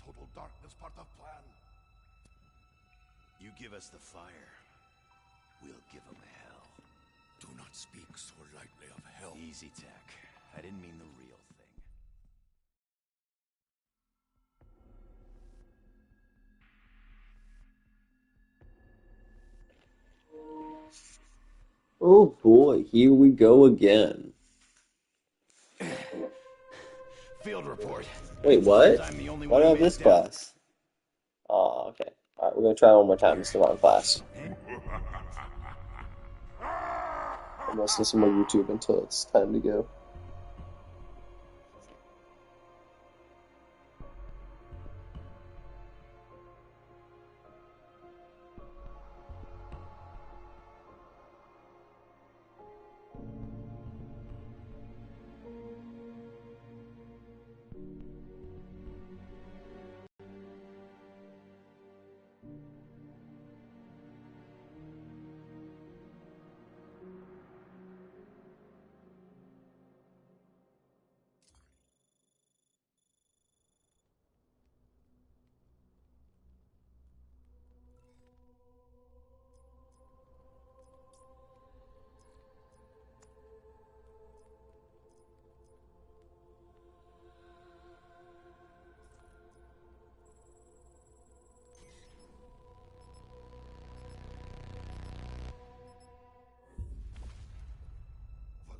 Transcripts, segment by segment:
total darkness part of plan. You give us the fire, we'll give them hell. Do not speak so lightly of hell. Easy, Tech. I didn't mean the real thing. Oh boy, here we go again. Field report. Wait, what? I'm the only Why one do I who have made this it down. class? Oh, okay. Alright, we're gonna try one more time. It's the wrong class. I'm gonna listen to some more YouTube until it's time to go.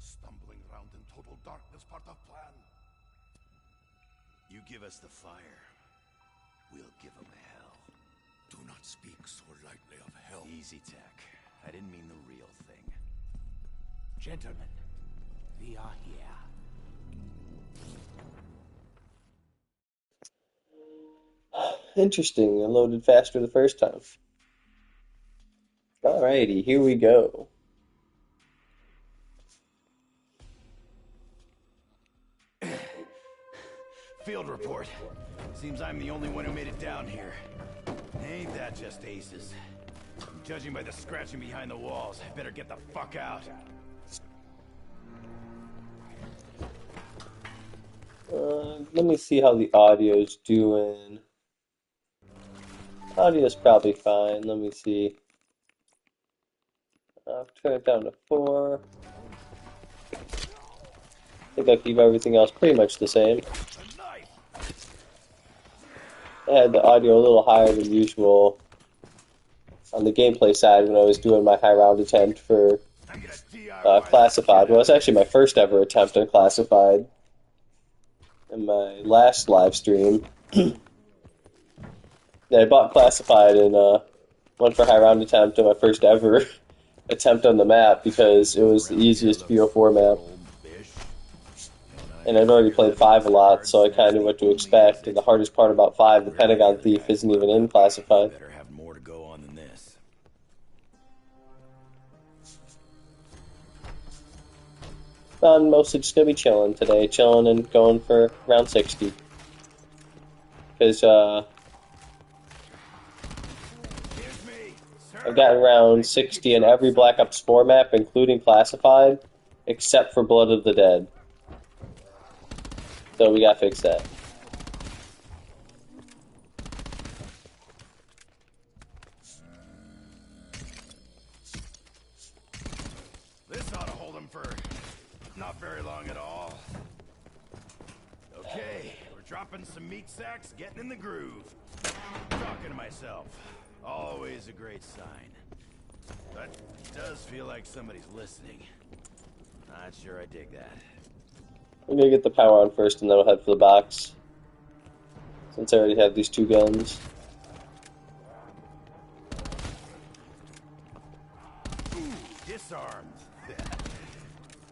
Stumbling around in total darkness part of plan. You give us the fire, we'll give them hell. Do not speak so lightly of hell. Easy, Tech. I didn't mean the real thing. Gentlemen, we are here. Interesting. It loaded faster the first time. Alrighty, here we go. Field report. Seems I'm the only one who made it down here. Ain't that just aces? Judging by the scratching behind the walls, I better get the fuck out. Let me see how the audio's doing. Audio's probably fine. Let me see. I'll turn it down to 4. I think I'll keep everything else pretty much the same. I had the audio a little higher than usual on the gameplay side when I was doing my high round attempt for Classified. Well, it's actually my first ever attempt on Classified in my last live stream. Yeah, I bought Classified and went for high round attempt on my first ever attempt on the map because it was the easiest BO4 map. And I'd already played 5 a lot, so I kind of knew what to expect. And the hardest part about 5, the Pentagon Thief, isn't even in Classified. Better have more to go on than this. I'm mostly just gonna be chilling today, chilling and going for round 60. Because I've gotten round 60 in every Black Ops 4 map, including Classified, except for Blood of the Dead. So we gotta fix that. This ought to hold him for not very long at all. Okay, we're dropping some meat sacks, getting in the groove. Talking to myself. Always a great sign. But it does feel like somebody's listening. Not sure I dig that. I'm gonna get the power on first and then I'll head for the box. Since I already have these 2 guns. Ooh, disarmed.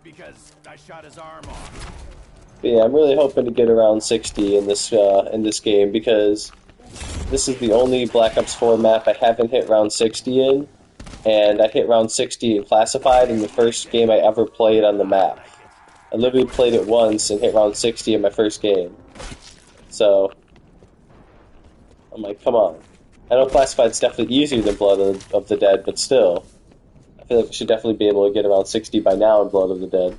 Because I shot his arm off. But yeah, I'm really hoping to get around 60 in this game because this is the only Black Ops 4 map I haven't hit round 60 in, and I hit round 60 in Classified in the first game I ever played on the map. I literally played it once and hit round 60 in my first game. So, I'm like, come on. I know Classified's definitely easier than Blood of the Dead, but still. I feel like we should definitely be able to get around 60 by now in Blood of the Dead.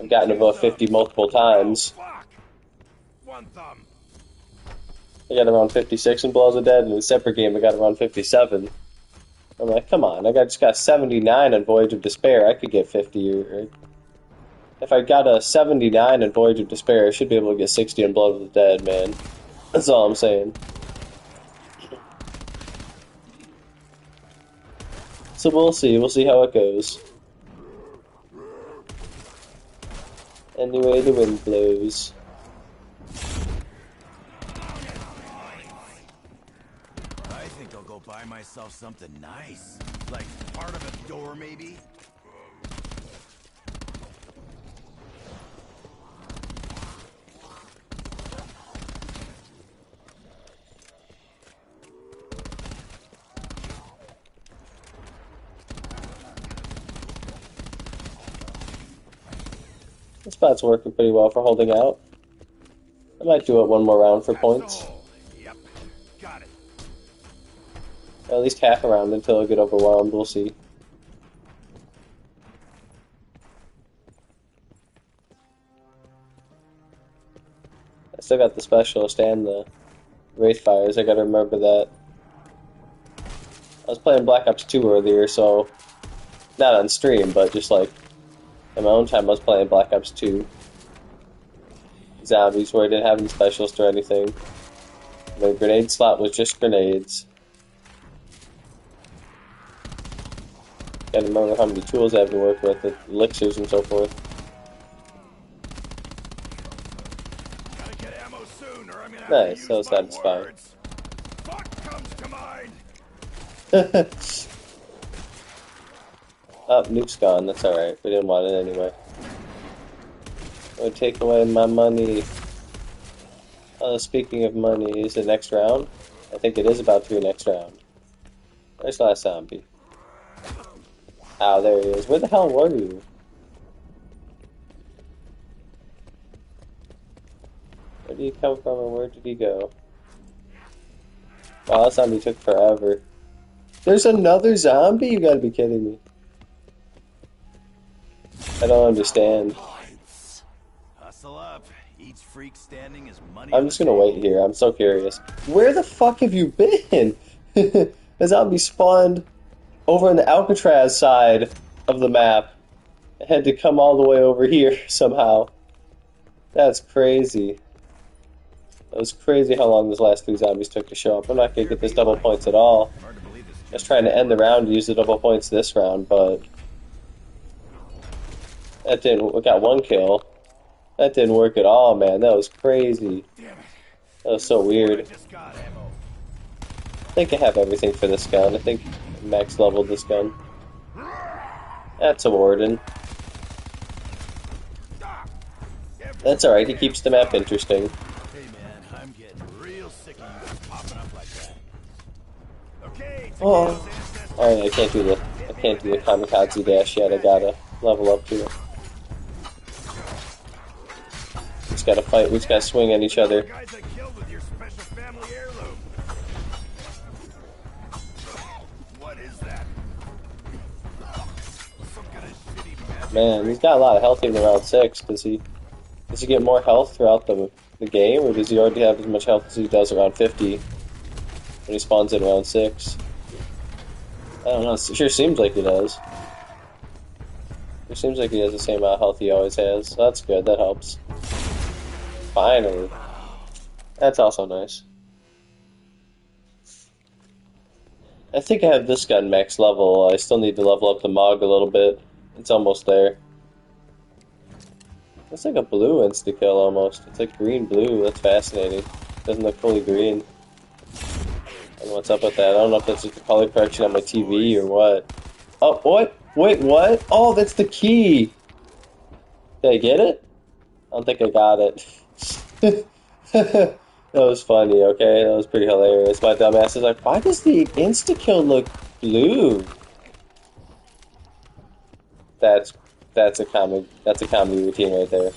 I've gotten above 50 multiple times. One thumb. I got around 56 in Blood of the Dead, and in a separate game I got around 57. I'm like, come on, just got 79 on Voyage of Despair. I could get 50. Or if I got a 79 in Voyage of Despair, I should be able to get 60 in Blood of the Dead, man. That's all I'm saying. So we'll see. We'll see how it goes. Anyway, the wind blows. I think I'll go buy myself something nice. Like part of a door, maybe? This spot's working pretty well for holding out. I might do it one more round for points. Yep, got it. At least half a round until I get overwhelmed. We'll see. I still got the specialist and the Wraith Fires. I gotta remember that. I was playing Black Ops 2 earlier, so not on stream, but just like in my own time, I was playing Black Ops 2 Zombies, where I didn't have any specialist or anything. My grenade slot was just grenades. Gotta remember how many tools I have to work with, elixirs and so forth. Gotta get ammo soon, or I'm gonna have Nice, to that use was my satisfying. words. Fuck comes to mind. Oh, nuke's gone, that's alright. We didn't want it anyway. Would take away my money. Speaking of money, is it next round? I think it is about to be next round. Where's last zombie? Oh, there he is. Where the hell were you? Where did he come from and where did he go? Wow, that zombie took forever. There's another zombie? You gotta be kidding me. I don't understand. Hustle up. Each freak standing is money. I'm just gonna wait here. I'm so curious. Where the fuck have you been? The zombie spawned over on the Alcatraz side of the map. I had to come all the way over here somehow. That's crazy. That was crazy how long those last 3 zombies took to show up. I'm not gonna get this double points at all. I was trying to end the round to use the double points this round, but that didn't. We got 1 kill. That didn't work at all, man. That was crazy. That was so weird. I think I have everything for this gun. I think I max leveled this gun. That's a warden. That's alright, he keeps the map interesting. Hey man, I'm getting real sick of you guys popping up like that. Okay, Oh. Alright, I can't do the kamikaze dash yet. I gotta level up to it. We just gotta fight, we just gotta swing at each other. guys I killed with your special family heirloom. What is that? Some kind of shitty magic. Man, he's got a lot of health even around 6. Does he get more health throughout the game, or does he already have as much health as he does around 50 when he spawns in around 6? I don't know, it sure seems like he does. It seems like he has the same amount of health he always has, so that's good, that helps. Finally. That's also nice. I think I have this gun max level. I still need to level up the MOG a little bit. It's almost there. It's like a blue insta-kill almost. It's like green-blue. That's fascinating. Doesn't look fully green. I don't know what's up with that. I don't know if that's just the color correction on my TV or what. Oh, what? Wait, what? Oh, that's the key! Did I get it? I don't think I got it. That was funny, okay? That was pretty hilarious. My dumbass is like, why does the insta-kill look blue? That's a comedy routine right there.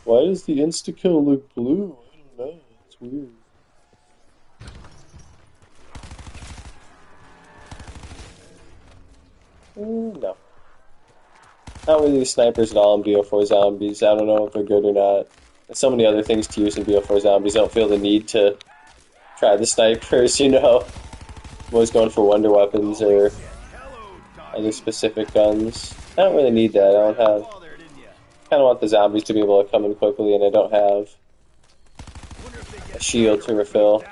Why does the insta-kill look blue? I don't know. It's weird. No. Not really snipers at all in BO4 zombies. I don't know if they're good or not. There's so many other things to use in BO4 zombies. I don't feel the need to try the snipers, you know. I'm always going for wonder weapons or other specific guns. I don't really need that. I don't have... kind of want the zombies to be able to come in quickly, and I don't have a shield to refill.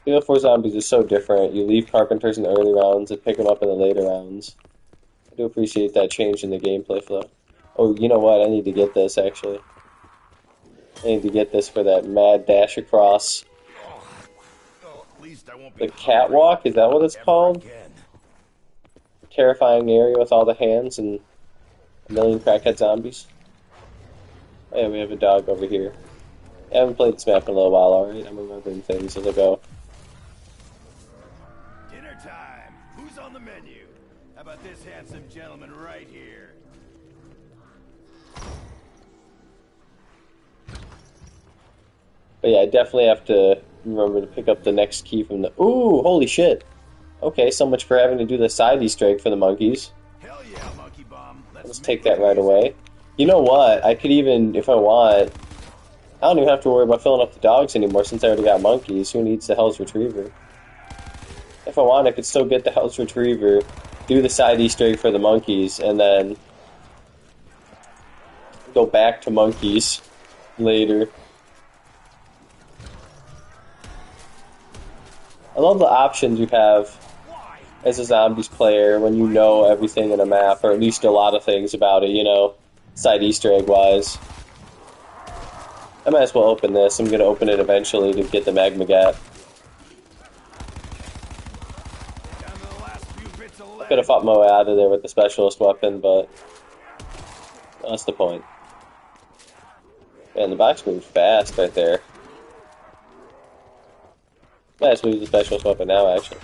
BO4 zombies is so different. You leave carpenters in the early rounds and pick them up in the later rounds. I do appreciate that change in the gameplay flow. Oh, you know what? I need to get this, actually. I need to get this for that mad dash across the catwalk. Is that what it's called? Terrifying area with all the hands and a million crackhead zombies. Oh, yeah, we have a dog over here. I haven't played this map in a little while, alright? I'm remembering things as I go. Dinner time. Who's on the menu? How about this handsome gentleman right here? But yeah, I definitely have to remember to pick up the next key from the... Ooh, holy shit! Okay, so much for having to do the side Easter egg for the monkeys. Hell yeah, monkey bomb. Let's take that right away. You know what? I could even, if I want... I don't even have to worry about filling up the dogs anymore since I already got monkeys. Who needs the Hell's Retriever? If I want, I could still get the Hell's Retriever, do the side Easter egg for the monkeys, and then go back to monkeys later. I love the options you have as a zombies player when you know everything in a map, or at least a lot of things about it, you know, side Easter egg wise. I might as well open this. I'm going to open it eventually to get the magma gap. I could have fought my way out of there with the specialist weapon, but that's the point. Man, the box moved fast right there. Might as well use the specialist weapon now, actually.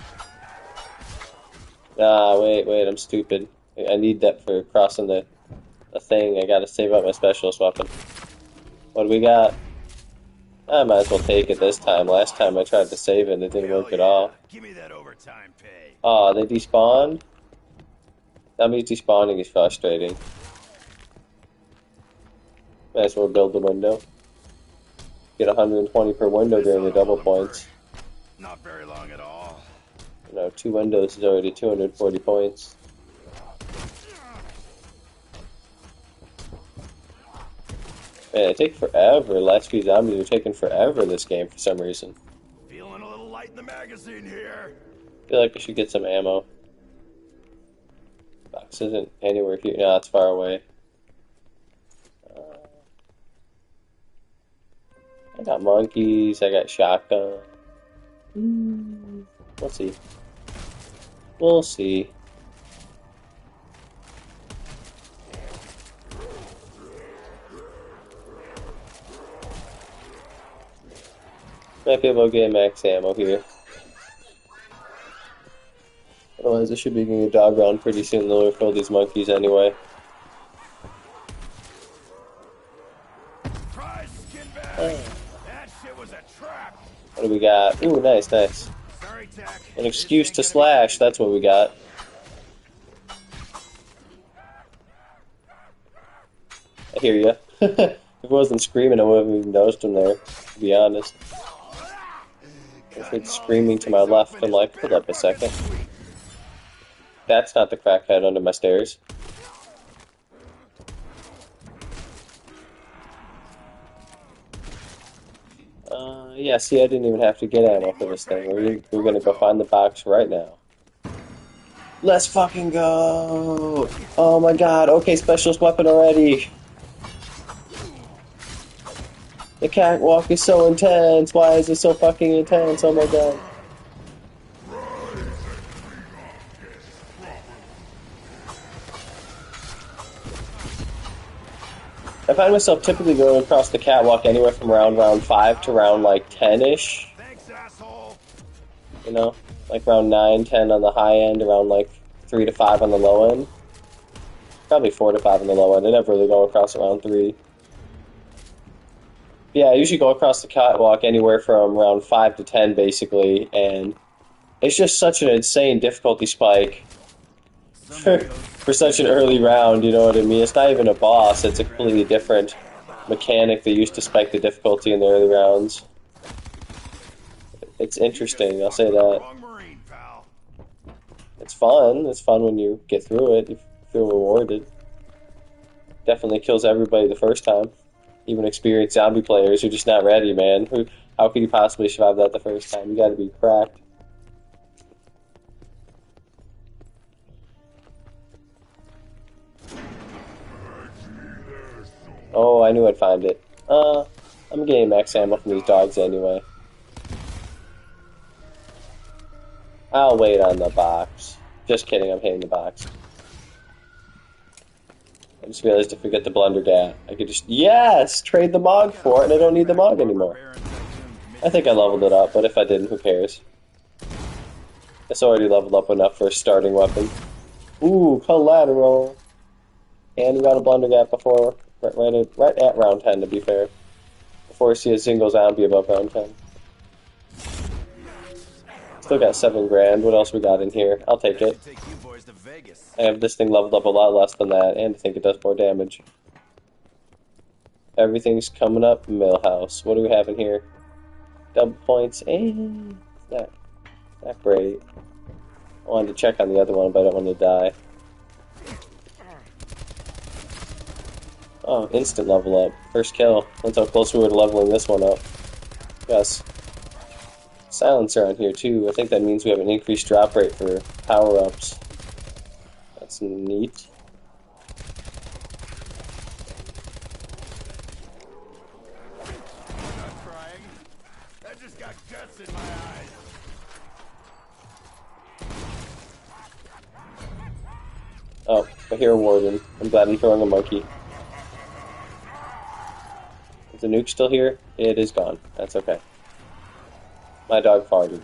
Ah, wait, I'm stupid. I need that for crossing the thing. I gotta save up my specialist weapon. What do we got? I might as well take it this time. Last time I tried to save it and it didn't work at all. Give me that overtime pay. Oh, they despawned? That means despawning is frustrating. Might as well build the window. Get 120 per window during the double points. Not very long at all. You know, 2 windows is already 240 points. Man, it takes forever. Last few zombies are taking forever in this game for some reason. Feeling a little light in the magazine here. I feel like I should get some ammo. Box isn't anywhere here. No, it's far away. I got monkeys. I got shotgun. We'll see. We'll see. Might be able to get max ammo here. Otherwise, I should be getting a dog round pretty soon. They'll refill these monkeys anyway. Prize skin bag. That shit was a trap. What do we got? Ooh, nice, nice. Sorry, Tack. An excuse to slash, that's what we got. I hear ya. If it wasn't screaming, I wouldn't have even noticed him there, to be honest. If it's screaming to my left, I'm like, hold up a second. That's not the crackhead under my stairs. Yeah, see, I didn't even have to get ammo for this thing. We're gonna go find the box right now. Let's fucking go! Oh my god, okay, specialist weapon already! The catwalk is so intense! Why is it so fucking intense? Oh my god. I find myself typically going across the catwalk anywhere from round 5 to round like 10-ish. Thanks, asshole. You know? Like round 9, 10 on the high end, around like 3 to 5 on the low end. Probably 4 to 5 on the low end. I never really go across around 3. Yeah, I usually go across the catwalk anywhere from round 5 to 10 basically, and it's just such an insane difficulty spike For such an early round, you know what I mean? It's not even a boss, it's a completely different mechanic they used to spike the difficulty in the early rounds. It's interesting, I'll say that. Wrong Marine, pal. It's fun when you get through it, you feel rewarded. Definitely kills everybody the first time. Even experienced zombie players who are just not ready, man. How could you possibly survive that the first time? You gotta be cracked. Oh, I knew I'd find it. I'm getting max ammo from these dogs anyway. I'll wait on the box. Just kidding, I'm hitting the box. I just realized to forget the blundergat. I could just, yes! Trade the Mog for it, and I don't need the Mog anymore. I think I leveled it up, but if I didn't, who cares? It's already leveled up enough for a starting weapon. Ooh, collateral! And we got a blundergat before, right at round 10, to be fair. Before we see a single zombie above round 10. Still got 7 grand. What else we got in here? I'll take it. I have this thing leveled up a lot less than that, and I think it does more damage. Everything's coming up. Millhouse. What do we have in here? Double points. And not great. I wanted to check on the other one, but I don't want to die. Oh, instant level up. First kill. That's how close we were to leveling this one up. Yes. Silencer on here too. I think that means we have an increased drop rate for power-ups. That's neat. I'm not crying. I just got guts in my eyes. Oh, I hear a warden. I'm glad I'm throwing a monkey. Is the nuke still here? It is gone. That's okay. My dog farted.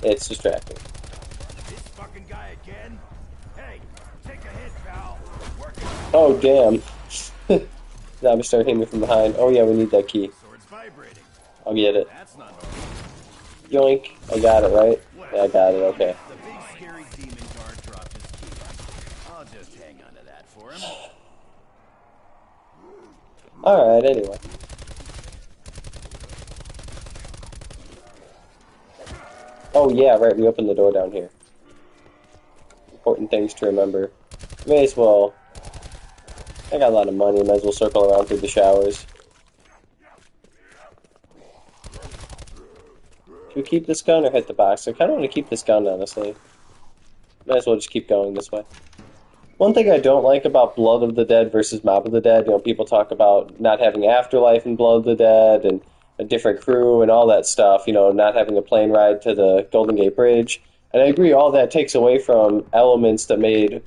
It's distracting. This fucking guy again? Hey, take a hit, pal. Oh, damn. Zombie started hitting me from behind. Oh, yeah, we need that key. Sword's vibrating. I'll get it. That's not normal. Yoink. I got it, right? Yeah, I got it. Okay. The big scary demon guard dropped his key. I'll just hang on to that for him. Alright, anyway. Oh yeah, right, we opened the door down here. Important things to remember. May as well... I got a lot of money, might as well circle around through the showers. Should we keep this gun or hit the box? I kinda want to keep this gun, honestly. Might as well just keep going this way. One thing I don't like about Blood of the Dead versus Mob of the Dead, you know, people talk about not having Afterlife in Blood of the Dead, and a different crew and all that stuff, you know, not having a plane ride to the Golden Gate Bridge. And I agree, all that takes away from elements that made...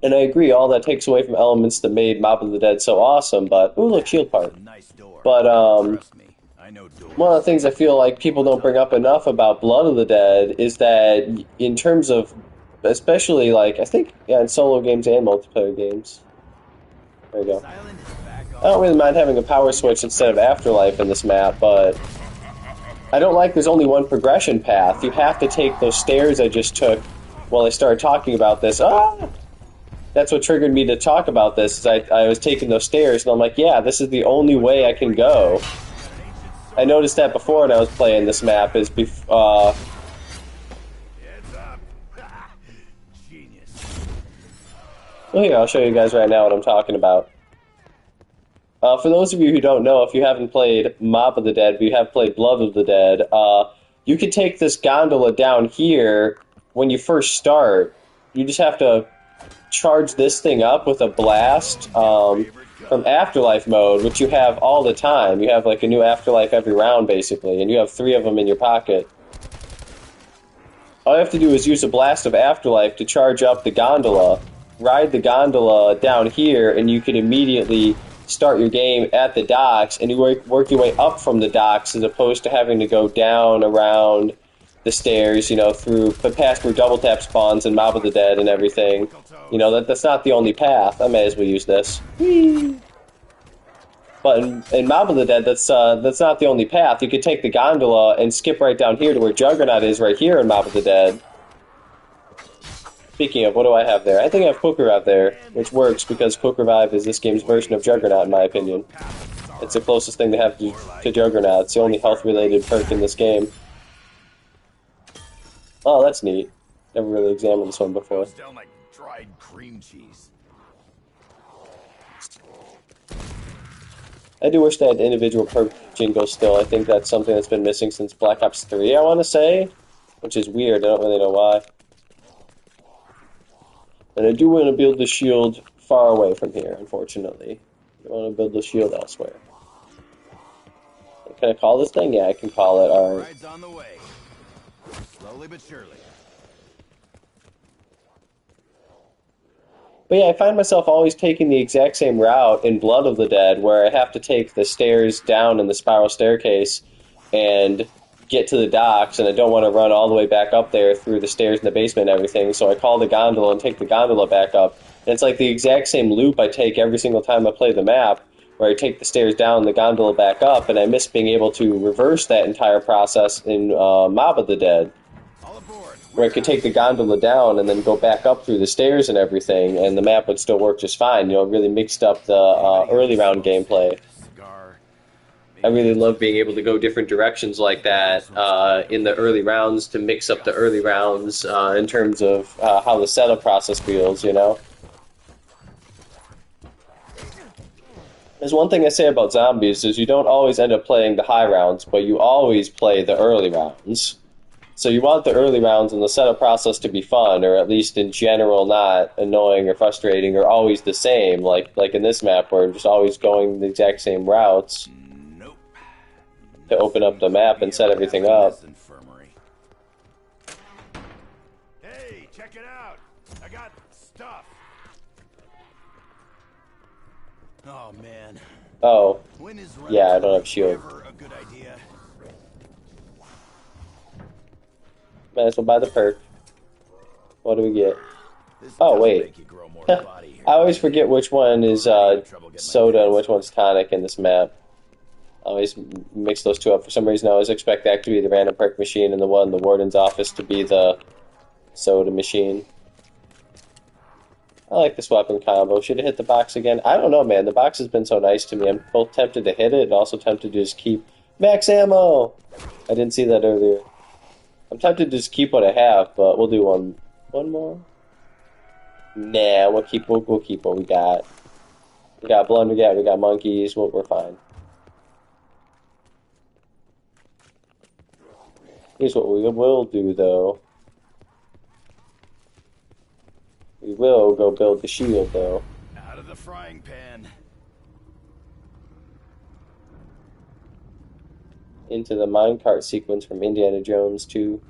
And I agree, all that takes away from elements that made Mob of the Dead so awesome, but... Ooh, look, shield part. Nice door. But, Trust me, I know doors. one of the things I feel like people don't bring up enough about Blood of the Dead is that in terms of... Especially, like, I think, yeah, in solo games and multiplayer games. There you go. Silent is back I don't really mind having a power switch instead of Afterlife in this map, but I don't like there's only one progression path. You have to take those stairs I just took while I started talking about this. Ah! That's what triggered me to talk about this, is I was taking those stairs, and I'm like, yeah, this is the only way I can go. I noticed that before when I was playing this map, is Heads up. Genius. well, here, I'll show you guys right now what I'm talking about. For those of you who don't know, if you haven't played Mob of the Dead, but you have played Blood of the Dead, you can take this gondola down here when you first start. You just have to charge this thing up with a blast from Afterlife mode, which you have all the time. You have like a new Afterlife every round, basically, and you have 3 of them in your pocket. All you have to do is use a blast of Afterlife to charge up the gondola, ride the gondola down here, and you can immediately start your game at the docks, and you work your way up from the docks as opposed to having to go down around the stairs, you know, past where double tap spawns and Mob of the Dead and everything. You know, that's not the only path. I may as well use this. Whee! But in Mob of the Dead, that's not the only path. You could take the gondola and skip right down here to where Juggernaut is right here in Mob of the Dead. Speaking of, what do I have there? I think I have Quick Revive there, which works because Quick Revive is this game's version of Juggernaut, in my opinion. It's the closest thing to have to Juggernaut. It's the only health-related perk in this game. Oh, that's neat. Never really examined this one before. Down like dried cream cheese. I do wish they had individual perk jingles still. I think that's something that's been missing since Black Ops 3, I want to say. Which is weird, I don't really know why. And I do want to build the shield far away from here, unfortunately. I want to build the shield elsewhere. Can I call this thing? Yeah, I can call it. Alright. Ride's on the way. Slowly but surely. But yeah, I find myself always taking the exact same route in Blood of the Dead, where I have to take the stairs down in the spiral staircase and get to the docks, and I don't want to run all the way back up there through the stairs in the basement and everything, so I call the gondola and take the gondola back up. And it's like the exact same loop I take every single time I play the map, where I take the stairs down, the gondola back up, and I miss being able to reverse that entire process in Mob of the Dead, where I could take the gondola down and then go back up through the stairs and everything, and the map would still work just fine. You know, it really mixed up the early round gameplay. I really love being able to go different directions like that in the early rounds to mix up the early rounds in terms of how the setup process feels, you know? There's one thing I say about zombies is you don't always end up playing the high rounds, but you always play the early rounds. So you want the early rounds and the setup process to be fun, or at least in general not annoying or frustrating or always the same, like in this map where I'm just always going the exact same routes to open up the map and set everything up. Hey, check it out! I got stuff. Oh man. Oh, yeah, I don't have shield. A good idea. Might as well buy the perk. What do we get? Oh, wait. I always forget which one is soda and which one's tonic in this map. I always mix those two up. For some reason, I always expect that to be the random perk machine and the one in the warden's office to be the soda machine. I like this weapon combo. Should have hit the box again. I don't know, man. The box has been so nice to me. I'm both tempted to hit it and also tempted to just keep max ammo. I didn't see that earlier. I'm tempted to just keep what I have, but we'll do one more. Nah, we'll keep what we got. We got Blundergat, we got monkeys. We're fine. Here's what we will do, though. We will go build the shield, though. Out of the frying pan. Into the minecart sequence from Indiana Jones 2.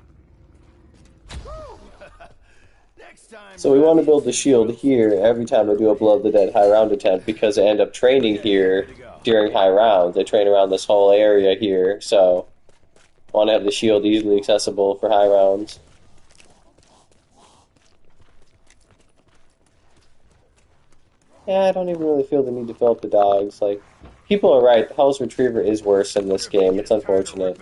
So we want to build the shield here every time I do a Blood of the Dead high round attempt, because I end up training here during high rounds. I train around this whole area here, so I want to have the shield easily accessible for high rounds. Yeah, I don't even really feel the need to fill up the dogs. Like, people are right, the Hell's Retriever is worse in this game. It's unfortunate.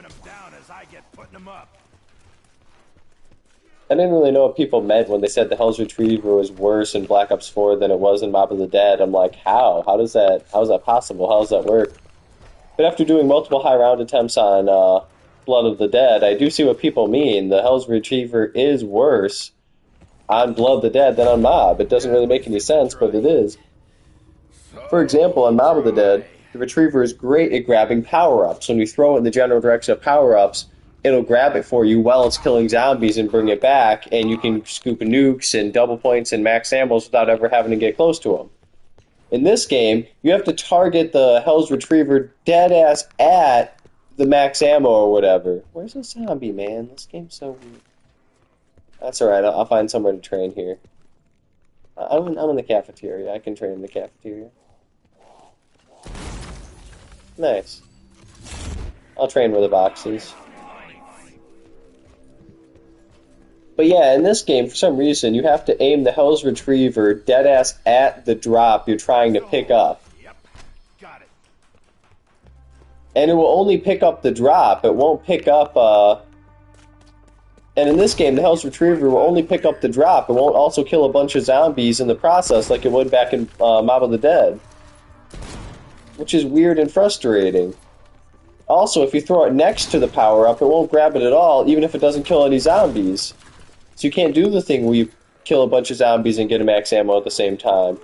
I didn't really know what people meant when they said the Hell's Retriever was worse in Black Ops 4 than it was in Mob of the Dead. I'm like, how? How is that possible? How does that work? But after doing multiple high round attempts on Blood of the Dead, I do see what people mean. The Hell's Retriever is worse on Blood of the Dead than on Mob. It doesn't really make any sense, but it is. For example, on Mob of the Dead, the Retriever is great at grabbing power-ups. When you throw it in the general direction of power-ups, it'll grab it for you while it's killing zombies and bring it back, and you can scoop nukes and double points and max ammos without ever having to get close to them. In this game, you have to target the Hell's Retriever dead-ass at the max ammo or whatever. Where's the zombie, man? This game's so weird. That's alright, I'll find somewhere to train here. I'm in the cafeteria. I can train in the cafeteria. Nice. I'll train where the box is. But yeah, in this game, for some reason, you have to aim the Hell's Retriever dead-ass at the drop you're trying to pick up. And it will only pick up the drop. It won't pick up, and in this game, the Hell's Retriever will only pick up the drop. It won't also kill a bunch of zombies in the process like it would back in Mob of the Dead. Which is weird and frustrating. Also, if you throw it next to the power-up, it won't grab it at all, even if it doesn't kill any zombies. So you can't do the thing where you kill a bunch of zombies and get a max ammo at the same time.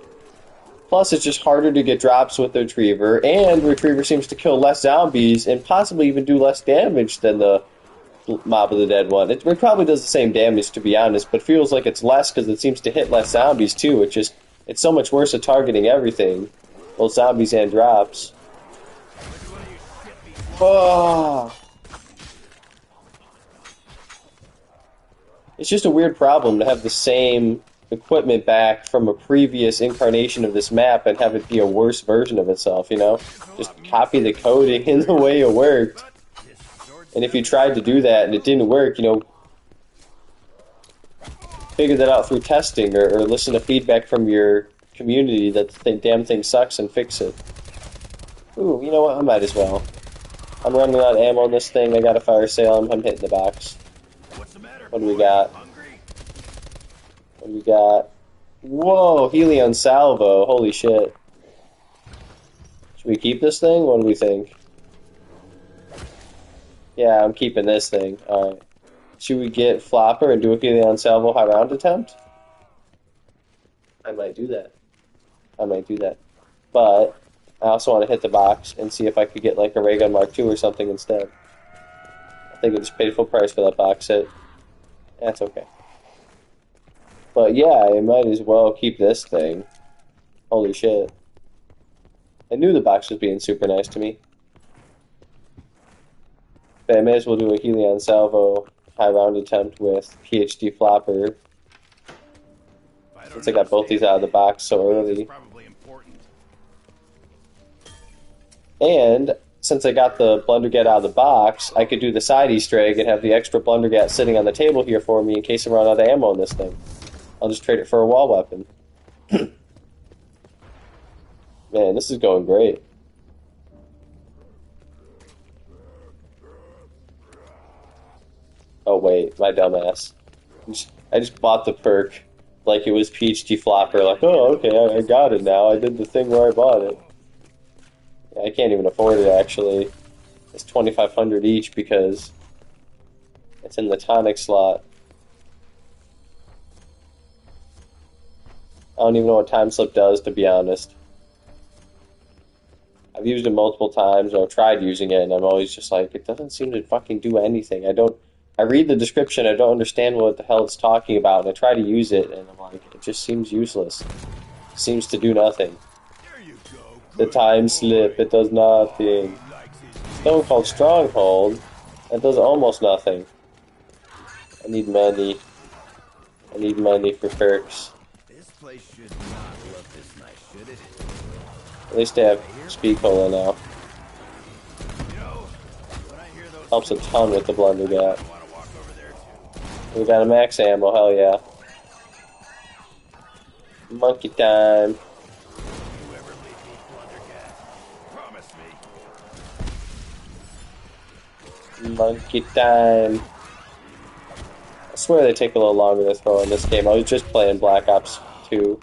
Plus, it's just harder to get drops with the Retriever, and the Retriever seems to kill less zombies and possibly even do less damage than the Mob of the Dead one. It probably does the same damage, to be honest, but feels like it's less because it seems to hit less zombies, too. It's so much worse at targeting everything. Both zombies and drops. Oh. It's just a weird problem to have the same equipment back from a previous incarnation of this map and have it be a worse version of itself, you know? Just copy the coding in the way it worked. And if you tried to do that and it didn't work, you know, figure that out through testing or listen to feedback from your community that the damn thing sucks and fix it. Ooh, you know what? I might as well. I'm running out of ammo on this thing. I got a fire sale. I'm hitting the box. What do we got? What do we got? Whoa, Helion Salvo. Holy shit. Should we keep this thing? What do we think? Yeah, I'm keeping this thing. Alright. Should we get Flopper and do a Helion Salvo high round attempt? I might do that. But I also want to hit the box and see if I could get like a Ray Gun Mark II or something instead. I think I just paid full price for that box set. That's okay. But yeah, I might as well keep this thing. Holy shit. I knew the box was being super nice to me. But I may as well do a Helion Salvo high round attempt with PhD Flopper. Since I got both these out of the box so early. And since I got the Blundergat out of the box, I could do the side Easter egg and have the extra Blundergat sitting on the table here for me in case I run out of ammo in this thing. I'll just trade it for a wall weapon. Man, this is going great. Oh wait, my dumbass. I just bought the perk like it was PhD Flopper, like, oh okay, I got it now. I did the thing where I bought it. I can't even afford it, actually. It's $2,500 each because it's in the tonic slot. I don't even know what time slip does, to be honest. I've used it multiple times, or I've tried using it, and I'm always just like, it doesn't seem to fucking do anything. I read the description, I don't understand what the hell it's talking about, and I try to use it, and I'm like, it just seems useless. It seems to do nothing. The time slip, it does nothing. Stone called Stronghold, that does almost nothing. I need money. I need money for perks. This place should not look this nice, should it? At least I have speed cola now. Helps a ton with the Blundergat. We got a max ammo, hell yeah. Monkey time. Monkey time. I swear they take a little longer to throw in this game. I was just playing Black Ops 2,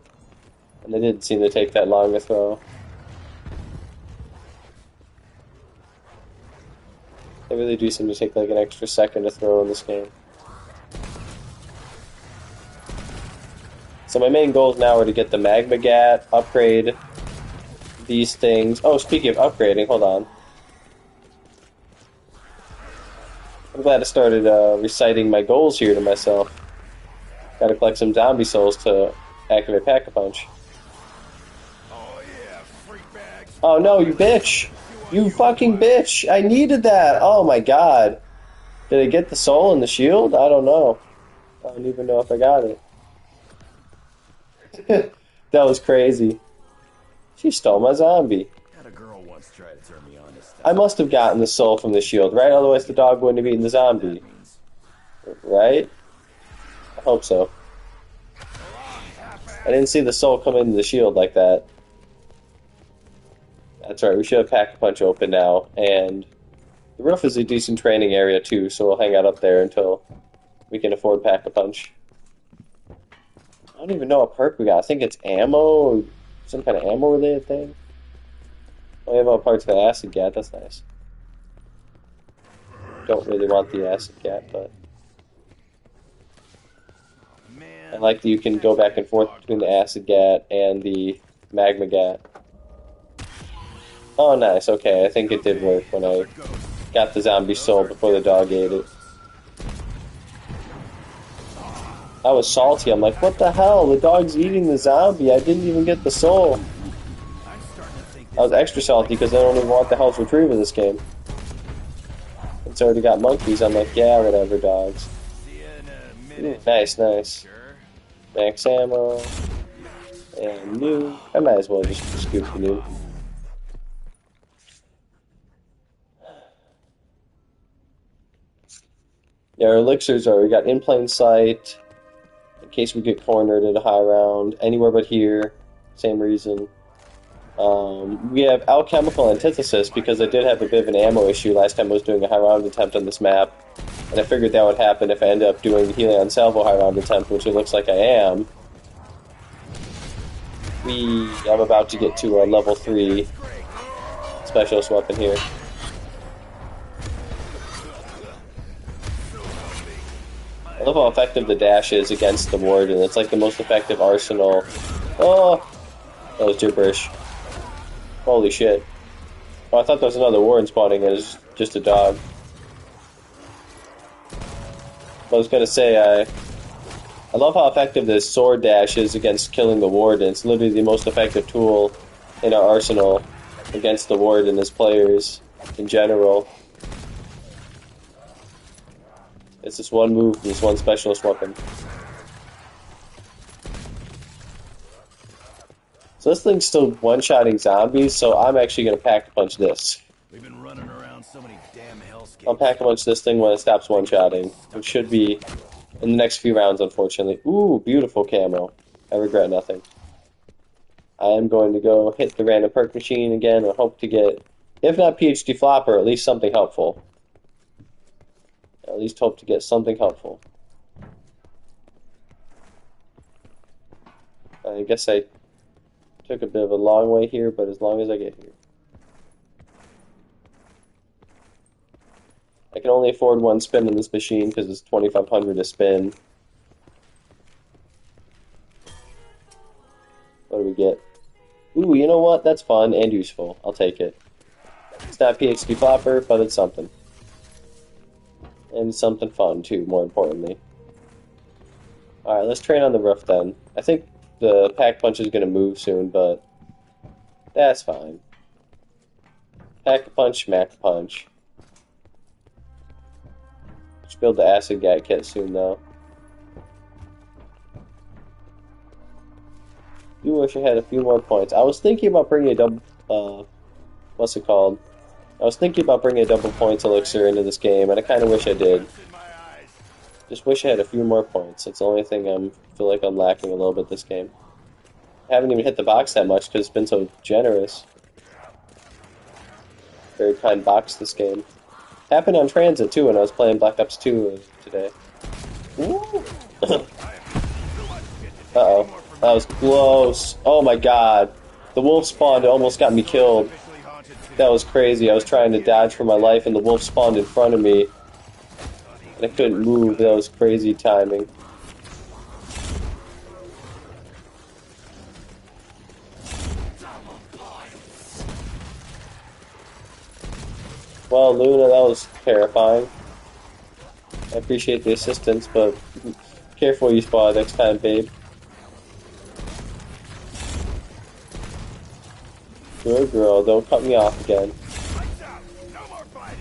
and they didn't seem to take that long to throw. They really do seem to take like an extra second to throw in this game. So my main goals now are to get the Magma Gat, upgrade these things. Oh, speaking of upgrading, hold on. I'm glad I started reciting my goals here to myself. Gotta collect some zombie souls to activate Pack-a-Punch. Oh yeah, freak bags. Oh no, you bitch! You fucking bitch! I needed that! Oh my god. Did I get the soul and the shield? I don't know. I don't even know if I got it. That was crazy. She stole my zombie. Had a girl once try to turn me on this stuff. I must have gotten the soul from the shield, right? Otherwise the dog wouldn't have eaten the zombie. Right? I hope so. I didn't see the soul come into the shield like that. That's right, we should have Pack-a-Punch open now, and the roof is a decent training area too, so we'll hang out up there until we can afford Pack-a-Punch. I don't even know what perk we got. I think it's ammo, or some kind of ammo-related thing. Oh, we have all parts of the acid gat, that's nice. Don't really want the acid gat, but... I like that you can go back and forth between the acid gat and the magma gat. Oh, nice. Okay, I think it did work when I got the zombie soul before the dog ate it. I was salty. I'm like, what the hell? The dog's eating the zombie. I didn't even get the soul. I was extra salty because I don't even want the health retriever this game. It's already got monkeys. I'm like, yeah, whatever, dogs. Ooh, nice, nice. Max ammo. And new. I might as well just scoop the new. Yeah, our elixirs are, we got in plain sight, in case we get cornered at a high round, anywhere but here, same reason. We have alchemical antithesis because I did have a bit of an ammo issue last time I was doing a high round attempt on this map, and I figured that would happen if I ended up doing the Helion Salvo high round attempt, which it looks like I am. I'm about to get to a level 3 specialist weapon here. I love how effective the dash is against the warden. It's like the most effective arsenal. Oh! That was gibberish. Holy shit. Oh, I thought there was another warden spawning and it was just a dog. I was gonna say, I love how effective this sword dash is against killing the warden. It's literally the most effective tool in our arsenal against the warden as players in general. It's just one move, this one specialist weapon. So this thing's still one-shotting zombies, so I'm actually going to pack-a-punch this. We've been running around so many damn hellscapes. I'll pack-a-punch this thing when it stops one-shotting, which should be in the next few rounds, unfortunately. Ooh, beautiful camo. I regret nothing. I am going to go hit the random perk machine again and hope to get, if not PhD Flopper, at least something helpful. At least hope to get something helpful. I guess I took a bit of a long way here, but as long as I get here. I can only afford one spin in this machine because it's 2,500 a spin. What do we get? Ooh, you know what? That's fun and useful. I'll take it. It's not PhD Flopper, but it's something. And something fun, too, more importantly. Alright, let's train on the roof, then. I think the Pack-a-Punch is going to move soon, but that's fine. Pack-a-Punch, Mac-a-Punch. Should build the Acid Gat kit soon, though. I wish I had a few more points. I was thinking about bringing a double... what's it called? I was thinking about bringing a double points elixir into this game, and I kind of wish I did. Just wish I had a few more points. That's the only thing I feel like I'm lacking a little bit this game. I haven't even hit the box that much because it's been so generous. Very kind box this game. Happened on transit too when I was playing Black Ops 2 today. Uh-oh. That was close. Oh my god. The wolf spawned, it almost got me killed. That was crazy. I was trying to dodge for my life and the wolf spawned in front of me. And I couldn't move. That was crazy timing. Well, Luna, that was terrifying. I appreciate the assistance, but careful you spawn next time, babe. Good girl, don't cut me off again.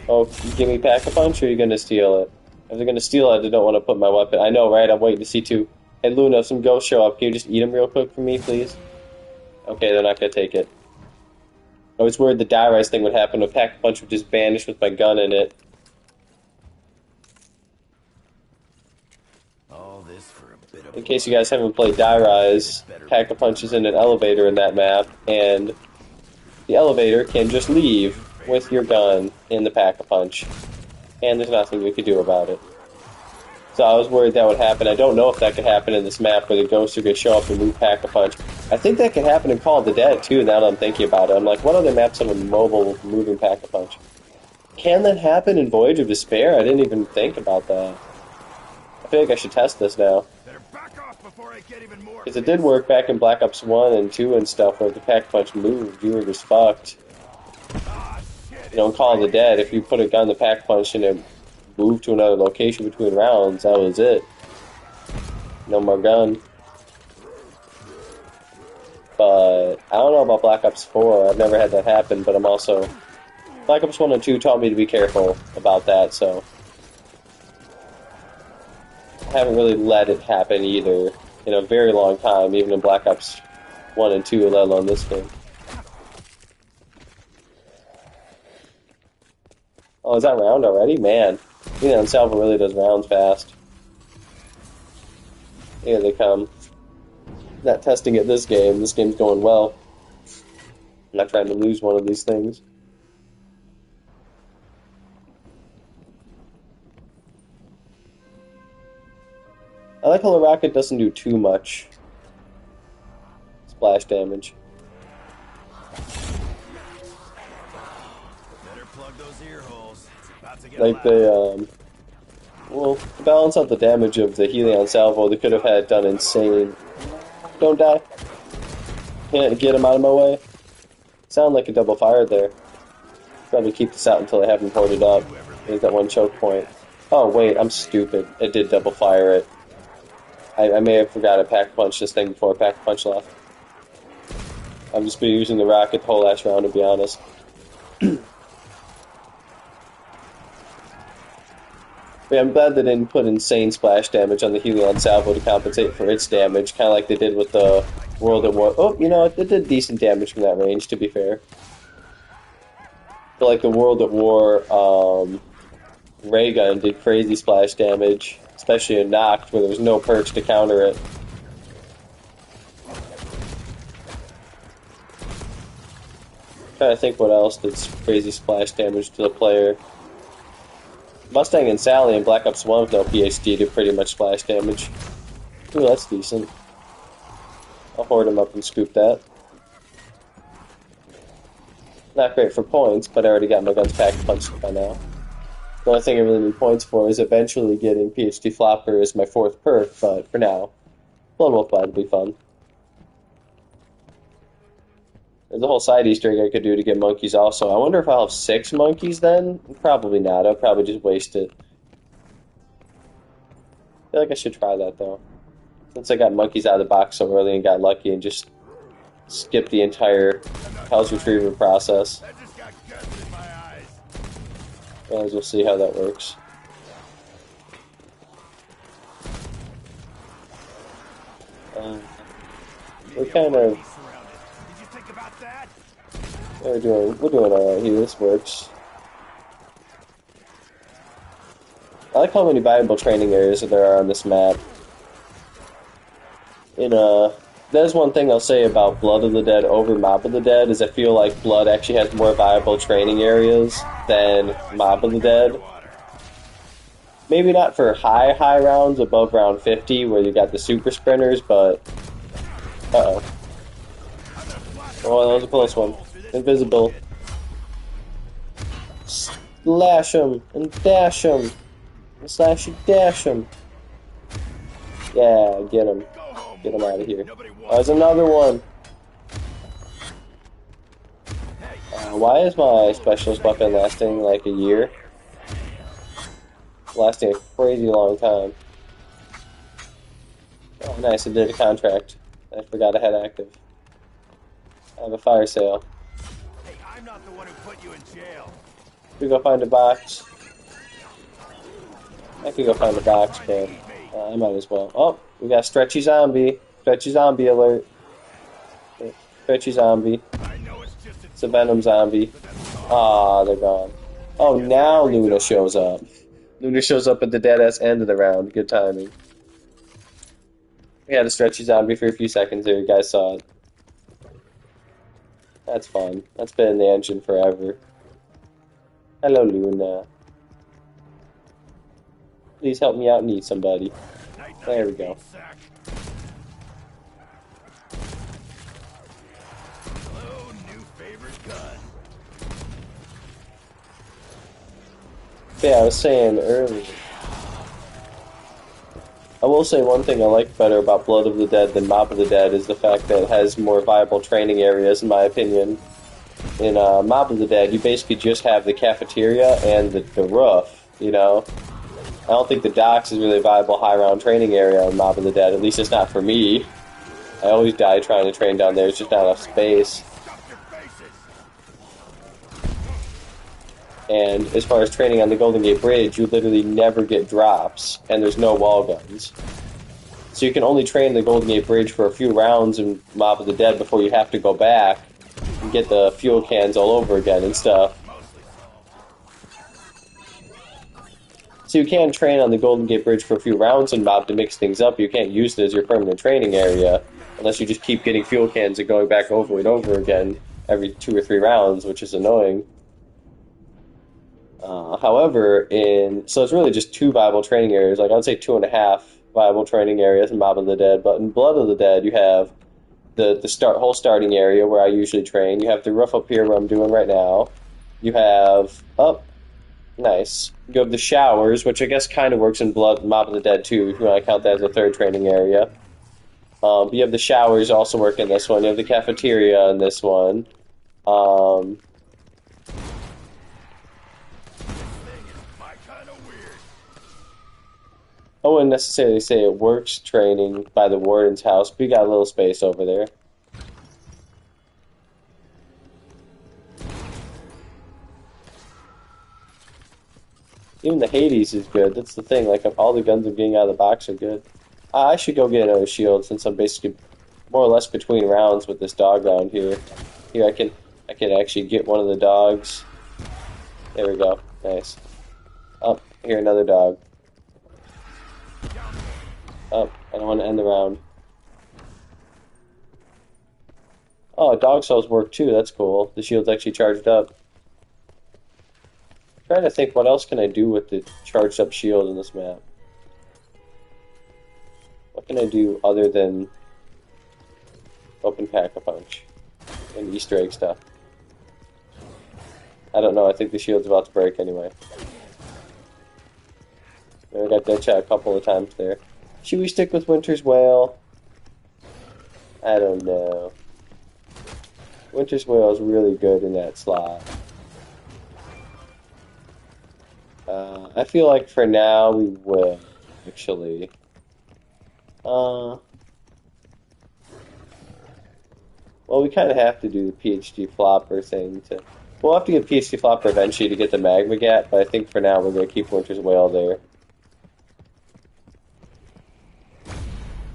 Oh, you give me Pack-a-Punch or are you gonna steal it? If they're gonna steal it, I don't want to put my weapon. I know, right? I'm waiting to see too. Hey Luna, if some ghosts show up, can you just eat them real quick for me, please? Okay, they're not gonna take it. I was worried the die rise thing would happen. A Pack-a-Punch would just vanish with my gun in it. All this for a bit of In case you guys haven't played Die Rise, Pack-a-Punch is in an elevator in that map, and the elevator can just leave with your gun in the Pack-a-Punch. And there's nothing you could do about it. So I was worried that would happen. I don't know if that could happen in this map where the ghosts are going to show up and move Pack-a-Punch. I think that could happen in Call of the Dead, too, now that I'm thinking about it. I'm like, what other maps have a mobile moving Pack-a-Punch? Can that happen in Voyage of Despair? I didn't even think about that. I feel like I should test this now. Because it did work back in Black Ops 1 and 2 and stuff where the Pack-a-Punch moved. You were just fucked. You know, in Call of the Dead, if you put a gun in the Pack-a-Punch and it moved to another location between rounds, that was it. No more gun. But I don't know about Black Ops 4. I've never had that happen, but I'm also... Black Ops 1 and 2 taught me to be careful about that, so... I haven't really let it happen either in a very long time, even in Black Ops 1 and 2, let alone this game. Oh, is that round already? Man. Helion Salvo really does rounds fast. Here they come. Not testing it this game. This game's going well. I'm not trying to lose one of these things. I like how the rocket doesn't do too much splash damage. Better plug those ear holes. It's about to get Like loud. well, to balance out the damage of the Helion Salvo, they could have had it done insane. Don't die. Can't get him out of my way. Sound like a double fire there. Probably keep this out until I have him ported up. There's that one choke point. Oh wait, I'm stupid. It did double fire it. I may have forgot to Pack-a-Punch this thing before Pack-a-Punch left. I've just been using the rocket the whole last round, to be honest. But I'm glad they didn't put insane splash damage on the Helion Salvo to compensate for its damage, kind of like they did with the World at War. Oh, you know, it did decent damage from that range, to be fair. But like the World at War ray gun did crazy splash damage, especially in Knocked, where there was no perks to counter it. Trying to think what else did crazy splash damage to the player. Mustang and Sally in Black Ops 1 with no PhD did pretty much splash damage. Ooh, that's decent. I'll hoard him up and scoop that. Not great for points, but I already got my guns Pack-a-Punched by now. The only thing I really need points for is eventually getting PhD Flopper as my 4th perk, but for now, Lone Wolf Bite will be fun. There's a whole side Easter egg I could do to get monkeys also. I wonder if I'll have 6 monkeys then? Probably not. I'll probably just waste it. I feel like I should try that though. Since I got monkeys out of the box so early and got lucky and just skipped the entire Hell's Retriever process. That just got guts in my eyes. Might as well see how that works. We're kind of... Did you think about that? We're doing alright here, this works. I like how many viable training areas there are on this map. That's one thing I'll say about Blood of the Dead over Mob of the Dead, is I feel like Blood actually has more viable training areas than Mob of the Dead. Maybe not for high rounds above round 50 where you got the super sprinters, but... Uh-oh. Oh, that was a close one. Invisible. Slash him and dash him. Slash and dash him. Yeah, get him. Get him out of here. Oh, there's another one. Why is my specialist weapon lasting like a year? Lasting a crazy long time. Oh, nice. I did a contract. I forgot I had active. I have a fire sale. Hey, I'm not the one who put you in jail. We go find a box. I could go find a box, but I might as well. Oh, we got Stretchy Zombie. Stretchy Zombie alert. Stretchy Zombie. It's a Venom Zombie. Ah, they're gone. Oh, now Luna shows up. Luna shows up at the dead-ass end of the round. Good timing. We had a Stretchy Zombie for a few seconds there. You guys saw it. That's fun. That's been in the engine forever. Hello, Luna. Please help me out and eat somebody. There we go. Hello, new favorite gun. Yeah, I was saying earlier. I will say one thing I like better about Blood of the Dead than Mob of the Dead is the fact that it has more viable training areas, in my opinion. In Mob of the Dead, you basically just have the cafeteria and the roof, you know? I don't think the docks is really a viable high-round training area in Mob of the Dead, at least it's not for me. I always die trying to train down there, it's just not enough space. And as far as training on the Golden Gate Bridge, you literally never get drops, and there's no wall guns. So you can only train the Golden Gate Bridge for a few rounds in Mob of the Dead before you have to go back and get the fuel cans all over again and stuff. So you can train on the Golden Gate Bridge for a few rounds in Mob to mix things up. You can't use it as your permanent training area unless you just keep getting fuel cans and going back over and over again every 2 or 3 rounds, which is annoying. However, so it's really just 2 viable training areas. Like, I'd say 2.5 viable training areas in Mob of the Dead. But in Blood of the Dead, you have the whole starting area where I usually train. You have the roof up here where I'm doing right now. You have nice. You have the showers, which I guess kind of works in Mob of the Dead too, if you want to count that as a 3rd training area. You have the showers also work in this one. You have the cafeteria in this one. I wouldn't necessarily say it works training by the warden's house, but you got a little space over there. Even the Hades is good. That's the thing. Like, all the guns I'm getting out of the box are good. I should go get another shield since I'm basically more or less between rounds with this dog down here. Here, I can actually get one of the dogs. There we go. Nice. Oh, here, another dog. Oh, I don't want to end the round. Oh, dog cells work too. That's cool. The shield's actually charged up. I'm trying to think what else can I do with the charged up shield in this map. What can I do other than open Pack-a-Punch and Easter egg stuff? I don't know. I think the shield's about to break anyway. I got dead shot a couple of times there. Should we stick with Winter's Wail? I don't know. Winter's Wail is really good in that slot. I feel like for now we will, actually. Well, we kind of have to do the PhD Flopper thing to... We'll have to get PhD Flopper eventually to get the Magma Gat, but I think for now we're going to keep Winter's Wail there.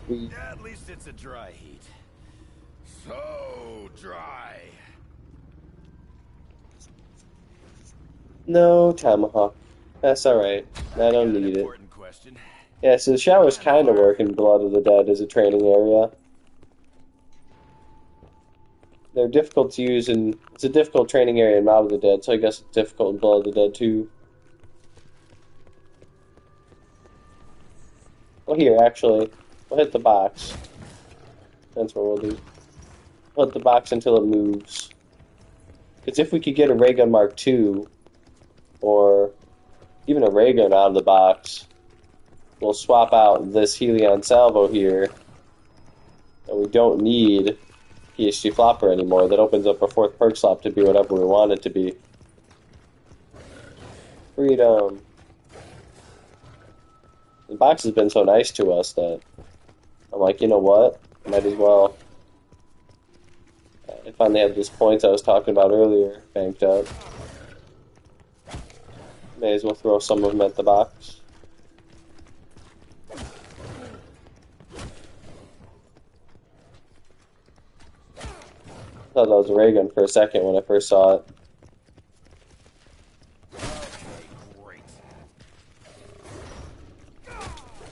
Yeah, at least it's a dry heat. So dry. No, Tomahawk. That's alright. I don't need it. Question. Yeah, so the showers kind of work in Blood of the Dead as a training area. They're difficult to use, and it's a difficult training area in Mob of the Dead, so I guess it's difficult in Blood of the Dead too. Well, here, actually, we'll hit the box. That's what we'll do. We'll hit the box until it moves. Because if we could get a Ray Gun Mark II, or even a ray gun out of the box, we'll swap out this Helion salvo here, and we don't need PhD Flopper anymore. That opens up a 4th perk slot to be whatever we want it to be. Freedom. The box has been so nice to us that I'm like, you know what? Might as well. I finally have those points I was talking about earlier banked up. May as well throw some of them at the box. I thought that was a ray gun for a second when I first saw it.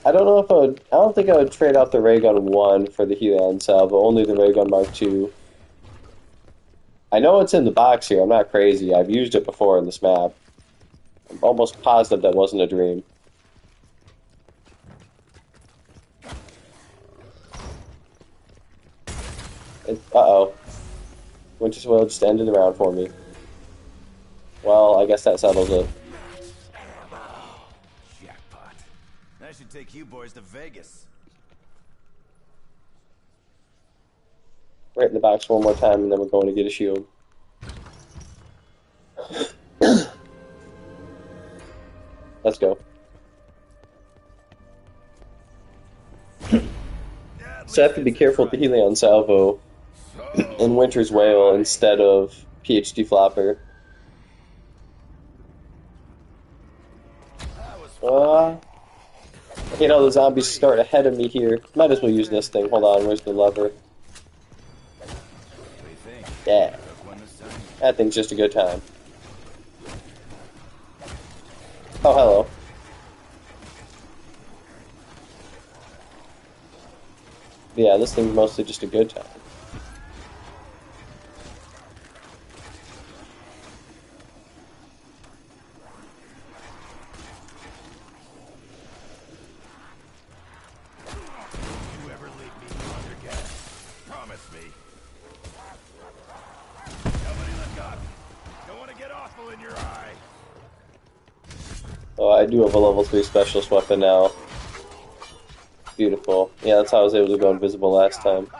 I don't know if I don't think I would trade out the ray gun 1 for the Helion salvo, only the ray gun Mark II. I know it's in the box here. I'm not crazy. I've used it before in this map. I'm almost positive that wasn't a dream. Uh-oh. Winter's Will just ended the round for me. Well, I guess that settles it. Jackpot. I should take you boys to Vegas. Right in the box one more time, and then we're going to get a shield. Let's go. So I have to be careful with the Helion Salvo and Winter's Whale instead of PhD Flopper. I hate all the zombies start ahead of me here. Might as well use this thing. Hold on, where's the lever? Yeah. That thing's just a good time. Oh, hello. Yeah, this thing's mostly just a good time. You ever leave me again? Promise me. Nobody look up. Don't want to get awful in your eye. Oh, I do have a level 3 specialist weapon now. Beautiful. Yeah, that's how I was able to go invisible last time.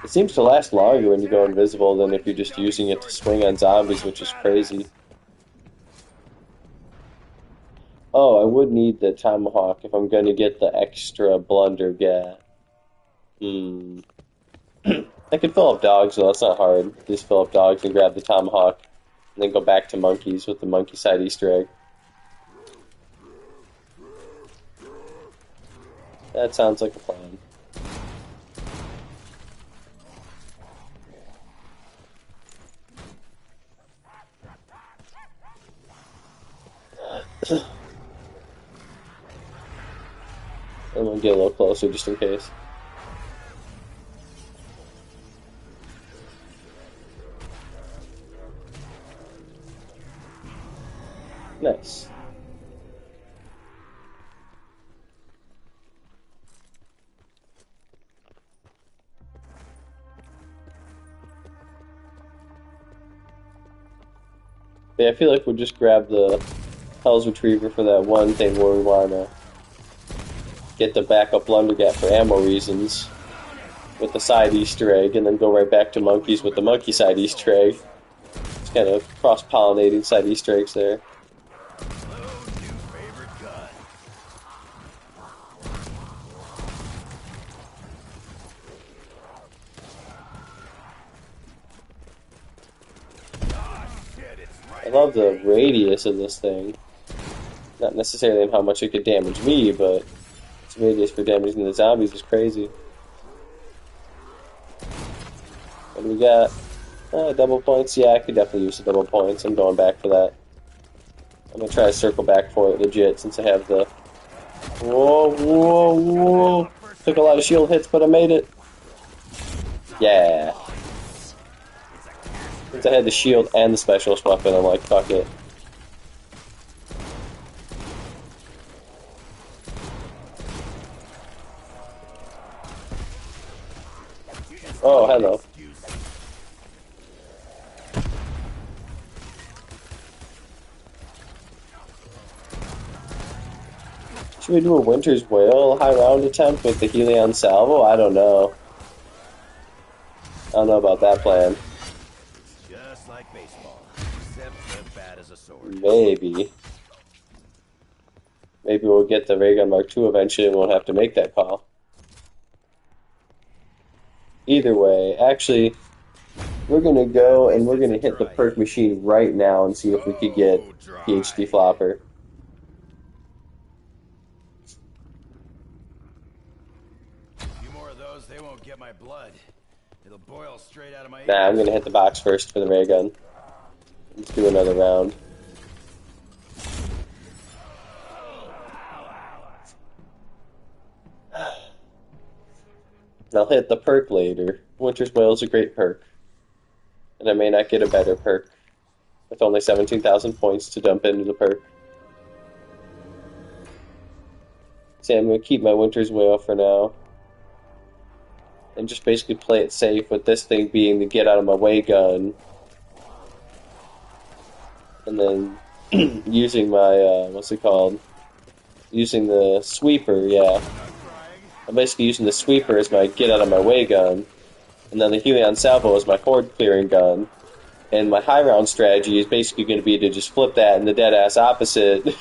It seems to last longer when you go invisible than if you're just using it to swing on zombies, which is crazy. Oh, I would need the tomahawk if I'm going to get the extra blunder gat. I could fill up dogs, though. That's not hard. Just fill up dogs and grab the tomahawk. And then go back to monkeys with the monkey side Easter egg. That sounds like a plan. I'm gonna get a little closer just in case. Nice. Yeah, I feel like we'll just grab the Hell's Retriever for that one thing where we want to get the backup blunder gap for ammo reasons with the side Easter egg, and then go right back to monkeys with the monkey side Easter egg. It's kind of cross-pollinating side Easter eggs there. I love the radius of this thing. Not necessarily in how much it could damage me, but its radius for damaging the zombies is crazy. What do we got? Double points? Yeah, I could definitely use the double points. I'm going back for that. I'm gonna try to circle back for it legit since I have the... Whoa, whoa, whoa! Took a lot of shield hits, but I made it. Yeah. Since I had the shield and the specialist weapon, I'm like, fuck it. Oh, hello. Should we do a Winter's Whale high round attempt with the Helion Salvo? I don't know. I don't know about that plan. Just like baseball, except the bat is a sword. Maybe. Maybe we'll get the Ray Gun Mark II eventually and we'll have to make that call. Either way, actually, we're going to go and we're going to hit the perk machine right now and see if we could get PhD Flopper. A few more of those, they won't get my blood. It'll boil straight out of my ears. Nah, I'm going to hit the box first for the ray gun. Let's do another round. I'll hit the perk later. Winter's Whale is a great perk. and I may not get a better perk with only 17,000 points to dump into the perk. See, I'm going to keep my Winter's Wail for now. And just basically play it safe with this thing being the get out of my way gun. And then using my, what's it called? Using the sweeper, yeah. I'm basically using the sweeper as my get out of my way gun. And then the Helion Salvo is my horde clearing gun. And my high round strategy is basically going to be to just flip that in the dead ass opposite to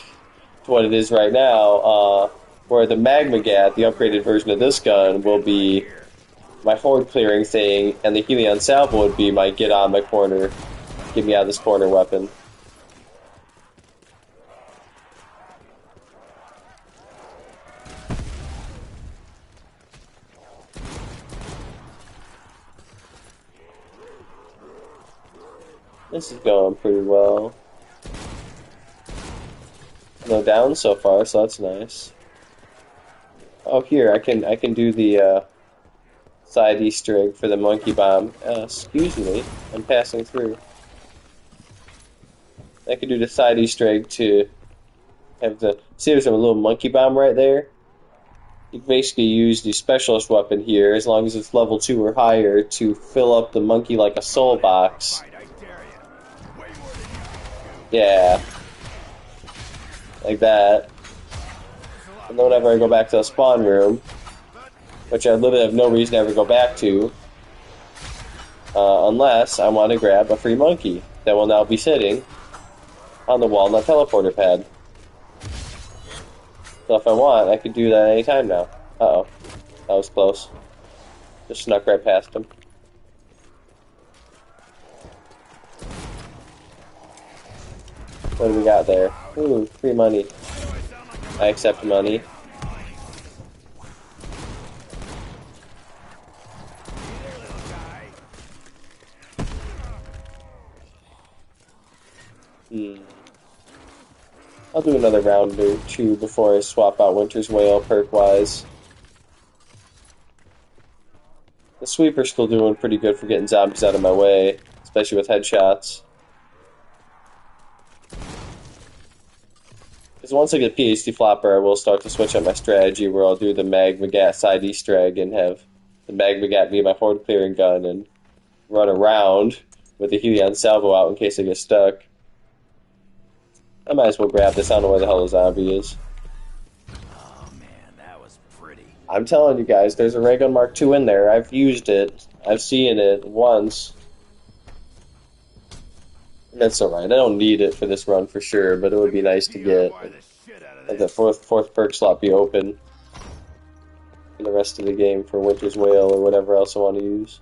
what it is right now. Where the Magma Gat, the upgraded version of this gun, will be my horde clearing thing, and the Helion Salvo would be my get on my corner, get me out of this corner weapon. This is going pretty well. No down so far, so that's nice. Oh, here I can do the side Easter egg for the monkey bomb. Excuse me, I'm passing through. I could do the side Easter egg to have the... See, there's a little monkey bomb right there? You can basically use the specialist weapon here, as long as it's level 2 or higher, to fill up the monkey like a soul box. Yeah. Like that. And then whenever I go back to the spawn room, which I literally have no reason to ever go back to, unless I want to grab a free monkey that will now be sitting on the walnut teleporter pad. So if I want, I could do that anytime now. Uh-oh. That was close. Just snuck right past him. What do we got there? Ooh, free money. I accept money. I'll do another round or two before I swap out Winter's Wail perk-wise. The sweeper's still doing pretty good for getting zombies out of my way, especially with headshots. Because once I get PhD Flopper, I will start to switch up my strategy where I'll do the Magma Gat side Easter egg and have the Magma Gat be my horde clearing gun and run around with the Helion Salvo out in case I get stuck. I might as well grab this. I don't know where the hell the zombie is. Oh man, that was pretty. I'm telling you guys, there's a Ray Gun Mark II in there. I've used it. I've seen it once. That's alright. I don't need it for this run for sure, but it would be nice to get. Have the fourth perk slot be open in the rest of the game for Winter's Wail or whatever else I want to use.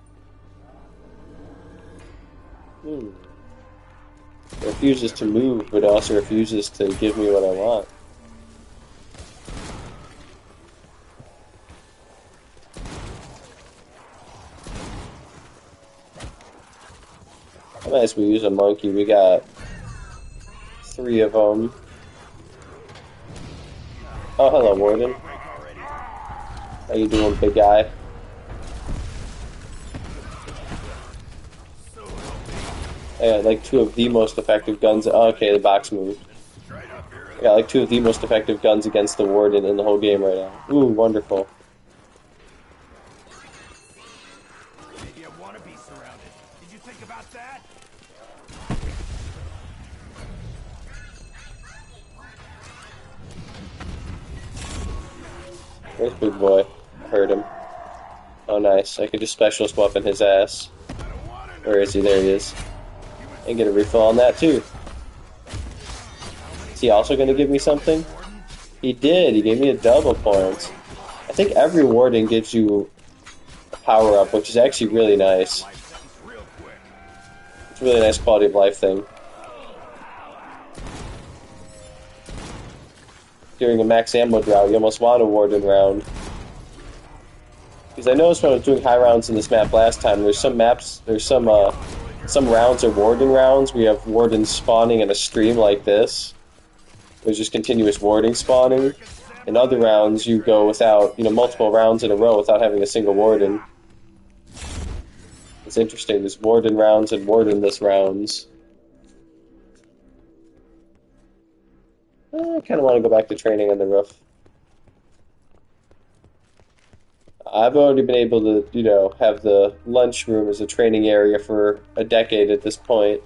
It refuses to move, but it also refuses to give me what I want. I might as well use a monkey. We got 3 of them. Oh, hello, Warden. How you doing, big guy? I got like 2 of the most effective guns. Oh, okay, the box moved. I got like 2 of the most effective guns against the Warden in the whole game right now. Ooh, wonderful. Maybe I want to be surrounded. Did you think about that? Where's Big Boy? I heard him. Oh, nice. I could just specialist weapon his ass. Where is he? There he is. And get a refill on that, too. Is he also going to give me something? He did. He gave me a double points. I think every Warden gives you a power-up, which is actually really nice. It's a really nice quality of life thing. During a max ammo drought, you almost want a Warden round. Because I noticed when I was doing high rounds in this map last time, there's some rounds are Warden rounds. We have Wardens spawning in a stream like this. There's just continuous Warden spawning. In other rounds, you go without, multiple rounds in a row without having a single Warden. It's interesting. There's Warden rounds and Wardenless rounds. I kind of want to go back to training on the roof. I've already been able to, you know, have the lunchroom as a training area for a decade at this point.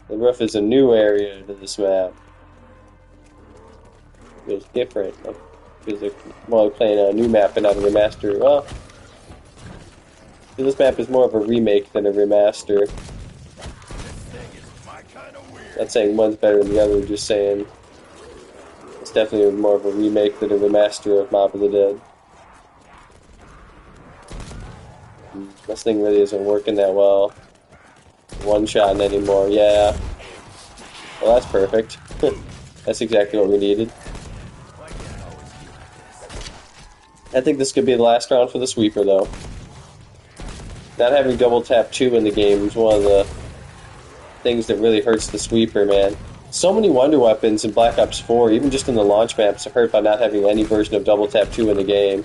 The roof is a new area to this map. It feels different. Like, feels like, well, I'm playing a new map and not a remaster. Well, this map is more of a remake than a remaster. Not saying one's better than the other, just saying it's definitely more of a remake than a remaster of Mob of the Dead. This thing really isn't working that well. One-shotting anymore, yeah. Well, that's perfect. That's exactly what we needed. I think this could be the last round for the sweeper, though. Not having double tap 2 in the game is one of the things that really hurts the sweeper, man. So many wonder weapons in Black Ops 4, even just in the launch maps, are hurt by not having any version of double tap 2 in the game.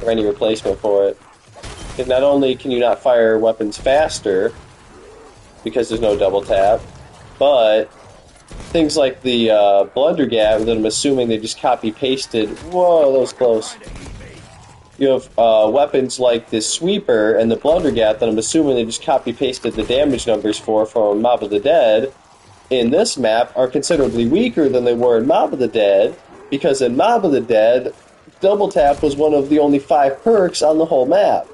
Or any replacement for it. Because not only can you not fire weapons faster, because there's no double tap, but things like the Blunder Gap that I'm assuming they just copy-pasted. Whoa, that was close. You have weapons like the Sweeper and the Blunder Gap that I'm assuming they just copy-pasted the damage numbers for from Mob of the Dead. In this map are considerably weaker than they were in Mob of the Dead, because in Mob of the Dead, double tap was one of the only 5 perks on the whole map.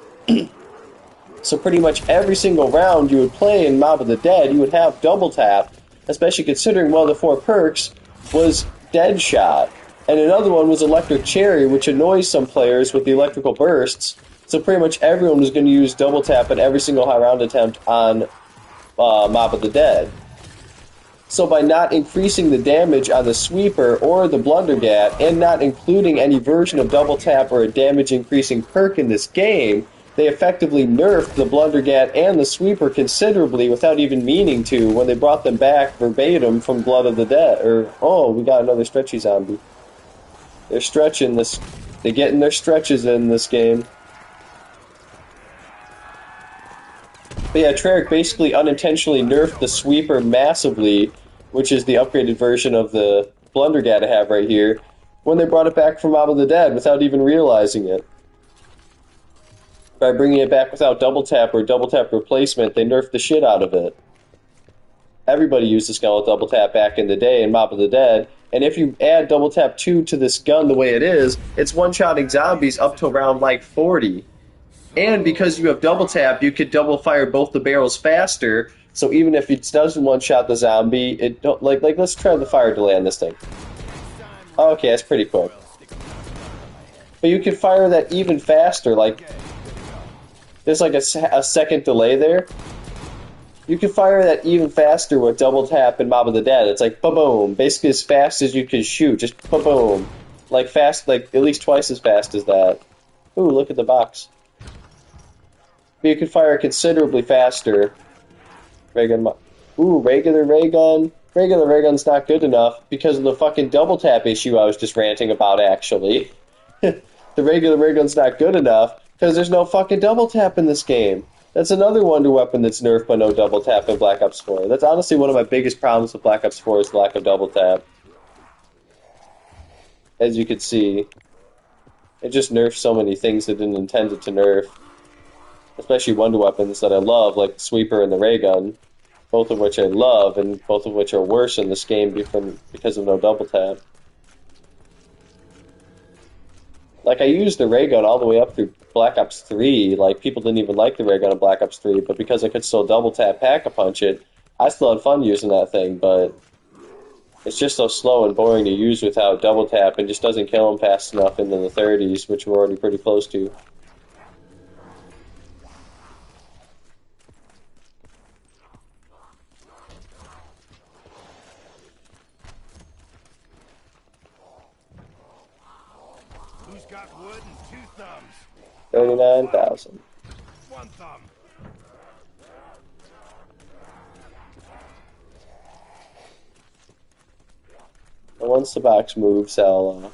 So pretty much every single round you would play in Mob of the Dead, you would have double tap, especially considering one of the 4 perks was Dead Shot. And another one was Electric Cherry, which annoys some players with the electrical bursts. So pretty much everyone was going to use double tap in every single high round attempt on Mob of the Dead. So by not increasing the damage on the Sweeper or the Blunder Gap, and not including any version of double tap or a damage increasing perk in this game, they effectively nerfed the Blunder Gap and the Sweeper considerably without even meaning to when they brought them back verbatim from Blood of the Dead. Or, oh, we got another stretchy zombie. They're stretching this. They're getting their stretches in this game. But yeah, Treyarch basically unintentionally nerfed the Sweeper massively, which is the upgraded version of the Blunder Gap I have right here, when they brought it back from Mob of the Dead without even realizing it. By bringing it back without double tap or double tap replacement, they nerfed the shit out of it. Everybody used the skeletal double tap back in the day in Mob of the Dead, and if you add double tap 2 to this gun the way it is, it's one-shotting zombies up to around like 40. And because you have double tap, you could double fire both the barrels faster, so even if it doesn't one-shot the zombie, it don't, like let's try the fire delay on this thing. Okay, that's pretty quick. But you can fire that even faster, like there's like a second delay there. You can fire that even faster with double tap in Mob of the Dead. It's like ba-boom, basically as fast as you can shoot, just ba-boom. Like fast, like at least twice as fast as that. Ooh, look at the box. But you can fire considerably faster. Regular ray gun. Regular ray gun's not good enough because of the fucking double tap issue I was just ranting about, actually. The regular ray gun's not good enough because there's no fucking double tap in this game. That's another wonder weapon that's nerfed by no double tap in Black Ops 4. That's honestly one of my biggest problems with Black Ops 4 is the lack of double tap. As you can see, it just nerfs so many things it didn't intend it to nerf. Especially wonder weapons that I love, like the Sweeper and the Ray Gun. Both of which I love, and both of which are worse in this game because of no double tap. Like, I used the ray gun all the way up through Black Ops 3. Like, people didn't even like the ray gun in Black Ops 3, but because I could still double tap Pack-a-Punch it, I still had fun using that thing, but it's just so slow and boring to use without double tap, and just doesn't kill them fast enough into the 30s, which we're already pretty close to. Who's got wood and 2 thumbs? 39,000. 1 thumb. And once the box moves, I'll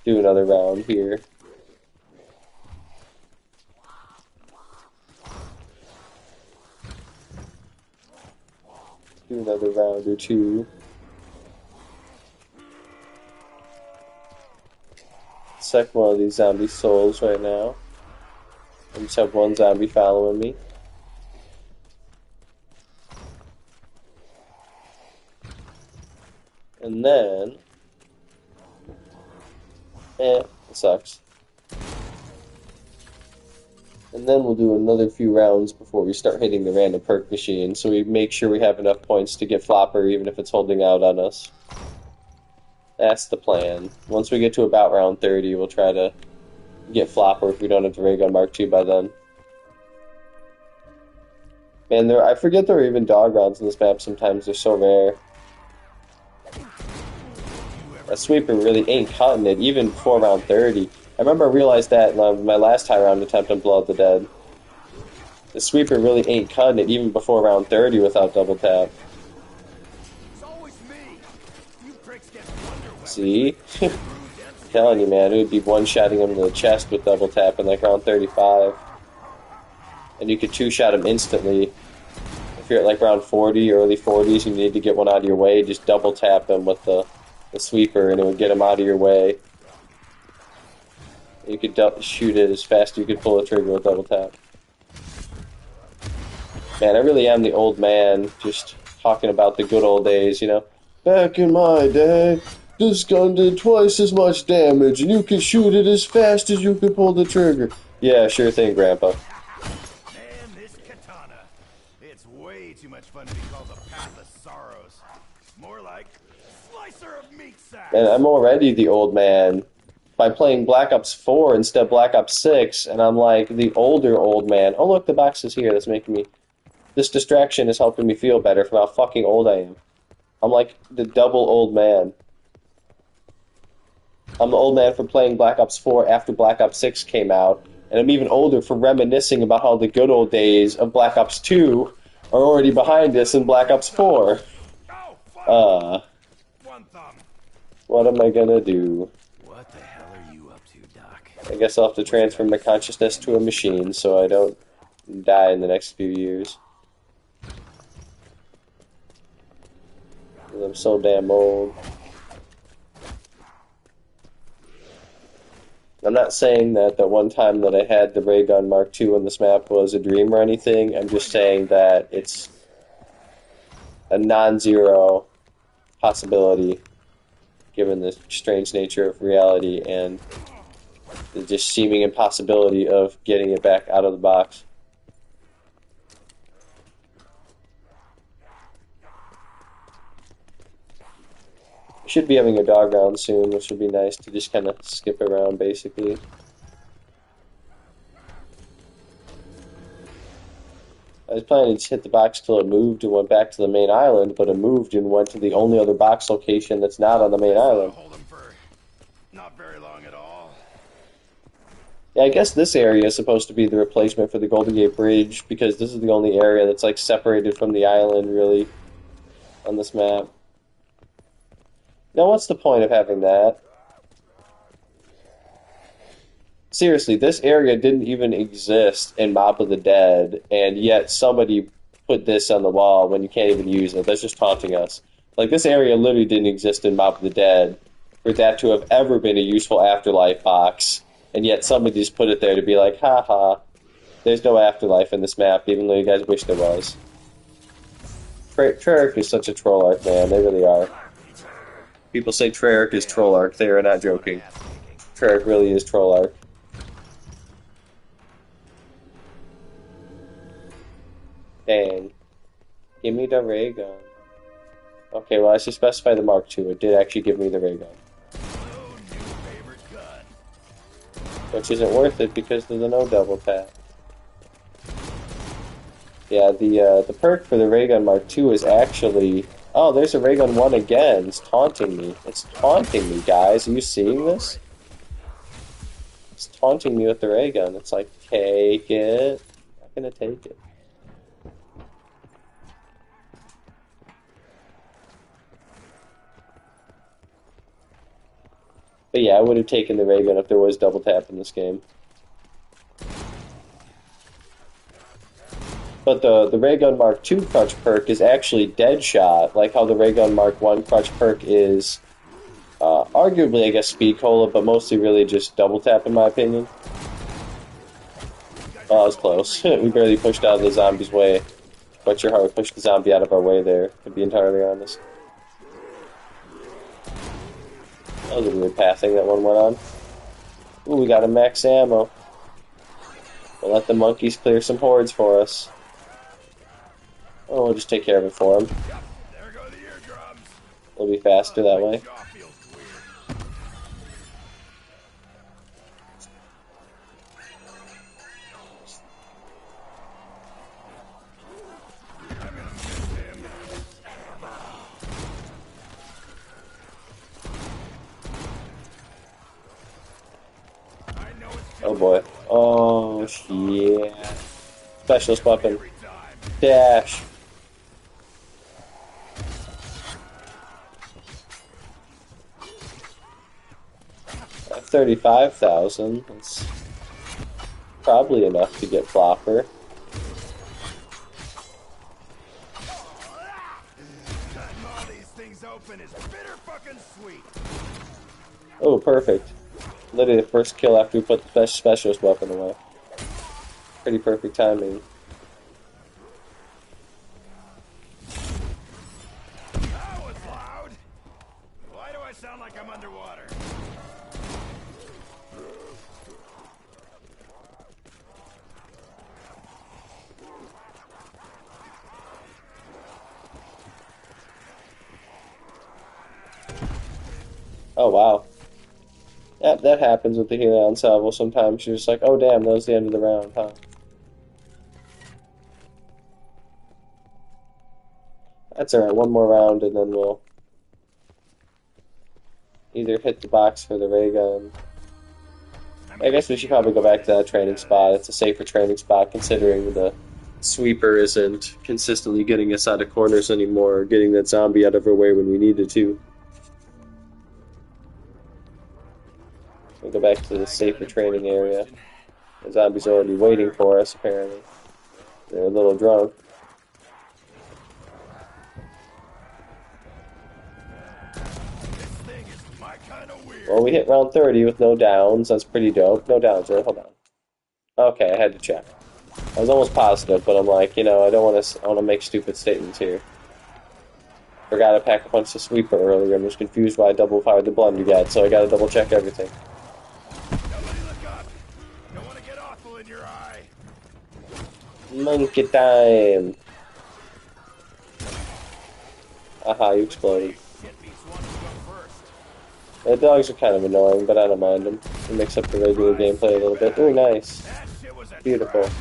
do another round here. Do another round or two. Suck one of these zombie souls right now. I just have one zombie following me. And then... it sucks. And then we'll do another few rounds before we start hitting the random perk machine, so we make sure we have enough points to get Flopper even if it's holding out on us. That's the plan. Once we get to about round 30, we'll try to get Flopper if we don't have the Ray Gun Mark II by then. Man, I forget there are even dog rounds in this map sometimes, they're so rare. That sweeper really ain't cutting it, even before round 30. I remember I realized that in my last high round attempt on Blood of the Dead. The sweeper really ain't cutting it, even before round 30 without double tap. See? Telling you, man, it would be one-shotting him in the chest with double tap in like round 35. And you could two-shot him instantly. If you're at like round 40 or early 40s, you need to get one out of your way, just double tap him with the sweeper and it would get him out of your way. You could shoot it as fast as you could pull the trigger with double tap. Man, I really am the old man, just talking about the good old days, you know. Back in my day, this gun did twice as much damage, and you could shoot it as fast as you could pull the trigger. Yeah, sure thing, Grandpa. Man, this katana. It's way too much fun to be called a path of sorrows. More like slicer of meat sacks. And I'm already the old man by playing Black Ops 4 instead of Black Ops 6, and I'm like the older old man. Oh look, the box is here. That's making me... This distraction is helping me feel better for how fucking old I am. I'm like the double old man. I'm the old man for playing Black Ops 4 after Black Ops 6 came out, and I'm even older for reminiscing about how the good old days of Black Ops 2 are already behind us in Black Ops 4. What am I gonna do? What the hell are you up to, Doc? I guess I'll have to transfer my consciousness to a machine so I don't die in the next few years. I'm so damn old. I'm not saying that the one time that I had the Ray Gun Mark II on this map was a dream or anything. I'm just saying that it's a non-zero possibility given the strange nature of reality and the just seeming impossibility of getting it back out of the box. We should be having a dog round soon, which would be nice to just kind of skip around, basically. I was planning to just hit the box till it moved and went back to the main island, but it moved and went to the only other box location that's not on the main island. Hold him for not very long at all. Yeah, I guess this area is supposed to be the replacement for the Golden Gate Bridge, because this is the only area that's like separated from the island, really, on this map. Now, what's the point of having that? Seriously, this area didn't even exist in Mob of the Dead, and yet somebody put this on the wall when you can't even use it. That's just taunting us. Like, this area literally didn't exist in Mob of the Dead for that to have ever been a useful afterlife box, and yet somebody just put it there to be like, haha, there's no afterlife in this map, even though you guys wish there was. Treyarch is such a troll arc, man. They really are. People say Treyarch is troll arc. They are not joking. Treyarch really is troll arc. Dang. Give me the ray gun. Okay, well I should specify the Mark II. It did actually give me the ray gun. Which isn't worth it because there's no double tap. Yeah, the perk for the ray gun Mark II is actually... Oh, there's a ray gun 1 again. It's taunting me. It's taunting me, guys. Are you seeing this? It's taunting me with the ray gun. It's like, take it. I'm not gonna take it. But yeah, I would have taken the ray gun if there was double tap in this game. But the Ray Gun Mark II crutch perk is actually dead shot, like how the Ray Gun Mark I crutch perk is arguably, I guess, speed cola, but mostly really just double tap in my opinion. Oh, that was close. We barely pushed out of the zombie's way. Quite sure how we pushed the zombie out of our way there, to be entirely honest. That was a weird pathing that one went on. Ooh, we got a max ammo. We'll let the monkeys clear some hordes for us. Oh, we'll just take care of it for them. There go the eardrums. It'll be faster that way. Jaw feels weird. Oh boy. Oh, yeah. Specialist weapon. Dash. At 35,000. That's probably enough to get Flopper. Cutting all these things open is bitter fucking sweet. Oh, perfect. Literally the first kill after we put the specialist weapon away. Pretty perfect timing. That was loud. Why do I sound like I'm underwater? Oh, wow. Yeah, that happens with the Helion Salvo sometimes. You're just like, oh damn, that was the end of the round, huh? That's alright, one more round and then we'll either hit the box for the ray gun. I guess we should probably go back to that training spot. It's a safer training spot considering the sweeper isn't consistently getting us out of corners anymore or getting that zombie out of our way when we needed to. We'll go back to the safer training area. The zombie's already waiting for us, apparently. They're a little drunk. Well, we hit round 30 with no downs. That's pretty dope. No downs, right? Hold on. Okay, I had to check. I was almost positive, but I'm like, you know, I don't want to make stupid statements here. Forgot to pack a punch the sweeper earlier. I'm just confused why I double fired the blundergat, so I gotta double check everything. Nobody look up. Don't want to get awful in your eye. Monkey time! Aha, you exploded. Shit beats one to go first. The dogs are kind of annoying, but I don't mind them. It makes up the regular gameplay a little bit. Ooh, nice. That shit was a Beautiful. trap.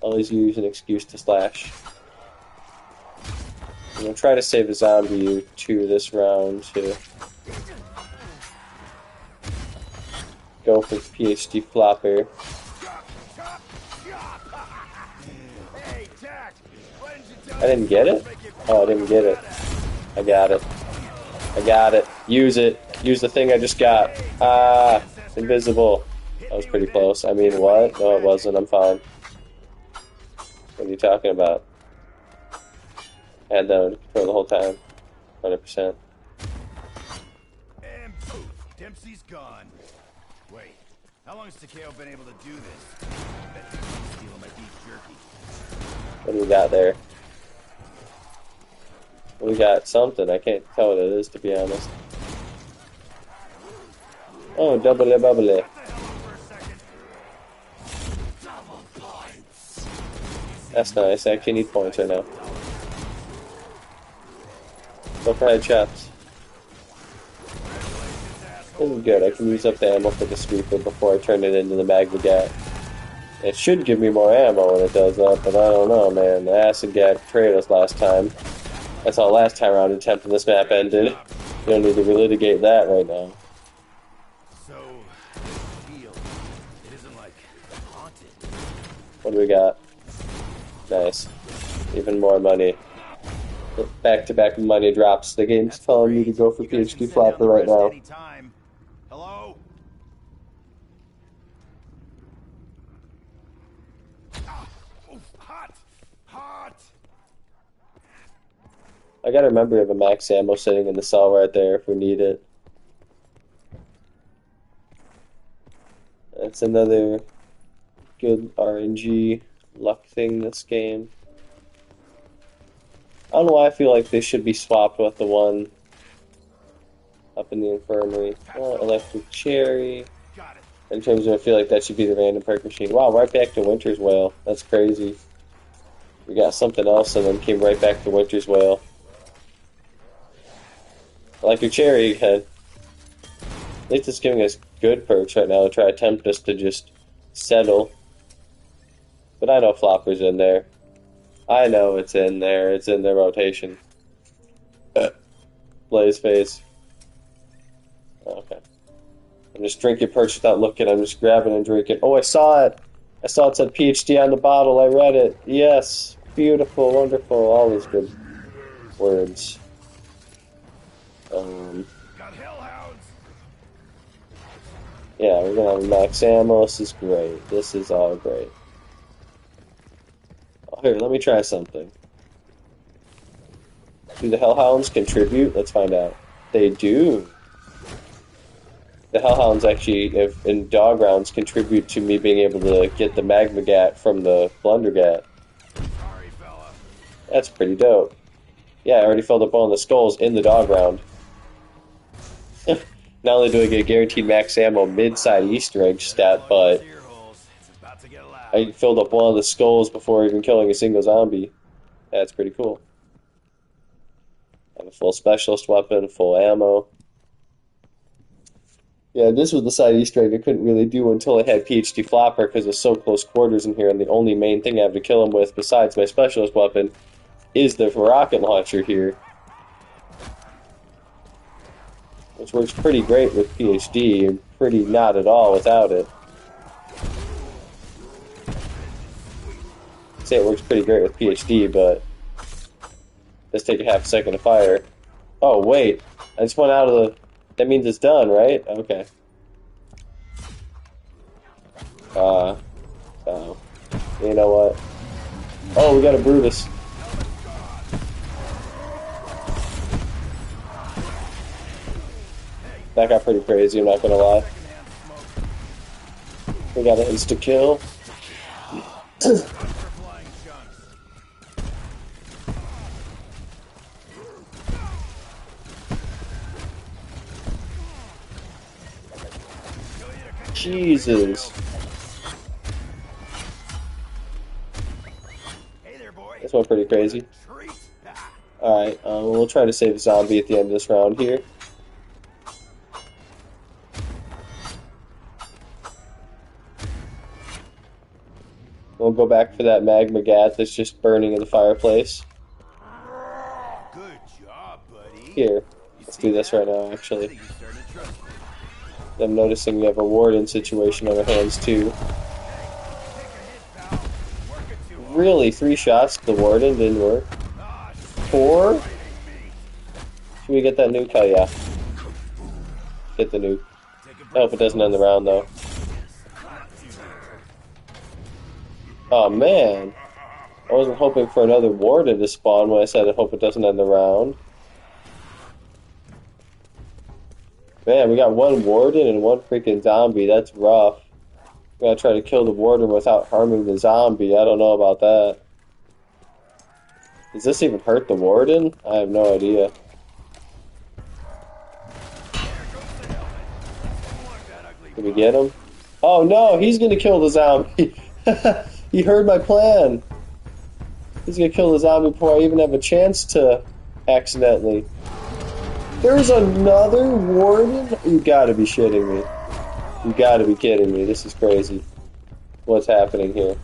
Always use an excuse to slash. I'm gonna try to save a zombie to this round to go for PhD Flopper. Hey, Tag, why didn't you tell I didn't get it? Oh, I didn't get it. I got it. I got it. Use it. Use the thing I just got. Ah, invisible. That was pretty close. I mean, what? No, it wasn't. I'm fine. What are you talking about? I had that under control the whole time. 100%. And poof, Dempsey's gone. Wait, how long has Takeo been able to do this? I bet he's stealing my beef jerky. What do we got there? We got something. I can't tell what it is, to be honest. Oh, doubly bubbly. That's nice. I actually need points right now. Go for headshots. This is good. I can use up the ammo for the sweeper before I turn it into the Magnagat. It should give me more ammo when it does that, but I don't know, man. The acid gat betrayed us last time. That's how last time round attempt on this map ended. You don't need to relitigate that right now. So, field, it isn't like haunted. What do we got? Nice. Even more money. Back-to-back money drops. The game's telling me to go for PhD Flopper right now. Anytime. Hello? I gotta remember we have a max ammo sitting in the cell right there if we need it. That's another good RNG luck thing this game. I don't know why I feel like they should be swapped with the one up in the infirmary. Electric cherry. In terms of, I feel like that should be the random perk machine. Wow, right back to Winter's Whale. That's crazy. We got something else and then came right back to Winter's Whale. Electric cherry again. At least it's giving us good perks right now to try to tempt us to just settle. But I know Flopper's in there. I know it's in there. It's in their rotation. Blaze face. Okay. I'm just drinking perks without looking. I'm just grabbing and drinking. Oh, I saw it. I saw it said PhD on the bottle. I read it. Yes. Beautiful. Wonderful. All those good words. Got hellhounds. Yeah, we're gonna have max ammo. This is great. This is all great. Oh, here, let me try something. Do the hellhounds contribute? Let's find out. They do. The hellhounds actually, if in dog rounds, contribute to me being able to get the magma gat from the blundergat. Sorry, fella. That's pretty dope. Yeah, I already filled up all the skulls in the dog round. Not only do I get guaranteed max ammo mid-side Easter egg stat, but I filled up one of the skulls before even killing a single zombie. That's pretty cool. I have a full specialist weapon, full ammo. Yeah, this was the side Easter egg I couldn't really do until I had PhD Flopper because it's so close quarters in here, and the only main thing I have to kill him with besides my specialist weapon is the rocket launcher here. Which works pretty great with PhD, and pretty not at all without it. I'd say it works pretty great with PhD, but let's take a half second to fire. Oh, wait. I just went out of the... That means it's done, right? Okay. You know what? Oh, we got a Brutus. That got pretty crazy, I'm not gonna lie. We got an insta-kill. Jesus. This went pretty crazy. Alright, we'll try to save a zombie at the end of this round here. We'll go back for that magma gat that's just burning in the fireplace. Good job, buddy. Here, let's do this right now, actually. I'm noticing we have a warden situation on our hands, too. Really? 3 shots to the warden didn't work? 4? Should we get that nuke? Hell yeah. Get the nuke. I hope it doesn't end the round, though. Oh, man. I wasn't hoping for another warden to spawn when I said I hope it doesn't end the round. Man, we got 1 warden and 1 freaking zombie. That's rough. We gotta try to kill the warden without harming the zombie. I don't know about that. Does this even hurt the warden? I have no idea. Did we get him? Oh no, he's gonna kill the zombie. He heard my plan. He's gonna kill the zombie before I even have a chance to accidentally. There's another warden? You gotta be shitting me. You gotta be kidding me. This is crazy. What's happening here?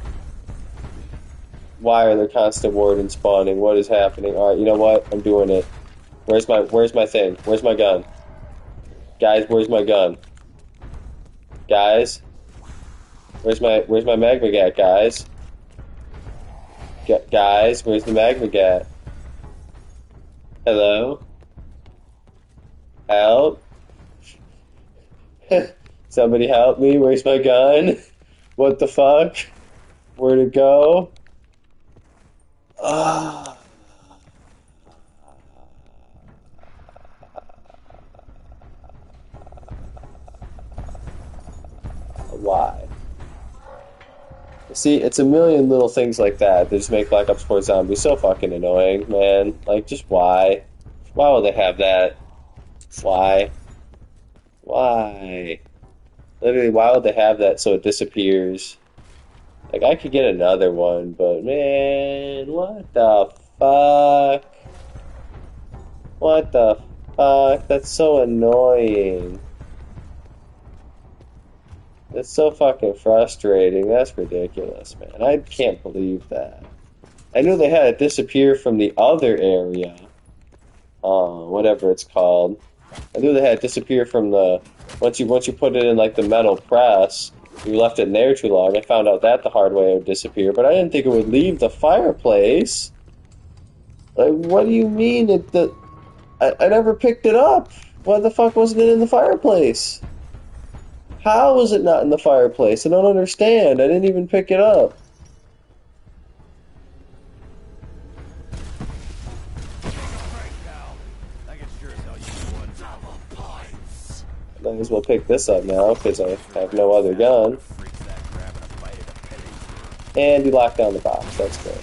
Why are there constant wardens spawning? What is happening? Alright, you know what? I'm doing it. Where's my thing? Where's my gun? Guys, where's my gun? Guys? Where's my magma gat, guys? Guys, where's the magma gat? Hello? Help? Somebody help me, where's my gun? What the fuck? Where'd it go? See, it's a million little things like that that just make Black Ops 4 Zombies so fucking annoying, man. Like, just why? Why would they have that? Why? Why? Literally, why would they have that so it disappears? Like, I could get another one, but man, what the fuck? What the fuck? That's so annoying. That's so fucking frustrating. That's ridiculous, man. I can't believe that. I knew they had it disappear from the other area. Whatever it's called. I knew they had it disappear from the... Once you put it in, like, the metal press, you left it in there too long. I found out that the hard way it would disappear, but I didn't think it would leave the fireplace. Like, what do you mean I never picked it up? Why the fuck wasn't it in the fireplace? How was it not in the fireplace? I don't understand. I didn't even pick it up. I might as well pick this up now, because I have no other gun. And you lock down the box. That's great.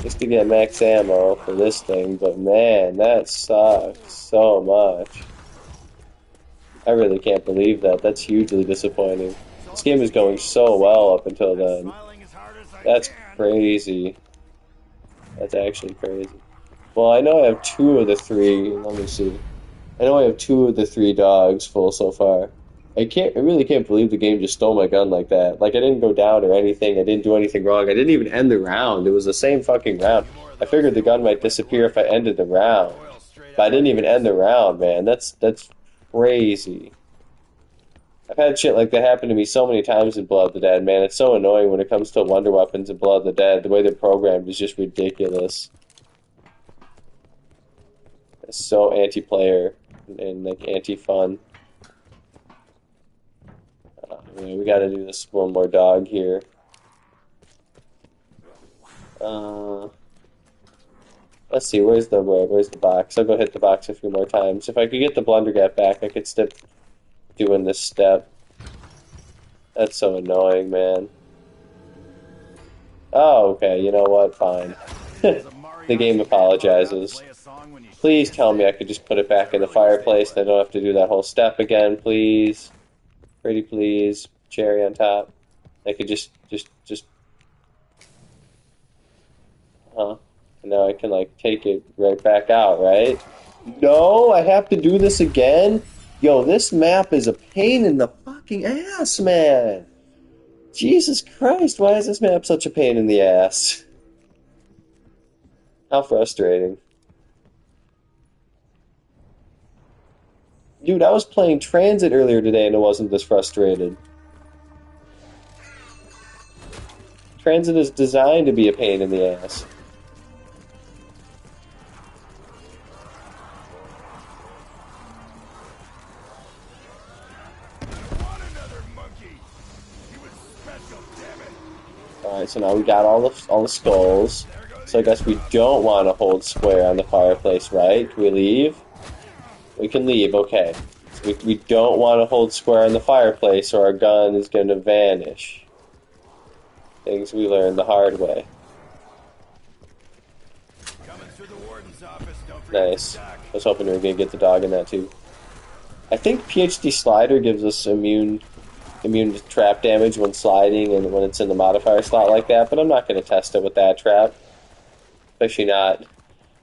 Just to get max ammo for this thing, but man, that sucks so much. I really can't believe that. That's hugely disappointing. This game is going so well up until then. That's crazy. That's actually crazy. Well, I know I have 2 of the 3. Let me see. I know I have 2 of the 3 dogs full so far. I really can't believe the game just stole my gun like that. Like, I didn't go down or anything. I didn't do anything wrong. I didn't even end the round. It was the same fucking round. I figured the gun might disappear if I ended the round. But I didn't even end the round, man. That's crazy. I've had shit like that happen to me so many times in Blood of the Dead, man. It's so annoying when it comes to Wonder Weapons in Blood of the Dead. The way they're programmed is just ridiculous. It's so anti-player and like anti-fun. We gotta do this one more dog here. Let's see, where's the box? I'll go hit the box a few more times. If I could get the Blundergat back, I could stop doing this step. That's so annoying, man. Oh, okay, you know what? Fine. The game apologizes. Please tell me I could just put it back in the fireplace and I don't have to do that whole step again, please. Pretty please. Cherry on top. I could just... Huh? And now I can, like, take it right back out, right? No, I have to do this again? Yo, this map is a pain in the fucking ass, man! Jesus Christ, why is this map such a pain in the ass? How frustrating. Dude, I was playing Transit earlier today and it wasn't this frustrated. Transit is designed to be a pain in the ass. Alright, so now we got all the skulls. So I guess we don't want to hold square on the fireplace, right? Can we leave? We can leave, okay. So we don't want to hold square on the fireplace or our gun is going to vanish. Things we learned the hard way. Nice. I was hoping we were going to get the dog in that too. I think PhD Slider gives us immune to trap damage when sliding and when it's in the modifier slot like that, but I'm not going to test it with that trap. Especially not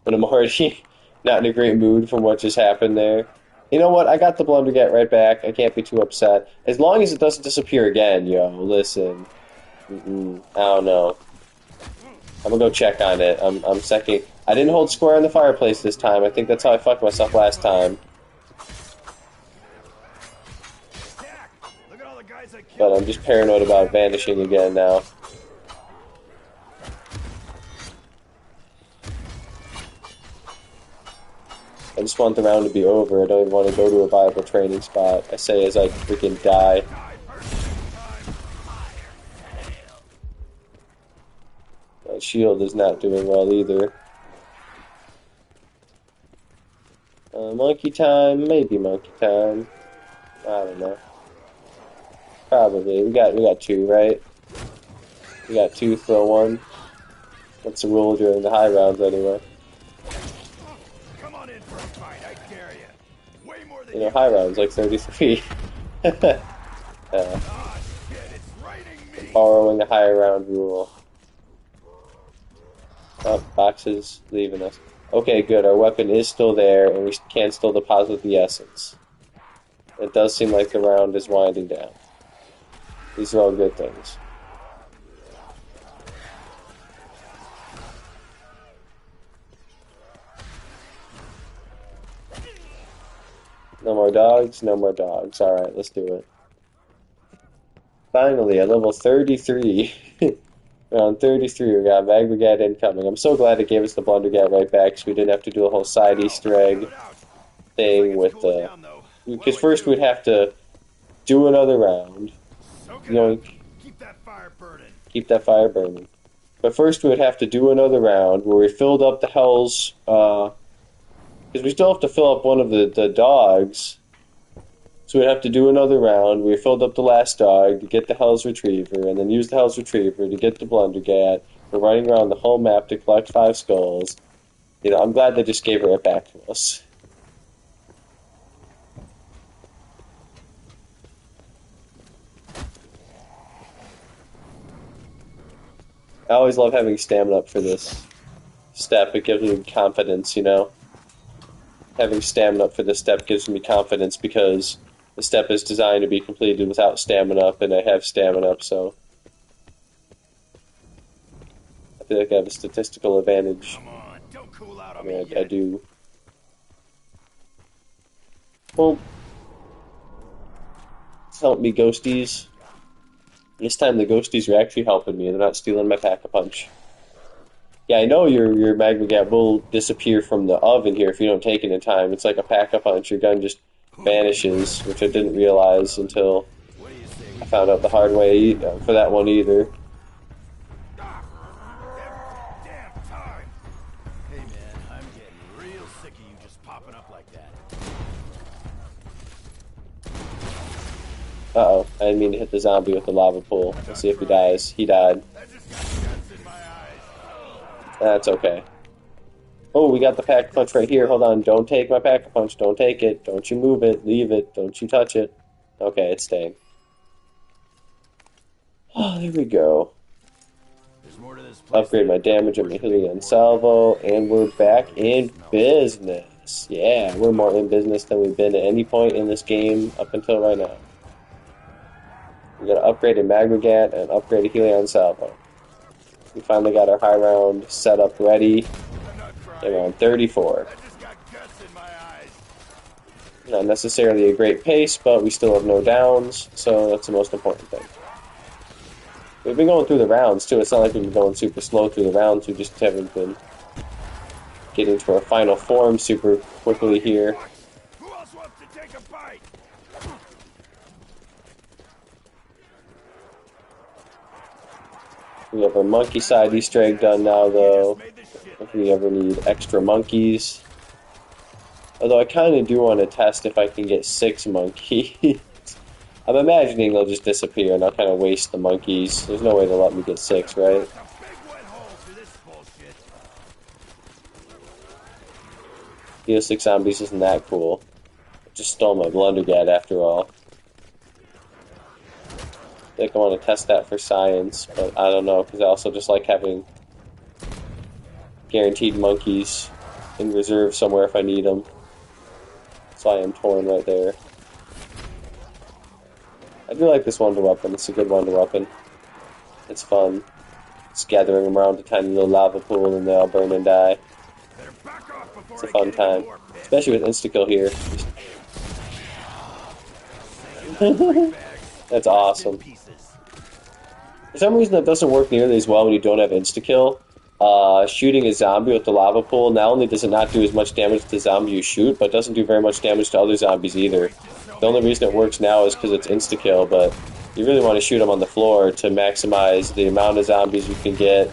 when I'm already not in a great mood from what just happened there. You know what? I got the Blundergat right back. I can't be too upset. As long as it doesn't disappear again, yo. Listen. I don't know. I'm gonna go check on it. I'm second. I didn't hold square on the fireplace this time. I think that's how I fucked myself last time. But I'm just paranoid about vanishing again now. I just want the round to be over. I don't even want to go to a viable training spot. I say as I freaking die. My shield is not doing well either. Monkey time? Maybe monkey time. I don't know. Probably. We got two, right? We got two, throw one. That's the rule during the high rounds, anyway. Come on in for a fight, I dare you. Way more than You know, high rounds like 33. Ah, shit, it's raining me. Borrowing a higher round rule. Oh, box is leaving us. Okay, good. Our weapon is still there, and we can still deposit the essence. It does seem like the round is winding down. These are all good things. No more dogs, no more dogs. Alright, let's do it. Finally, at level 33. Around 33, we got Magmagat incoming. I'm so glad it gave us the Blundergat right back, so we didn't have to do a whole side Easter egg thing with the... Because first we'd have to do another round. Yoink. Keep that fire burning. Keep that fire burning. But first we would have to do another round where we filled up the Hell's... Because we still have to fill up one of the dogs. So we'd have to do another round where we filled up the last dog to get the Hell's Retriever, and then use the Hell's Retriever to get the Blundergat. We're running around the whole map to collect 5 skulls. You know, I'm glad they just gave it right back to us. I always love having stamina up for this step. It gives me confidence, you know? Having stamina up for this step gives me confidence because the step is designed to be completed without stamina up, and I have stamina up, so I feel like I have a statistical advantage. Come on, don't cool out I on mean, me I do. Well, help me, ghosties. This time the ghosties are actually helping me. They're not stealing my Pack-a-Punch. Yeah, I know your Magmagat will disappear from the oven here if you don't take it in time. It's like a Pack-a-Punch. Your gun just vanishes, which I didn't realize until I found out the hard way for that one either. Damn time. Hey man, I'm getting real sick of you just popping up like that. Uh-oh, I didn't mean to hit the zombie with the lava pool. Let's see if he dies. He died. That just got guts in my eyes. That's okay. Oh, we got the Pack-a-Punch right here. Hold on. Don't take my Pack-a-Punch. Don't take it. Don't you move it. Leave it. Don't you touch it. Okay, it's staying. Oh, there we go. There's more to this place. Upgrade my damage and my healing and salvo, and we're back in business. Yeah, we're more in business than we've been at any point in this game up until right now. We got an upgraded Magmagat and an upgraded Helion Salvo. We finally got our high round set up ready. Around 34. That just got guts in my eyes. Not necessarily a great pace, but we still have no downs, so that's the most important thing. We've been going through the rounds too. It's not like we've been going super slow through the rounds. We just haven't been getting to our final form super quickly here. Who else wants to take a bite? We have our monkey side Easter egg done now, though. If we ever need extra monkeys. Although I kind of do want to test if I can get 6 monkeys. I'm imagining they'll just disappear and I'll kind of waste the monkeys. There's no way they'll let me get 6, right? A big wet hole for this bullshit. BO6 zombies isn't that cool. I just stole my Blundergat after all. I think I want to test that for science, but I don't know, because I also just like having guaranteed monkeys in reserve somewhere if I need them. So I am torn right there. I do like this Wonder Weapon. It's a good Wonder Weapon. It's fun. Just gathering them around a tiny little lava pool and they all burn and die. It's a fun time. Especially with insta-kill here. That's awesome. For some reason that doesn't work nearly as well when you don't have insta-kill. Shooting a zombie with the lava pool, not only does it not do as much damage to the zombie you shoot, but it doesn't do very much damage to other zombies either. The only reason it works now is because it's insta-kill, but you really want to shoot them on the floor to maximize the amount of zombies you can get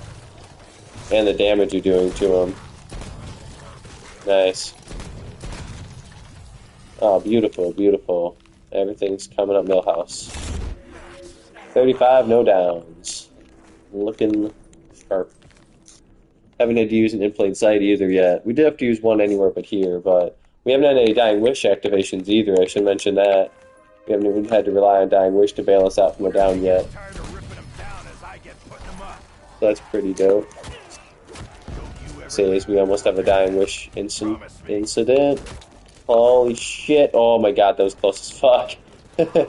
and the damage you're doing to them. Nice. Oh, beautiful, beautiful. Everything's coming up Millhouse. 35, no downs. Looking sharp. Haven't had to use an in plain sight either yet. We did have to use one anywhere but here, but we haven't had any Dying Wish activations either. I should mention that. We haven't even had to rely on Dying Wish to bail us out from a down yet. So that's pretty dope. Says we almost have a Dying Wish incident. Holy shit. Oh my god, that was close as fuck. I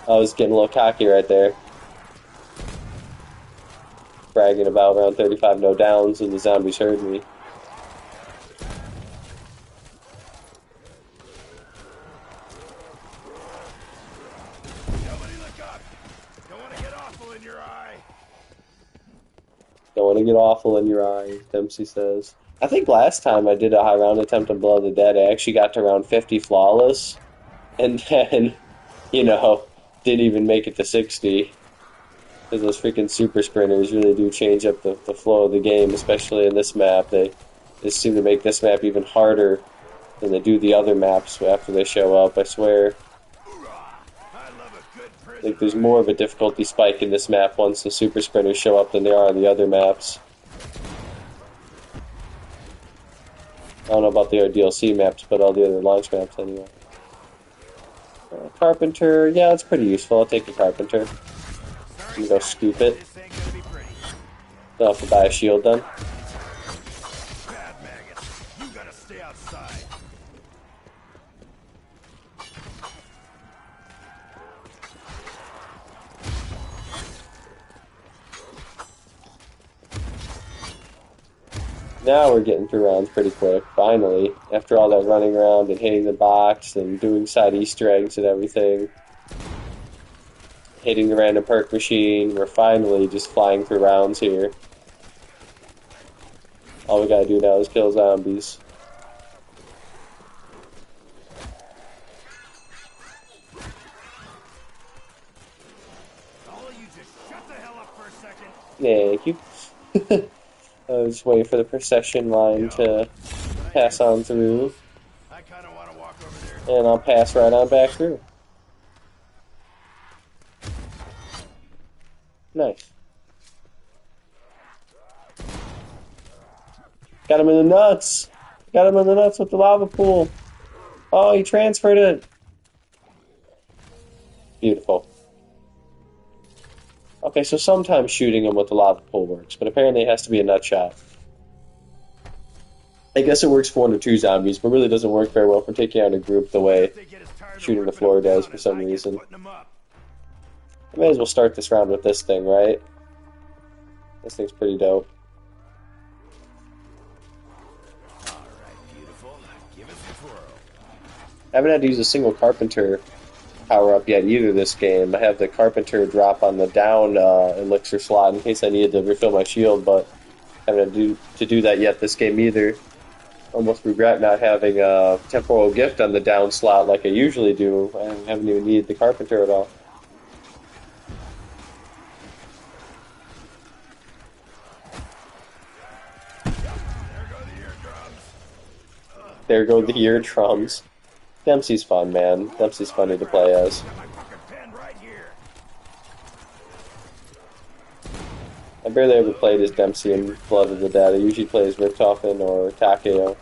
was getting a little cocky right there. Bragging about around 35 no downs, and the zombies heard me. Nobody look up. Don't want to get awful in your eye. Don't want to get awful in your eye, Dempsey says. I think last time I did a high round attempt on Blood of the Dead, I actually got to around 50 flawless, and then, you know, didn't even make it to 60. Because those freaking super sprinters really do change up the flow of the game, especially in this map. They just seem to make this map even harder than they do the other maps after they show up, I swear. I think there's more of a difficulty spike in this map once the super sprinters show up than there are on the other maps. I don't know about the other DLC maps, but all the other launch maps anyway. Carpenter, yeah, it's pretty useful. I'll take a Carpenter. I'm gonna go scoop it. Don't have to buy a shield then. Bad maggots. You gotta stay outside. Now we're getting through rounds pretty quick, finally. After all that running around and hitting the box and doing side Easter eggs and everything. Hitting the random perk machine, we're finally just flying through rounds here. All we gotta do now is kill zombies. All of you just shut the hell up for a second. Thank you. I was waiting for the procession line to pass on through. I kind of want to walk over there. And I'll pass right on back through. Nice. Got him in the nuts! Got him in the nuts with the lava pool! Oh, he transferred it! Beautiful. Okay, so sometimes shooting him with the lava pool works, but apparently it has to be a nut shot. I guess it works for 1 or 2 zombies, but really doesn't work very well for taking out a group the way shooting the floor does for some reason. I may as well start this round with this thing, right? This thing's pretty dope. Alright, beautiful. Give it a twirl. I haven't had to use a single Carpenter power-up yet either this game. I have the Carpenter drop on the down elixir slot in case I needed to refill my shield, but I haven't had to do that yet this game either. Almost regret not having a temporal gift on the down slot like I usually do. I haven't even needed the Carpenter at all. There go the eardrums. Dempsey's fun, man. Dempsey's funny to play as. I barely ever played as Dempsey in Blood of the Dead. I usually play as Richtofen or Takeo.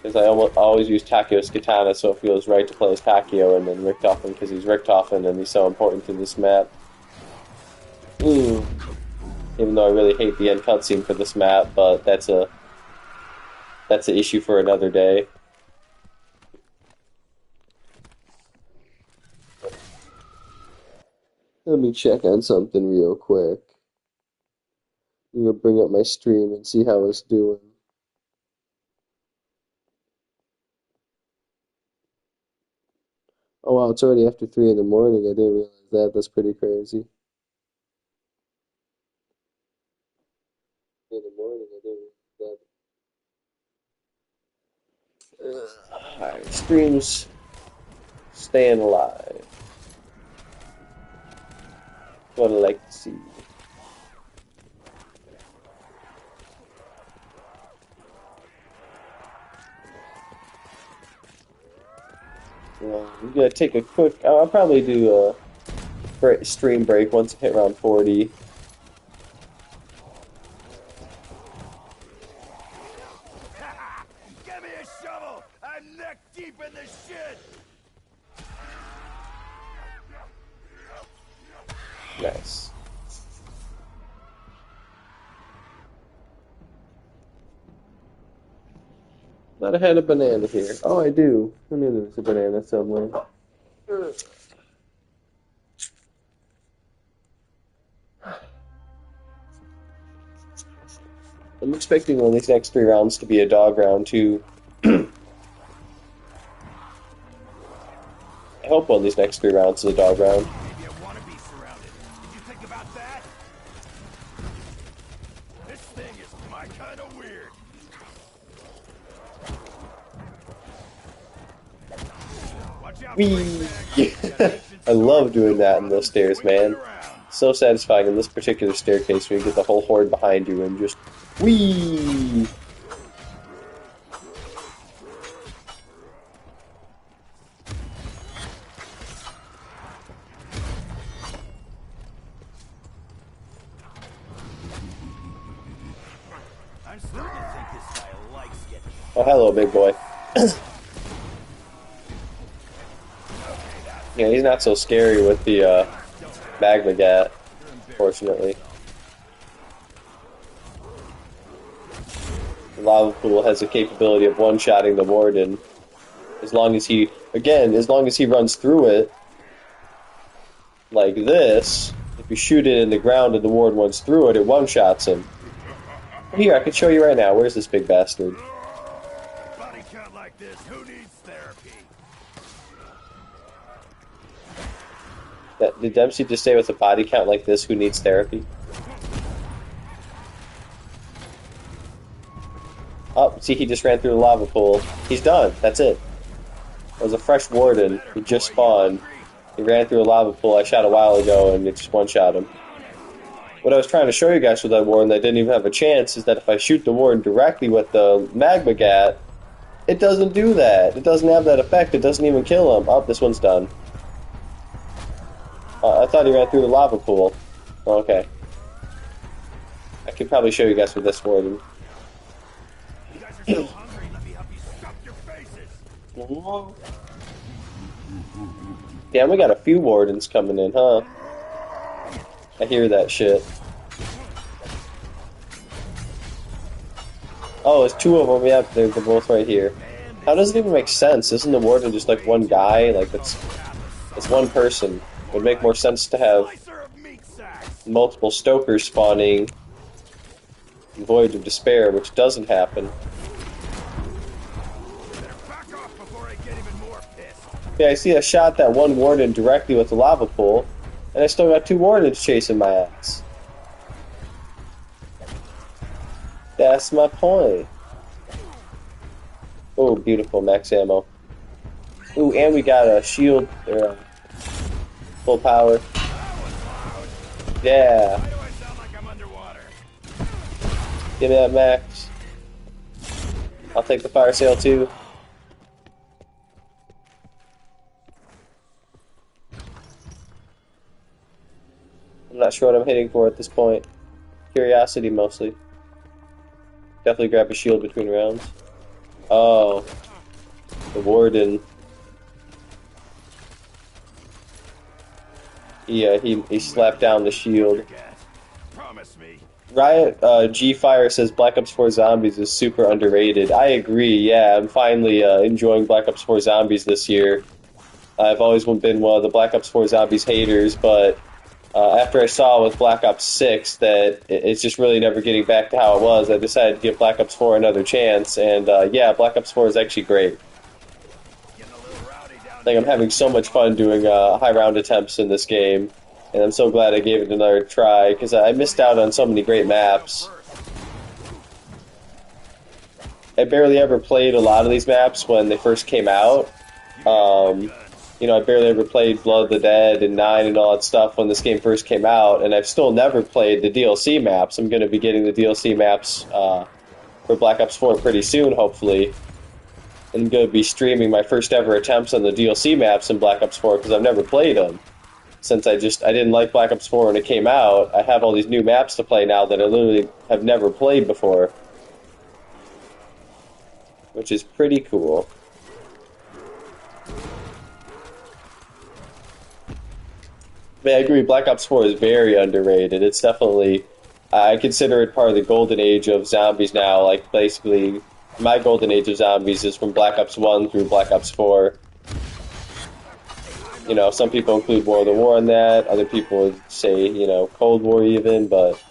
Because I always use Takeo's katana, so it feels right to play as Takeo and then Richtofen because he's Richtofen and he's so important to this map. Even though I really hate the end cutscene for this map, but that's an issue for another day. Let me check on something real quick. I'm gonna bring up my stream and see how it's doing. Oh wow, it's already after 3 in the morning. I didn't realize that. That's pretty crazy. 3 in the morning, I didn't realize that. Alright, streams staying alive. What I like to see. I'm gonna take a quick. I'll probably do stream break once I hit around 40. Give me a shovel! I'm neck deep in this shit! Nice. Thought I had a banana here. Oh, I do. I knew there was a banana somewhere. I'm expecting one of these next 3 rounds to be a dog round, too. I hope one of these next 3 rounds is a dog round. Maybe I want to be surrounded. Did you think about that? This thing is my kind of weird. Watch out, Whee! I love doing that in those stairs, man. So satisfying in this particular staircase when you get the whole horde behind you and just whee! I'm starting to think this guy likes getting. Oh, hello, big boy. Yeah, he's not so scary with the magma gat, fortunately. The lava pool has the capability of one-shotting the warden. As long as he, again, as long as he runs through it, like this, if you shoot it in the ground and the warden runs through it, it one-shots him. Here, I can show you right now. Where's this big bastard? Body count like this, who needs therapy? Did Dempsey just say with a body count like this, who needs therapy? Oh, see, he just ran through the lava pool. He's done. That's it. It was a fresh warden. He just spawned. He ran through a lava pool I shot a while ago, and it just one-shot him. What I was trying to show you guys with that warden that didn't even have a chance is that if I shoot the warden directly with the magma gat, it doesn't do that. It doesn't have that effect. It doesn't even kill him. Oh, this one's done. I thought he ran through the lava pool. Okay. I could probably show you guys with this warden. You guys are so hungry, let me help you stuff your faces. Damn, we got a few wardens coming in, huh? I hear that shit. Oh, there's 2 of them. Yep, they're both right here. How does it even make sense? Isn't the warden just like one guy? Like it's one person. It would make more sense to have multiple Stokers spawning in Voyage of Despair, which doesn't happen. Yeah, I see I shot that one warden directly with the lava pool, and I still got 2 wardens chasing my ass. That's my point. Oh, beautiful max ammo. Ooh, and we got a shield there. Full power. Yeah. Why do I sound like I'm underwater? Give me that max. I'll take the fire sale too. I'm not sure what I'm hitting for at this point. Curiosity mostly. Definitely grab a shield between rounds. Oh. The warden. Yeah, he slapped down the shield. Promise me. Riot G-Fire says Black Ops 4 Zombies is super underrated. I agree, yeah. I'm finally enjoying Black Ops 4 Zombies this year. I've always been one of the Black Ops 4 Zombies haters, but after I saw with Black Ops 6 that it's just really never getting back to how it was, I decided to give Black Ops 4 another chance, and yeah, Black Ops 4 is actually great. I think I'm having so much fun doing high round attempts in this game, and I'm so glad I gave it another try, because I missed out on so many great maps. I barely ever played a lot of these maps when they first came out. You know, I barely ever played Blood of the Dead and 9 and all that stuff when this game first came out, and I've still never played the DLC maps. I'm going to be getting the DLC maps for Black Ops 4 pretty soon, hopefully. I'm going to be streaming my first ever attempts on the DLC maps in Black Ops 4 because I've never played them. since I didn't like Black Ops 4 when it came out, I have all these new maps to play now that I literally have never played before. Which is pretty cool. But I agree, Black Ops 4 is very underrated. It's definitely, I consider it part of the golden age of zombies now. Like, basically, my golden age of zombies is from Black Ops 1 through Black Ops 4. You know, some people include World of War in that. Other people would say, you know, Cold War even, but,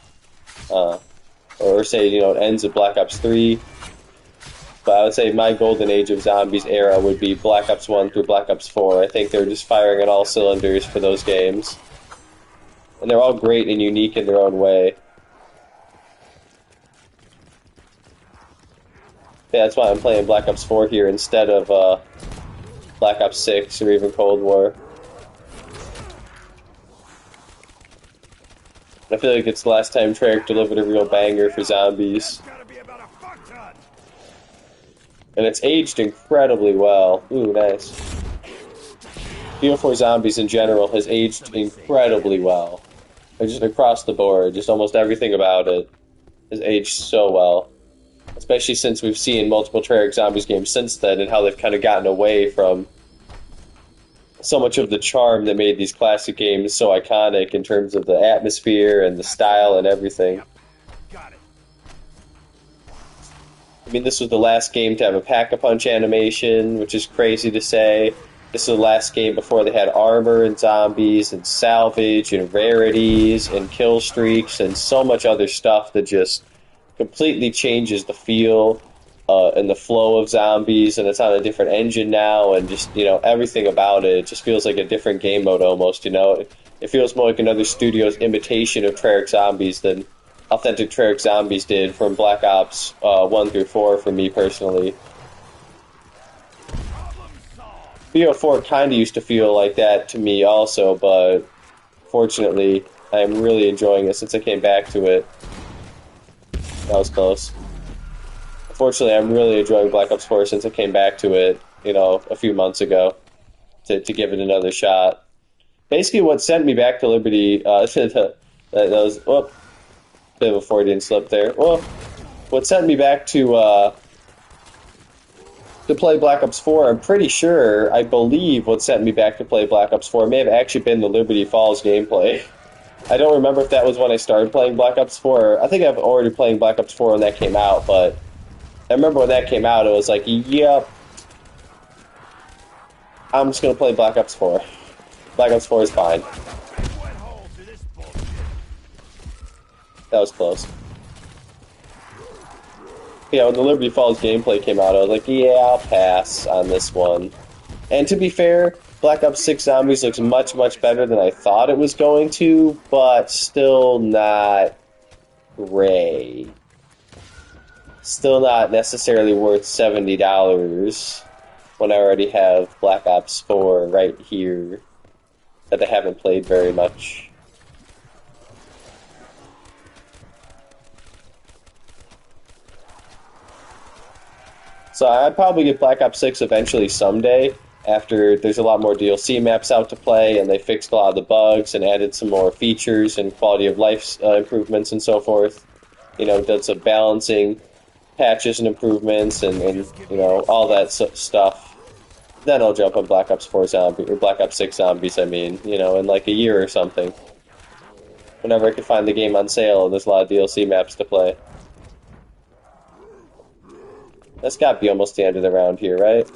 or say, you know, it ends at Black Ops 3. But I would say my golden age of zombies era would be Black Ops 1 through Black Ops 4. I think they're just firing on all cylinders for those games. And they're all great and unique in their own way. Yeah, that's why I'm playing Black Ops 4 here instead of Black Ops 6 or even Cold War. I feel like it's the last time Treyarch delivered a real banger for zombies. And it's aged incredibly well. Ooh, nice. BO4 Zombies in general has aged incredibly well. Like, just across the board, just almost everything about it has aged so well. Especially since we've seen multiple Treyarch Zombies games since then, and how they've kind of gotten away from so much of the charm that made these classic games so iconic in terms of the atmosphere and the style and everything. I mean, this was the last game to have a Pack-a-Punch animation, which is crazy to say. This is the last game before they had armor and zombies and salvage and rarities and kill streaks and so much other stuff that just completely changes the feel and the flow of zombies, and it's on a different engine now, and just, you know, everything about it. It just feels like a different game mode almost, you know? It feels more like another studio's imitation of Treyarch Zombies than authentic Treyarch Zombies did from Black Ops 1 through 4 for me personally. BO4 kind of used to feel like that to me also, but fortunately I am really enjoying it since I came back to it. That was close. Fortunately, I'm really enjoying Black Ops 4 since I came back to it, you know, a few months ago to give it another shot. Basically, what sent me back to Liberty, that was, whoop, bit of a Freudian slip there. Well, what sent me back to play Black Ops 4, I'm pretty sure, I believe what sent me back to play Black Ops 4 may have actually been the Liberty Falls gameplay. I don't remember if that was when I started playing Black Ops 4. I think I've already playing Black Ops 4 when that came out, but I remember when that came out, it was like, yep, I'm just going to play Black Ops 4. Black Ops 4 is fine. That was close. Yeah, when the Liberty Falls gameplay came out, I was like, yeah, I'll pass on this one. And to be fair, Black Ops 6 Zombies looks much, much better than I thought it was going to, but still not great. Still not necessarily worth $70 when I already have Black Ops 4 right here that I haven't played very much. So I'd probably get Black Ops 6 eventually someday, after there's a lot more DLC maps out to play and they fixed a lot of the bugs and added some more features and quality of life improvements and so forth. You know, did some balancing patches and improvements and you know, all that stuff. Then I'll jump on Black Ops 4 Zombie, or Black Ops 6 Zombies, I mean, you know, in like a year or something. Whenever I can find the game on sale and there's a lot of DLC maps to play. That's got to be almost the end of the round here, right?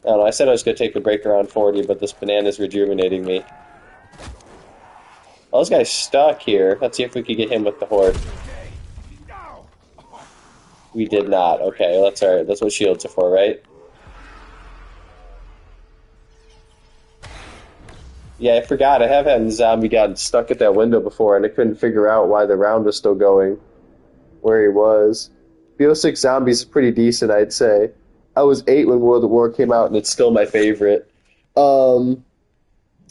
I don't know, I said I was going to take a break around 40, but this banana's rejuvenating me. Oh, this guy's stuck here. Let's see if we can get him with the horde. We did not. Okay, well, that's alright. That's what shields are for, right? Yeah, I forgot. I have had a zombie gotten stuck at that window before, and I couldn't figure out why the round was still going where he was. BO6 Zombies is pretty decent, I'd say. I was 8 when World of War came out, and it's still my favorite.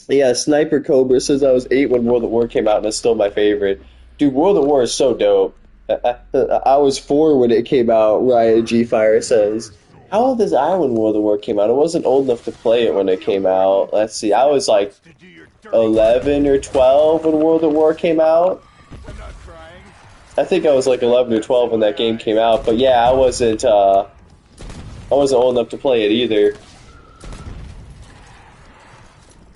Yeah, Sniper Cobra says I was 8 when World of War came out, and it's still my favorite. Dude, World of War is so dope. I was 4 when it came out, Ryan G. Fire says. How old is I when World at War came out? I wasn't old enough to play it when it came out. Let's see, I was like 11 or 12 when World at War came out. I think I was like 11 or 12 when that game came out, but yeah, I wasn't old enough to play it either.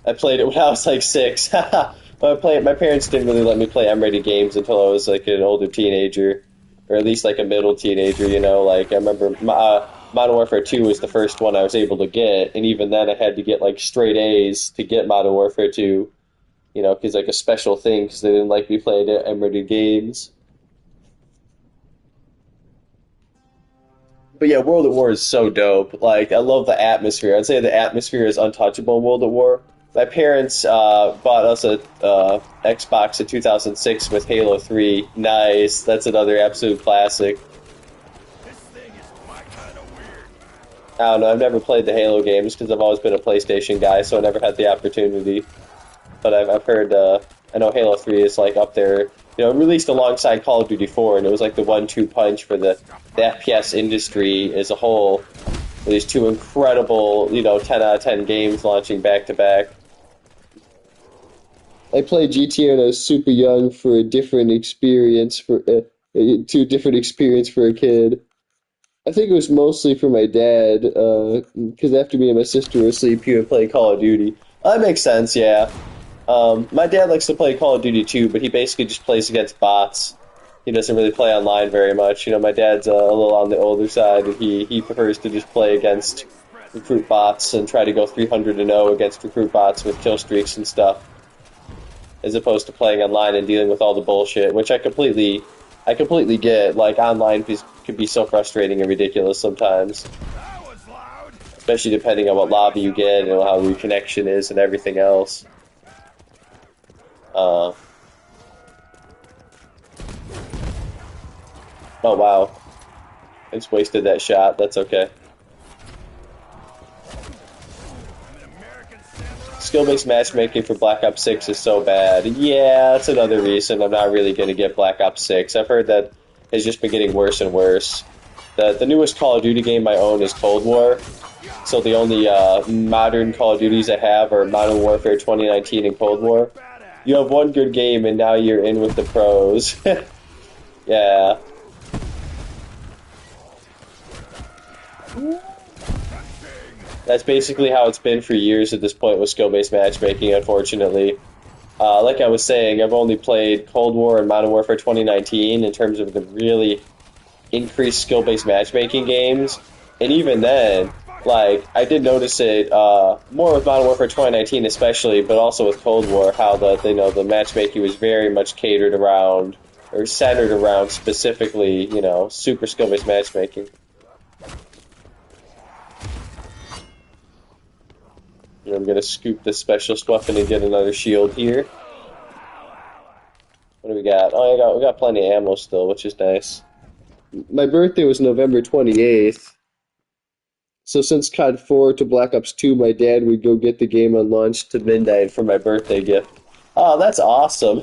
I played it when I was like 6. My parents didn't really let me play M-rated games until I was like an older teenager, or at least like a middle teenager, you know, like I remember Modern Warfare 2 was the first one I was able to get, and even then I had to get like straight A's to get Modern Warfare 2, you know, because like a special thing, because they didn't like me playing M-rated games. But yeah, World at War is so dope. Like, I love the atmosphere. I'd say the atmosphere is untouchable in World at War. My parents bought us a Xbox in 2006 with Halo 3. Nice. That's another absolute classic. This thing is my kind of weird. I don't know. I've never played the Halo games because I've always been a PlayStation guy, so I never had the opportunity. But I've heard, I know Halo 3 is like up there. You know, released alongside Call of Duty 4, and it was like the 1-2 punch for the FPS industry as a whole. These two incredible, you know, 10 out of 10 games launching back to back. I played GTA when I was super young for a different experience for different experience for a kid. I think it was mostly for my dad, because after me and my sister were asleep, he would play Call of Duty. That makes sense, yeah. My dad likes to play Call of Duty too, but he basically just plays against bots. He doesn't really play online very much. You know, my dad's a little on the older side, and he prefers to just play against recruit bots and try to go 300-0 against recruit bots with kill streaks and stuff, as opposed to playing online and dealing with all the bullshit, which I completely get. Like, online could be so frustrating and ridiculous sometimes, especially depending on what lobby you get and how your connection is and everything else. Oh wow, I just wasted that shot. That's okay. Skill-based matchmaking for Black Ops 6 is so bad. Yeah, that's another reason I'm not really going to get Black Ops 6. I've heard that it's just been getting worse and worse. The newest Call of Duty game I own is Cold War, so the only modern Call of Duties I have are Modern Warfare 2019 and Cold War. You have one good game and now you're in with the pros. Yeah. That's basically how it's been for years at this point with skill-based matchmaking, unfortunately. Like I was saying, I've only played Cold War and Modern Warfare 2019 in terms of the really increased skill-based matchmaking games. And even then, like, I did notice it more with Modern Warfare 2019 especially, but also with Cold War, how the matchmaking was very much catered around, or centered around specifically, you know, super skill-based matchmaking. And I'm going to scoop this specialist weapon and get another shield here. What do we got? Oh, we got plenty of ammo still, which is nice. My birthday was November 28th. So since COD 4 to Black Ops 2, my dad would go get the game on launch to midnight for my birthday gift. Oh, that's awesome.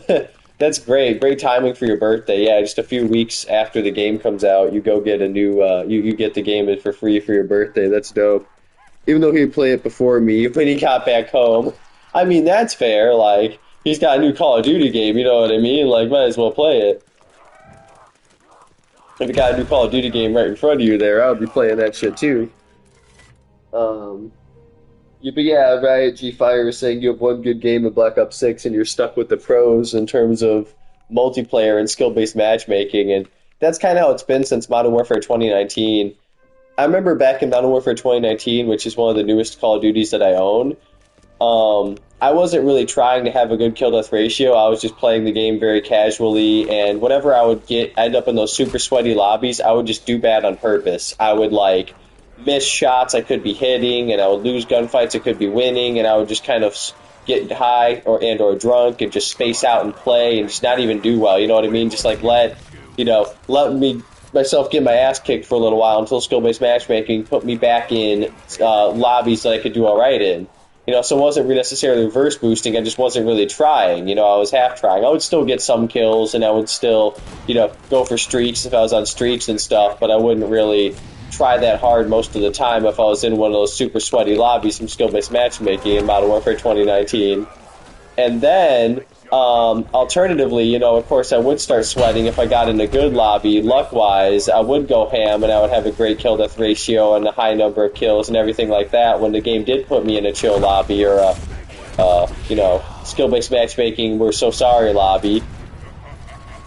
That's great. Great timing for your birthday. Yeah, just a few weeks after the game comes out, you go get a new, you get the game for free for your birthday. That's dope. Even though he'd play it before me when he got back home. I mean, that's fair. Like, he's got a new Call of Duty game, you know what I mean? Like, might as well play it. If you got a new Call of Duty game right in front of you there, I would be playing that shit too. But yeah, right, G-Fire is saying you have one good game of Black Ops 6 and you're stuck with the pros in terms of multiplayer and skill-based matchmaking, and that's kind of how it's been since Modern Warfare 2019. I remember back in Modern Warfare 2019, which is one of the newest Call of Duties that I own, I wasn't really trying to have a good kill-death ratio. I was just playing the game very casually, and whenever I would end up in those super sweaty lobbies, I would just do bad on purpose. I would, like, miss shots I could be hitting, and I would lose gunfights I could be winning, and I would just kind of get high or drunk and just space out and play and just not even do well, you know what I mean? Just, like, let myself get my ass kicked for a little while until skill-based matchmaking put me back in lobbies that I could do all right in. You know, so it wasn't necessarily reverse boosting, I just wasn't really trying, you know, I was half trying. I would still get some kills, and I would still, you know, go for streaks if I was on streaks and stuff, but I wouldn't really try that hard most of the time if I was in one of those super sweaty lobbies from skill-based matchmaking in Modern Warfare 2019. And then, alternatively, you know, of course I would start sweating if I got in a good lobby. Luck-wise, I would go ham and I would have a great kill-death ratio and a high number of kills and everything like that when the game did put me in a chill lobby or a, you know, skill-based matchmaking, we're so sorry lobby.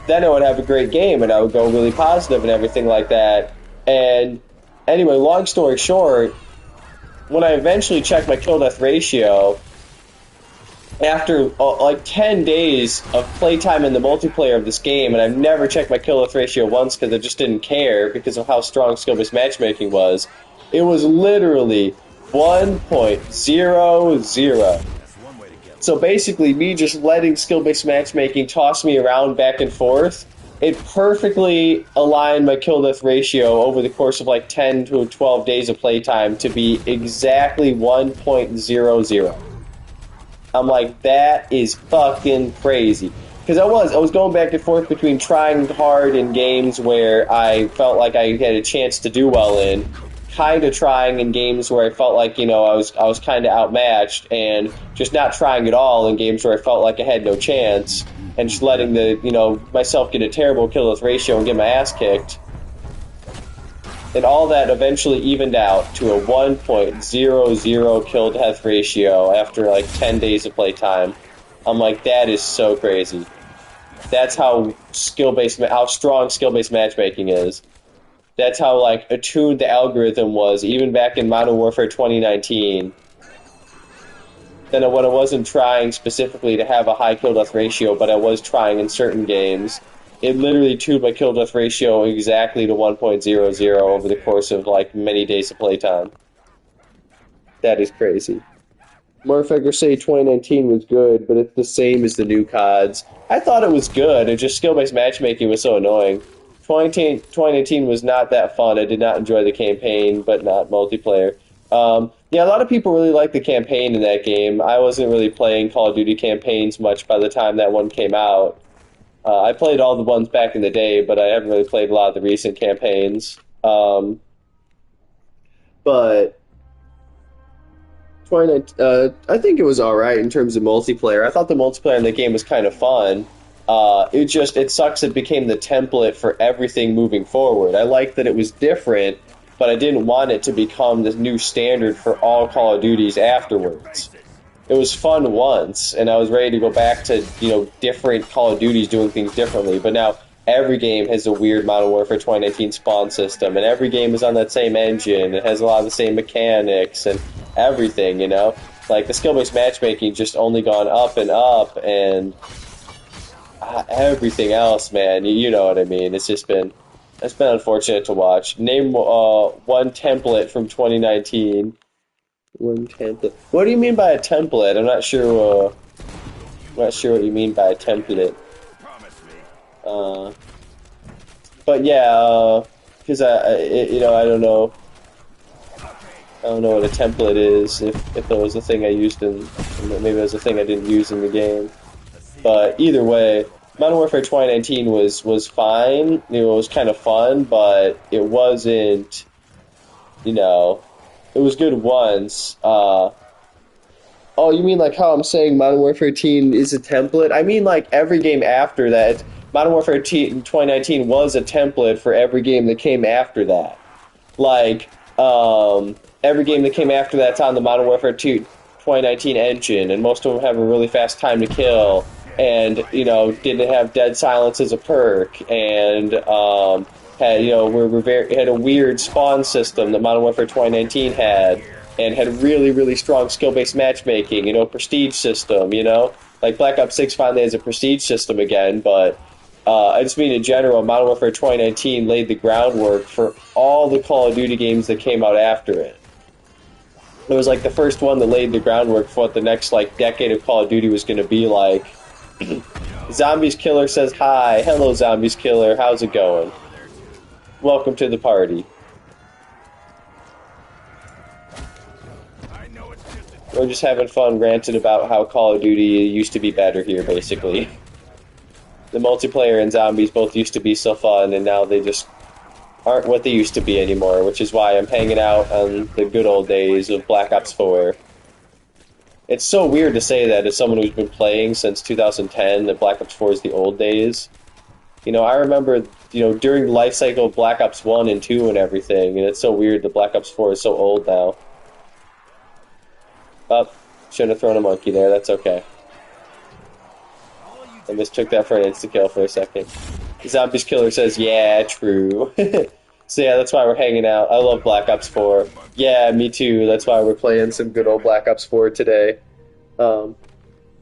Then I would have a great game and I would go really positive and everything like that. And anyway, long story short, when I eventually checked my kill-death ratio, after like 10 days of playtime in the multiplayer of this game, and I've never checked my kill-death ratio once because I just didn't care because of how strong skill-based matchmaking was, it was literally 1.00. So basically, me just letting skill-based matchmaking toss me around back and forth, it perfectly aligned my kill-death ratio over the course of like 10 to 12 days of playtime to be exactly 1.00. I'm like, that is fucking crazy. Because I was going back and forth between trying hard in games where I felt like I had a chance to do well in, kind of trying in games where I felt like, you know, I was kind of outmatched, and just not trying at all in games where I felt like I had no chance, and just letting the, you know, myself get a terrible kill-death ratio and get my ass kicked. And all that eventually evened out to a 1.00 kill-death ratio after like 10 days of playtime. I'm like, that is so crazy. That's how strong skill-based matchmaking is. That's how like attuned the algorithm was, even back in Modern Warfare 2019. Then when I wasn't trying specifically to have a high kill-death ratio, but I was trying in certain games, it literally tuned my kill-death ratio exactly to 1.00 over the course of like many days of playtime. That is crazy. Motherfuckers say 2019 was good, but it's the same as the new CODs. I thought it was good, it just skill-based matchmaking was so annoying. 2019 was not that fun. I did not enjoy the campaign, but not multiplayer. Yeah, a lot of people really liked the campaign in that game. I wasn't really playing Call of Duty campaigns much by the time that one came out. I played all the ones back in the day, but I haven't really played a lot of the recent campaigns. But 2019, I think it was alright in terms of multiplayer. I thought the multiplayer in the game was kind of fun. It sucks it became the template for everything moving forward. I liked that it was different, but I didn't want it to become the new standard for all Call of Duties afterwards. It was fun once, and I was ready to go back to, you know, different Call of Duties doing things differently, but now every game has a weird Modern Warfare 2019 spawn system, and every game is on that same engine, it has a lot of the same mechanics, and everything, you know? Like, the skill-based matchmaking just only gone up, and everything else, man, you know what I mean? It's been unfortunate to watch. Name one template from 2019. One template. What do you mean by a template? I'm not sure what you mean by a template. But yeah, because I don't know. I don't know what a template is. If it was a thing I used maybe it was a thing I didn't use in the game. But either way, Modern Warfare 2019 was fine. It was kind of fun, but it wasn't, you know, it was good once. Oh, you mean like how I'm saying Modern Warfare 10 is a template? I mean like every game after that. Modern Warfare 2019 was a template for every game that came after that. Like, every game that came after that's on the Modern Warfare 2019 engine, and most of them have a really fast time to kill, and, you know, didn't have dead silence as a perk, and had, you know, had a weird spawn system that Modern Warfare 2019 had, and had really, really strong skill-based matchmaking, you know, prestige system, you know? Like, Black Ops 6 finally has a prestige system again, but I just mean in general, Modern Warfare 2019 laid the groundwork for all the Call of Duty games that came out after it. It was like the first one that laid the groundwork for what the next, like, decade of Call of Duty was going to be like. Zombies Killer says hi. Hello, Zombies Killer. How's it going? Welcome to the party. We're just having fun ranting about how Call of Duty used to be better here, basically. The multiplayer and zombies both used to be so fun, and now they just aren't what they used to be anymore, which is why I'm hanging out on the good old days of Black Ops 4. It's so weird to say that as someone who's been playing since 2010, that Black Ops 4 is the old days. You know, I remember, you know, during the life cycle of Black Ops 1 and 2 and everything, and it's so weird that Black Ops 4 is so old now. Oh, shouldn't have thrown a monkey there, that's okay. I mistook that for an insta-kill for a second. Zombies Killer says, yeah, true. So yeah, that's why we're hanging out. I love Black Ops 4. Yeah, me too. That's why we're playing some good old Black Ops 4 today.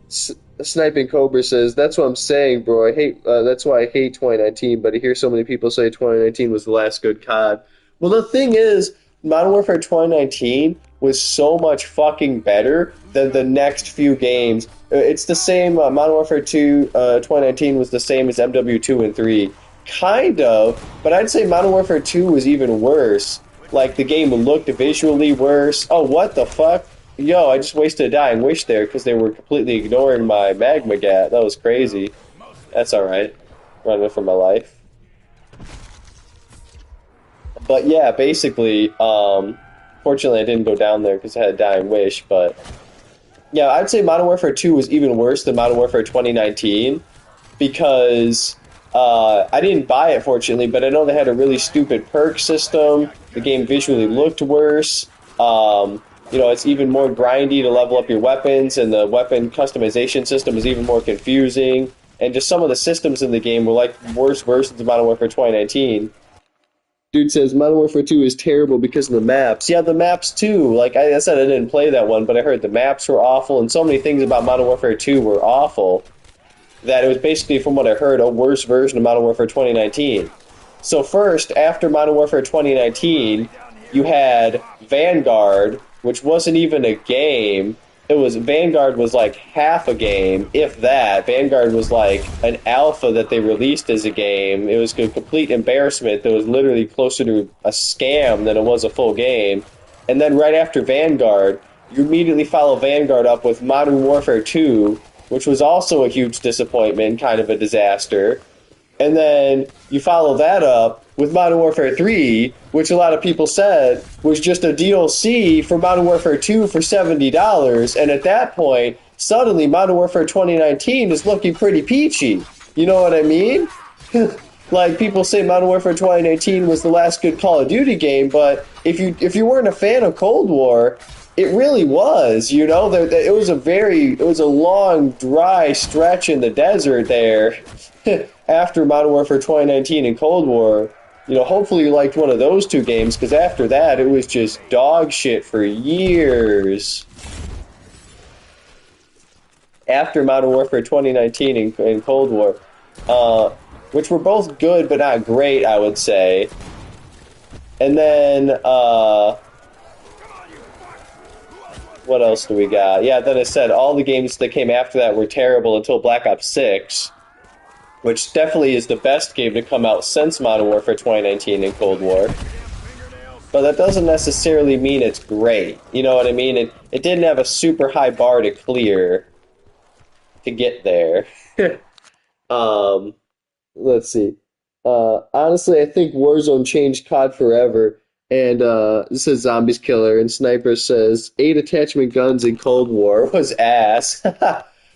Sniping Cobra says, that's what I'm saying, bro. I hate. That's why I hate 2019, but I hear so many people say 2019 was the last good COD. Well, the thing is, Modern Warfare 2019 was so much fucking better than the next few games. It's the same, Modern Warfare 2 2019 was the same as MW2 and 3. Kind of, but I'd say Modern Warfare 2 was even worse. Like, the game looked visually worse. Oh, what the fuck? Yo, I just wasted a dying wish there because they were completely ignoring my magma gat. That was crazy. That's alright. Running for my life. But yeah, basically, fortunately I didn't go down there because I had a dying wish, but yeah, I'd say Modern Warfare 2 was even worse than Modern Warfare 2019 because I didn't buy it, fortunately, but I know they had a really stupid perk system. The game visually looked worse. You know, it's even more grindy to level up your weapons, and the weapon customization system is even more confusing. And just some of the systems in the game were like worse versions of Modern Warfare 2019. Dude says Modern Warfare 2 is terrible because of the maps. Yeah, the maps too. Like I said, I didn't play that one, but I heard the maps were awful, and so many things about Modern Warfare 2 were awful that it was basically, from what I heard, a worse version of Modern Warfare 2019. So first, after Modern Warfare 2019, you had Vanguard, which wasn't even a game. Vanguard was like half a game, if that. Vanguard was like an alpha that they released as a game. It was a complete embarrassment that was literally closer to a scam than it was a full game. And then right after Vanguard, you immediately follow Vanguard up with Modern Warfare 2, which was also a huge disappointment, kind of a disaster. And then you follow that up with Modern Warfare 3, which a lot of people said was just a DLC for Modern Warfare 2 for $70. And at that point, suddenly Modern Warfare 2019 is looking pretty peachy. You know what I mean? Like, people say Modern Warfare 2019 was the last good Call of Duty game, but if you weren't a fan of Cold War, it really was, you know? It was a long, dry stretch in the desert there after Modern Warfare 2019 and Cold War. You know, hopefully you liked one of those two games, because after that, it was just dog shit for years. After Modern Warfare 2019 and Cold War, which were both good but not great, I would say. And then, what else do we got? Yeah, then I said all the games that came after that were terrible until Black Ops 6, which definitely is the best game to come out since Modern Warfare 2019 and Cold War. But that doesn't necessarily mean it's great. You know what I mean? It didn't have a super high bar to clear to get there. Let's see. Honestly, I think Warzone changed COD forever. And this is Zombies Killer, and Sniper says 8 attachment guns in Cold War was ass.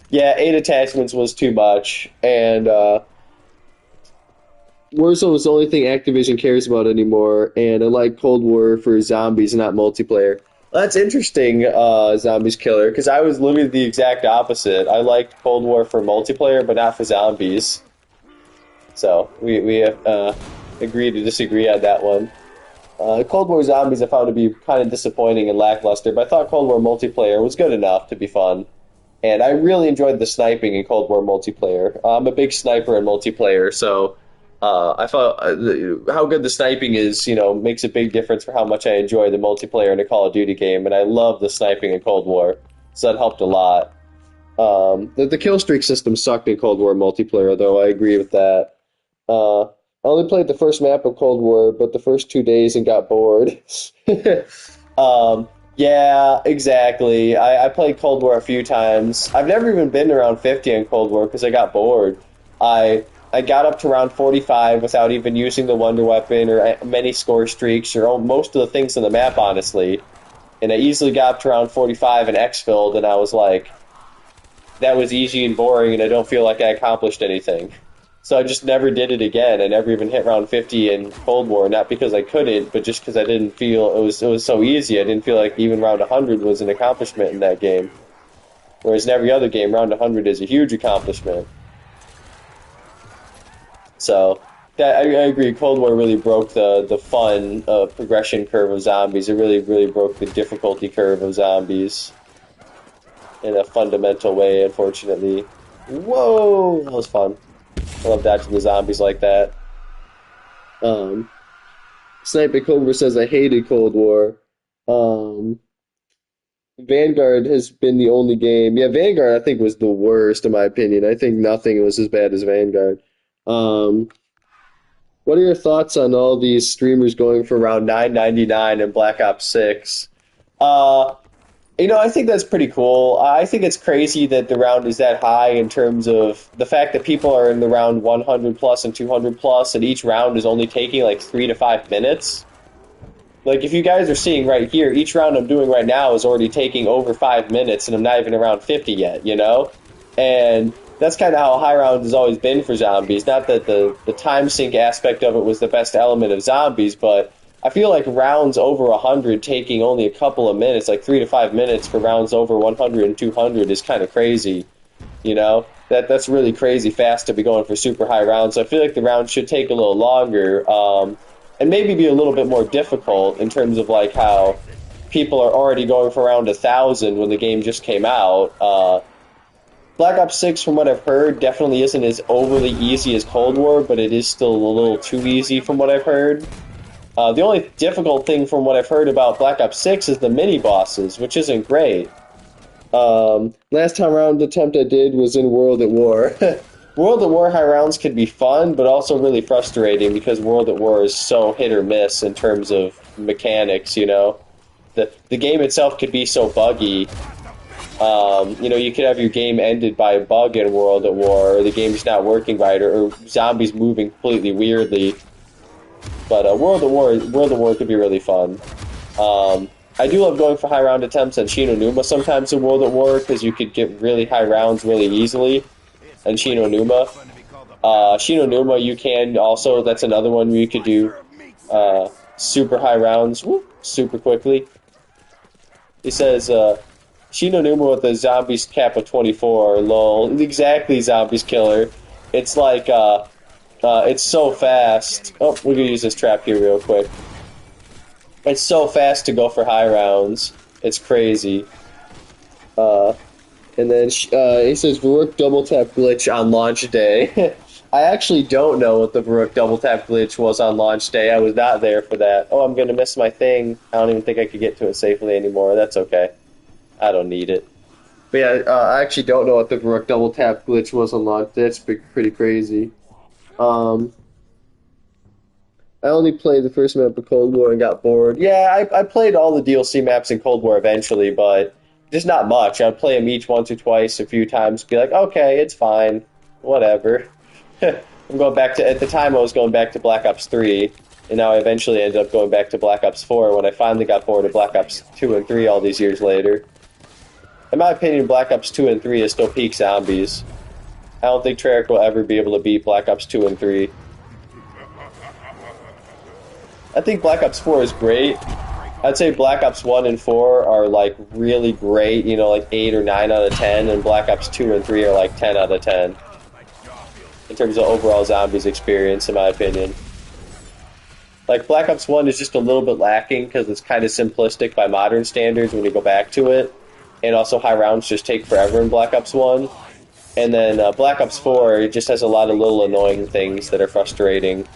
Yeah, 8 attachments was too much, and Warzone is the only thing Activision cares about anymore, and I like Cold War for zombies, not multiplayer. Well, that's interesting, Zombies Killer, because I was literally the exact opposite. I liked Cold War for multiplayer, but not for zombies. So, we agree to disagree on that one. Cold War Zombies I found to be kind of disappointing and lackluster, but I thought Cold War multiplayer was good enough to be fun. And I really enjoyed the sniping in Cold War multiplayer. I'm a big sniper in multiplayer, so I thought how good the sniping is, you know, makes a big difference for how much I enjoy the multiplayer in a Call of Duty game, and I love the sniping in Cold War, so that helped a lot. The kill streak system sucked in Cold War multiplayer, though. I agree with that. I only played the first map of Cold War, but the first 2 days and got bored. Yeah, exactly. I played Cold War a few times. I've never even been around 50 in Cold War because I got bored. I I got up to round 45 without even using the wonder weapon or many score streaks or most of the things on the map, honestly. And I easily got up to round 45 and X-filled, and I was like, that was easy and boring, and I don't feel like I accomplished anything. So I just never did it again. I never even hit round 50 in Cold War, not because I couldn't, but just because I didn't feel it was so easy. I didn't feel like even round 100 was an accomplishment in that game. Whereas in every other game, round 100 is a huge accomplishment. So I agree. Cold War really broke the fun progression curve of zombies. It really broke the difficulty curve of zombies in a fundamental way. Unfortunately, whoa, that was fun. I love dodging the zombies like that. Sniper Cobra says I hated Cold War. Vanguard has been the only game. Yeah, Vanguard I think was the worst in my opinion. I think nothing was as bad as Vanguard. What are your thoughts on all these streamers going for around $9.99 in Black Ops 6? I think that's pretty cool. I think it's crazy that the round is that high in terms of the fact that people are in the round 100 plus and 200 plus, and each round is only taking like 3 to 5 minutes. Like, if you guys are seeing right here, each round I'm doing right now is already taking over 5 minutes, and I'm not even around 50 yet, you know? And that's kind of how high round has always been for zombies. Not that the time sink aspect of it was the best element of zombies, but I feel like rounds over 100 taking only a couple of minutes, like 3 to 5 minutes for rounds over 100 and 200 is kind of crazy, you know? That's really crazy fast to be going for super high rounds. So I feel like the round should take a little longer, and maybe be a little bit more difficult in terms of like how people are already going for around 1,000 when the game just came out. Black Ops 6, from what I've heard, definitely isn't as overly easy as Cold War, but it is still a little too easy from what I've heard. The only difficult thing from what I've heard about Black Ops 6 is the mini-bosses, which isn't great. Last time round attempt I did was in World at War. World at War high rounds can be fun, but also really frustrating because World at War is so hit or miss in terms of mechanics, you know? The game itself could be so buggy. You could have your game ended by a bug in World at War, or the game's not working right, or zombies moving completely weirdly. But World at War could be really fun. I do love going for high round attempts on Shi No Numa sometimes in World at War, because you could get really high rounds really easily on Shi No Numa. Shi No Numa, you can also, that's another one where you could do super high rounds super quickly. He says, Shi No Numa with the zombies cap of 24, lol. Exactly, zombies killer. It's like, it's so fast. Oh, we're gonna use this trap here real quick. It's so fast to go for high rounds. It's crazy. And then he says, Varrook double tap glitch on launch day. I actually don't know what the Varrook double tap glitch was on launch day. I was not there for that. Oh, I'm gonna miss my thing. I don't even think I could get to it safely anymore. That's okay. I don't need it. But yeah, I actually don't know what the Varrook double tap glitch was on launch. That's pretty crazy. I only played the first map of Cold War and got bored. Yeah, I played all the DLC maps in Cold War eventually, but just not much. I'd play them each once or twice, a few times, be like, okay, it's fine, whatever. I'm going back to, at the time I was going back to Black Ops 3, and now I eventually ended up going back to Black Ops 4 when I finally got bored of Black Ops 2 and 3 all these years later. In my opinion, Black Ops 2 and 3 is still peak zombies. I don't think Treyarch will ever be able to beat Black Ops 2 and 3. I think Black Ops 4 is great. I'd say Black Ops 1 and 4 are, like, really great, you know, like 8 or 9 out of 10, and Black Ops 2 and 3 are, like, 10 out of 10. In terms of overall zombies experience, in my opinion. Like, Black Ops 1 is just a little bit lacking, because it's kind of simplistic by modern standards when you go back to it. And also, high rounds just take forever in Black Ops 1. And then Black Ops 4, it just has a lot of little annoying things that are frustrating.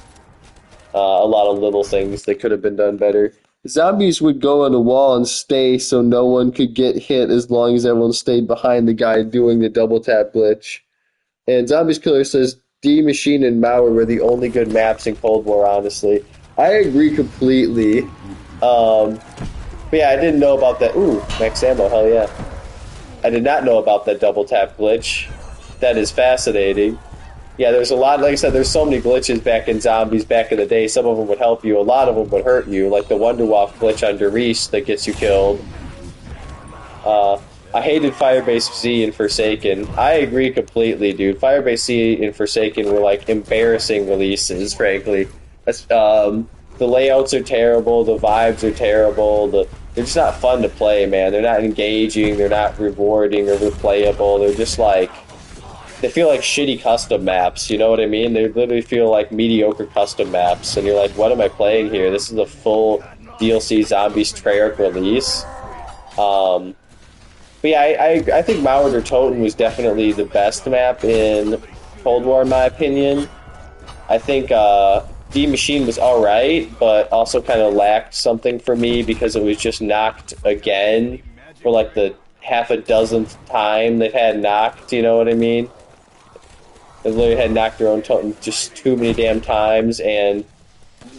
A lot of little things that could have been done better. Zombies would go on a wall and stay so no one could get hit as long as everyone stayed behind the guy doing the double tap glitch. And Zombies Killer says, D Machine and Mauer were the only good maps in Cold War, honestly. I agree completely. But yeah, I didn't know about that. Ooh, max ammo, hell yeah. I did not know about that double tap glitch. That is fascinating. Yeah, there's a lot, like I said, there's so many glitches back in Zombies back in the day. Some of them would help you, a lot of them would hurt you, like the Wonder Walk glitch on Reese that gets you killed. I hated Firebase Z and Forsaken. I agree completely, dude. Firebase Z and Forsaken were like embarrassing releases, frankly. The layouts are terrible, the vibes are terrible, they're just not fun to play, man. They're not engaging, they're not rewarding or replayable, they're just like... They feel like shitty custom maps, you know what I mean? They literally feel like mediocre custom maps, and you're like, what am I playing here? This is a full DLC Zombies Treyarch release. But yeah, I think Mauer der Toten was definitely the best map in Cold War, in my opinion. I think D Machine was alright, but also kind of lacked something for me because it was just knocked again for like the half a dozenth time they've had knocked, you know what I mean? They literally had knocked their own totem just too many damn times, and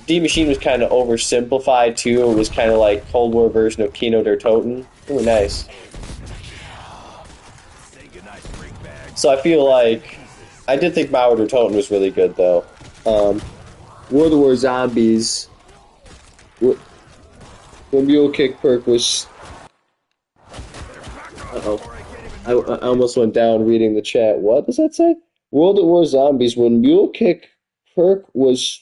D Machine was kind of oversimplified too. It was kind of like Cold War version of Kino der Toten. Really nice. So I feel like I did think Mauer der Toten was really good though. World of War Zombies. When Mule Kick perk was. I almost went down reading the chat. What does that say? World at War Zombies, when Mule Kick perk was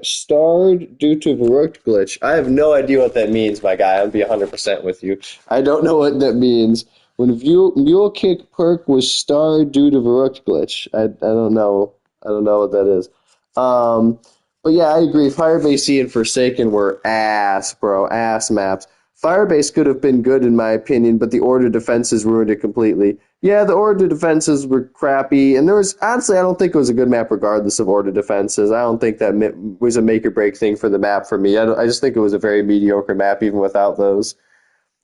starred due to Verrückt glitch. I have no idea what that means, my guy. I'll be 100% with you. I don't know what that means. When Mule Kick perk was starred due to Verrückt glitch. I don't know. I don't know what that is. But yeah, I agree. Firebase C and Forsaken were ass, bro. Ass maps. Firebase could have been good in my opinion, but the Order defenses ruined it completely. Yeah, the Order defenses were crappy, and there was, honestly, I don't think it was a good map regardless of Order defenses. I don't think that was a make-or-break thing for the map for me. I just think it was a very mediocre map even without those.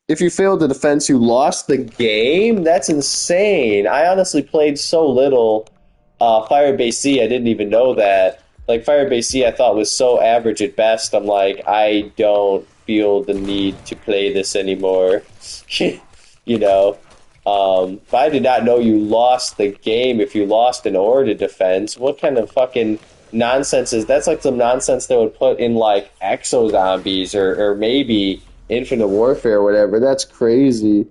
If you failed the defense, you lost the game? That's insane. I honestly played so little Firebase C, I didn't even know that. Like, Firebase C I thought was so average at best, I'm like, I don't feel the need to play this anymore. You know? But I did not know you lost the game if you lost an Order defense. What kind of fucking nonsense is that's like some nonsense they would put in like Exo Zombies or maybe Infinite Warfare or whatever. That's crazy.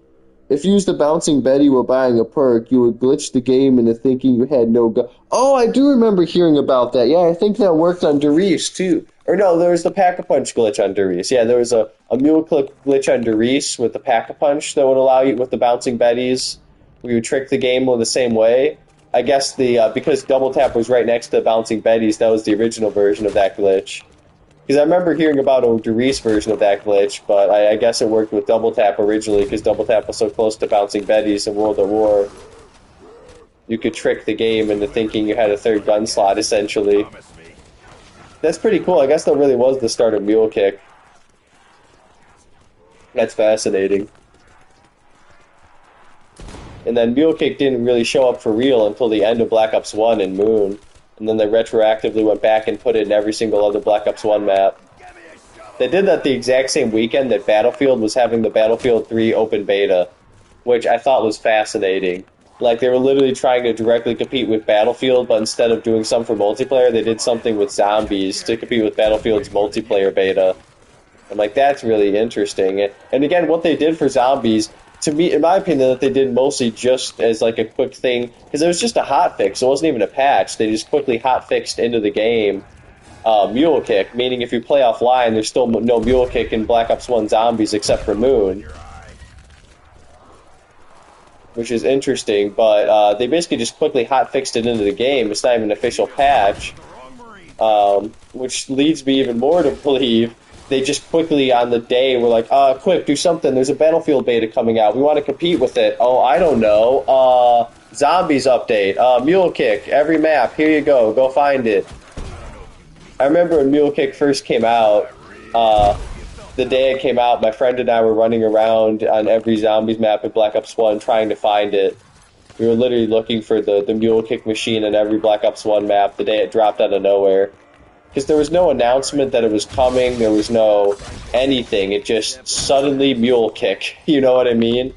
If you used the Bouncing Betty while buying a perk, you would glitch the game into thinking you had no gun. Oh, I do remember hearing about that. Yeah, I think that worked on Darius too. Or no, there was the Pack-a-Punch glitch on Darius. Yeah, there was a mule click glitch on Darius with the Pack-a-Punch that would allow you, with the Bouncing Betties, where you trick the game the same way. I guess because Double Tap was right next to Bouncing Betties, that was the original version of that glitch. Because I remember hearing about a Darius version of that glitch, but I guess it worked with Double Tap originally, because Double Tap was so close to Bouncing Betties in World at War. You could trick the game into thinking you had a third gun slot, essentially. That's pretty cool. I guess that really was the start of Mule Kick. That's fascinating. And then Mule Kick didn't really show up for real until the end of Black Ops 1 and Moon. And then they retroactively went back and put it in every single other Black Ops 1 map. They did that the exact same weekend that Battlefield was having the Battlefield 3 open beta, which I thought was fascinating. Like, they were literally trying to directly compete with Battlefield, but instead of doing some for multiplayer, they did something with Zombies to compete with Battlefield's multiplayer beta. I'm like, that's really interesting. And again, what they did for Zombies, to me, in my opinion, that they did mostly just as like a quick thing, because it was just a hotfix. It wasn't even a patch. They just quickly hotfixed into the game Mule Kick, meaning if you play offline, there's still no Mule Kick in Black Ops 1 Zombies except for Moon. Which is interesting, but they basically just quickly hotfixed it into the game. It's not even an official patch, which leads me even more to believe they just quickly on the day were like, quick, do something. There's a Battlefield beta coming out. We want to compete with it. Oh, I don't know. Zombies update. Mule Kick. Every map. Here you go. Go find it. I remember when Mule Kick first came out, the day it came out, my friend and I were running around on every Zombies map in Black Ops 1 trying to find it. We were literally looking for the Mule Kick machine on every Black Ops 1 map the day it dropped out of nowhere. Because there was no announcement that it was coming, there was no anything. It just suddenly Mule Kick, you know what I mean?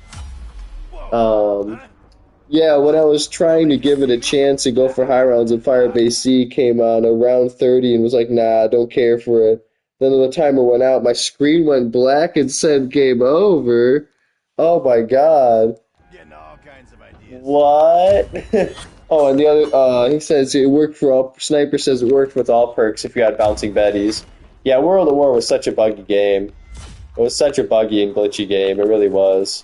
Yeah, when I was trying to give it a chance and go for high rounds, and Firebase C came on around 30 and was like, nah, don't care for it. Then when the timer went out, my screen went black and said game over. Oh my god. Getting all kinds of ideas. What? Oh, and the other, he says it worked for all, Sniper says it worked with all perks if you had bouncing betties. Yeah, World at War was such a buggy game. It was such a buggy and glitchy game, it really was.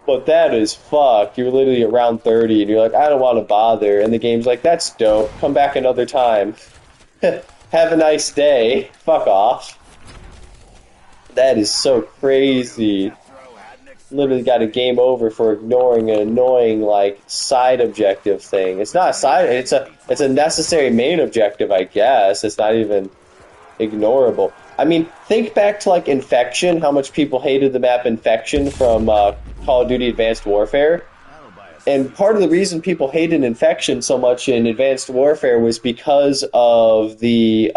But that is fucked. You're literally around 30 and you're like, I don't want to bother. And the game's like, that's dope. Come back another time. Have a nice day. Fuck off. That is so crazy. Literally got a game over for ignoring an annoying, like, side objective thing. It's not a side, it's a necessary main objective, I guess. It's not even ignorable. I mean, think back to, like, Infection, how much people hated the map Infection from Call of Duty Advanced Warfare. And part of the reason people hated Infection so much in Advanced Warfare was because of the,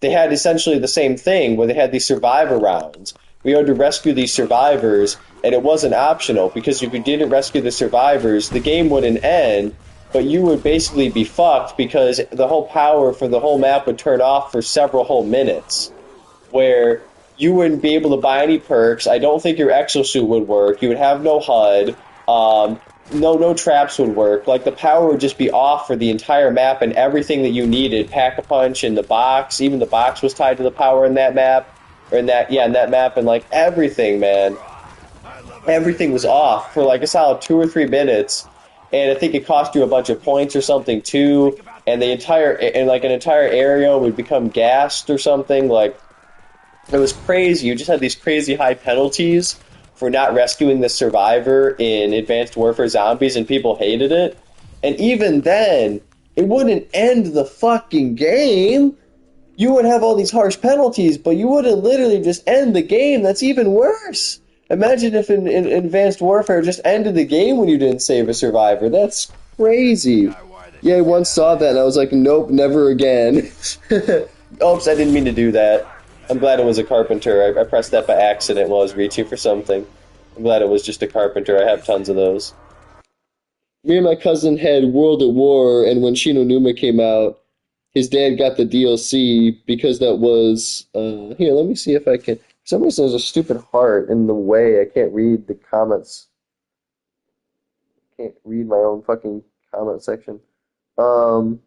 they had essentially the same thing, where they had these survivor rounds. We had to rescue these survivors, and it wasn't optional, because if you didn't rescue the survivors, the game wouldn't end, but you would basically be fucked, because the whole power for the whole map would turn off for several whole minutes, where you wouldn't be able to buy any perks. I don't think your exosuit would work. You would have no HUD. No traps would work. Like, the power would just be off for the entire map, and everything that you needed, Pack-a-Punch and the box, even the box was tied to the power in that map, or in that map, and like everything, man. Everything was off for like a solid 2 or 3 minutes, and I think it cost you a bunch of points or something too, and an entire area would become gassed or something. Like, it was crazy. You just had these crazy high penalties for not rescuing the survivor in Advanced Warfare Zombies, and people hated it. And even then, it wouldn't end the fucking game. You would have all these harsh penalties, but you wouldn't literally just end the game. That's even worse. Imagine if in Advanced Warfare just ended the game when you didn't save a survivor. That's crazy. Yeah, I once saw that and I was like, nope, never again. Oops, I didn't mean to do that. I'm glad it was a carpenter. I pressed that by accident while I was reaching for something. I'm glad it was just a carpenter. I have tons of those. Me and my cousin had World at War, and when Shi no Numa came out, his dad got the DLC because that was, here, let me see if I can, for some reason there's a stupid heart in the way, I can't read the comments, can't read my own fucking comment section. Dad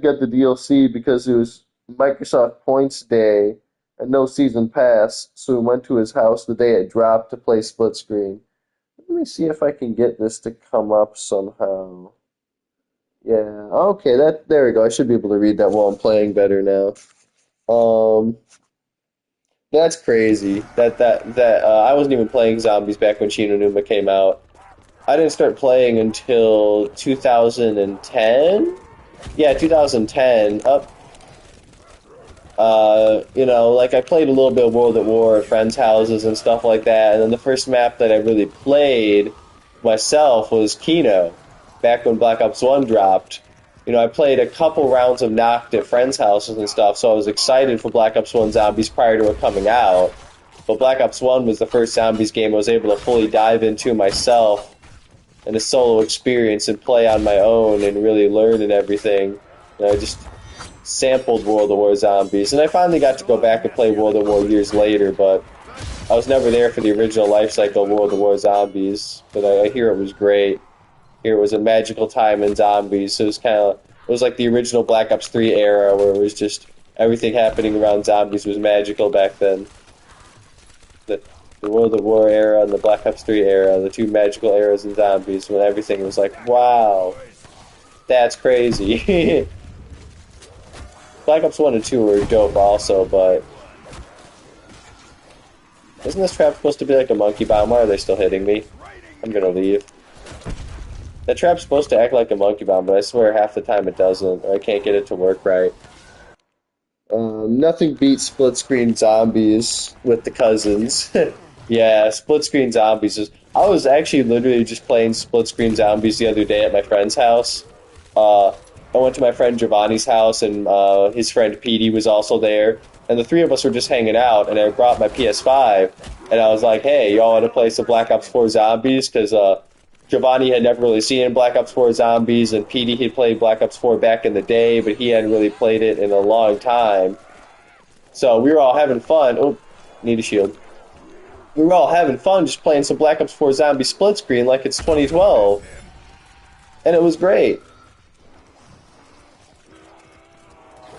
got the DLC because it was Microsoft Points Day and no season pass, so we went to his house the day it dropped to play split screen. Let me see if I can get this to come up somehow. Yeah, okay, there we go. I should be able to read that while I'm playing better now. That's crazy. I wasn't even playing zombies back when Shi no Numa came out. I didn't start playing until 2010? Yeah, 2010. You know, like I played a little bit of World at War at friends' houses and stuff like that, and then the first map that I really played myself was Kino. Back when Black Ops 1 dropped. You know, I played a couple rounds of Noct at friends' houses and stuff, so I was excited for Black Ops 1 Zombies prior to it coming out. But Black Ops 1 was the first Zombies game I was able to fully dive into myself and a solo experience and play on my own and really learn and everything. And I just sampled World of War Zombies. And I finally got to go back and play World of War years later, but I was never there for the original life cycle of World of War Zombies. But I hear it was great. Here was a magical time in zombies, so it was like the original Black Ops 3 era, where it was just everything happening around zombies was magical back then. The World of War era and the Black Ops 3 era, the two magical eras in zombies, when everything was like, wow, that's crazy. Black Ops 1 and 2 were dope also, but isn't this trap supposed to be like a monkey bomb? Why are they still hitting me? I'm gonna leave. That trap's supposed to act like a monkey bomb, but I swear half the time it doesn't, or I can't get it to work right. Nothing beats split-screen zombies with the cousins. Yeah, split-screen zombies is... I was actually literally just playing split-screen zombies the other day at my friend's house. I went to my friend Giovanni's house, and his friend Petey was also there. and the three of us were just hanging out, and I brought my PS5, and I was like, hey, y'all want to play some Black Ops 4 Zombies? Because Giovanni had never really seen Black Ops 4 Zombies, and Petey had played Black Ops 4 back in the day, but he hadn't really played it in a long time. So we were all having fun. Oh, need a shield. We were all having fun just playing some Black Ops 4 Zombie split screen like it's 2012. And it was great.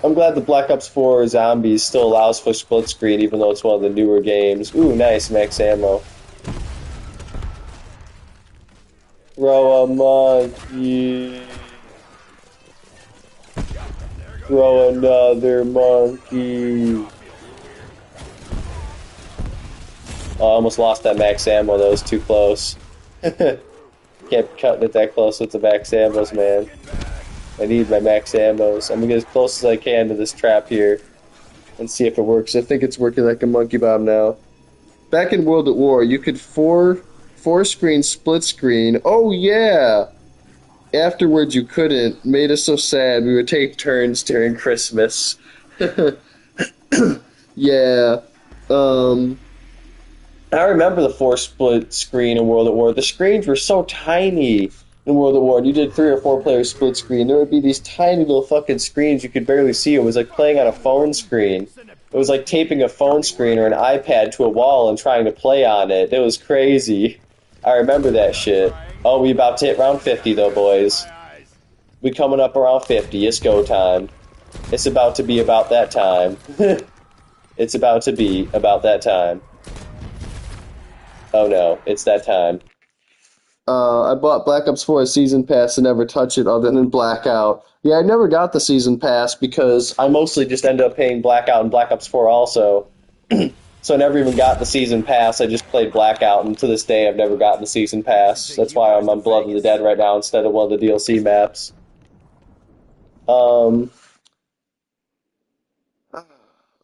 I'm glad the Black Ops 4 Zombies still allows for split screen, even though it's one of the newer games. Ooh, nice, max ammo. Throw a monkey. Throw another monkey. Oh, I almost lost that max ammo. That was too close. Can't cut it that close with the max ammos, man. I need my max ammos. I'm gonna get as close as I can to this trap here and see if it works. I think it's working like a monkey bomb now. Back in World at War, you could four screen split screen. Oh yeah. Afterwards, you couldn't. Made us so sad. We would take turns during Christmas. Yeah. I remember the 4 split screen in World at War. The screens were so tiny in World at War. And you did 3 or 4 player split screen. There would be these tiny little fucking screens you could barely see. It was like playing on a phone screen. It was like taping a phone screen or an iPad to a wall and trying to play on it. It was crazy. I remember that shit. Oh, we about to hit round 50 though, boys. We coming up around 50. It's go time. It's about to be about that time. It's about to be about that time. Oh no, it's that time. I bought Black Ops 4 Season Pass and never touch it other than Blackout. Yeah, I never got the Season Pass because I mostly just ended up paying Blackout and Black Ops 4 also. So I never even got the Season Pass. I just played Blackout, and to this day I've never gotten the Season Pass. That's why I'm on Blood of the Dead right now instead of one of the DLC maps.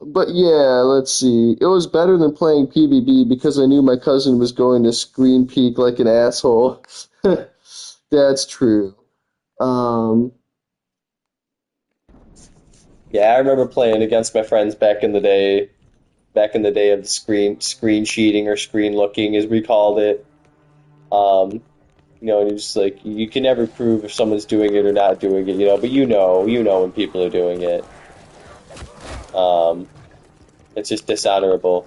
But yeah, let's see. It was better than playing PvP because I knew my cousin was going to screen peek like an asshole. That's true. Um, yeah, I remember playing against my friends back in the day of the screen cheating or screen looking as we called it. And you're just like you can never prove if someone's doing it or not doing it, but you know when people are doing it. It's just dishonorable.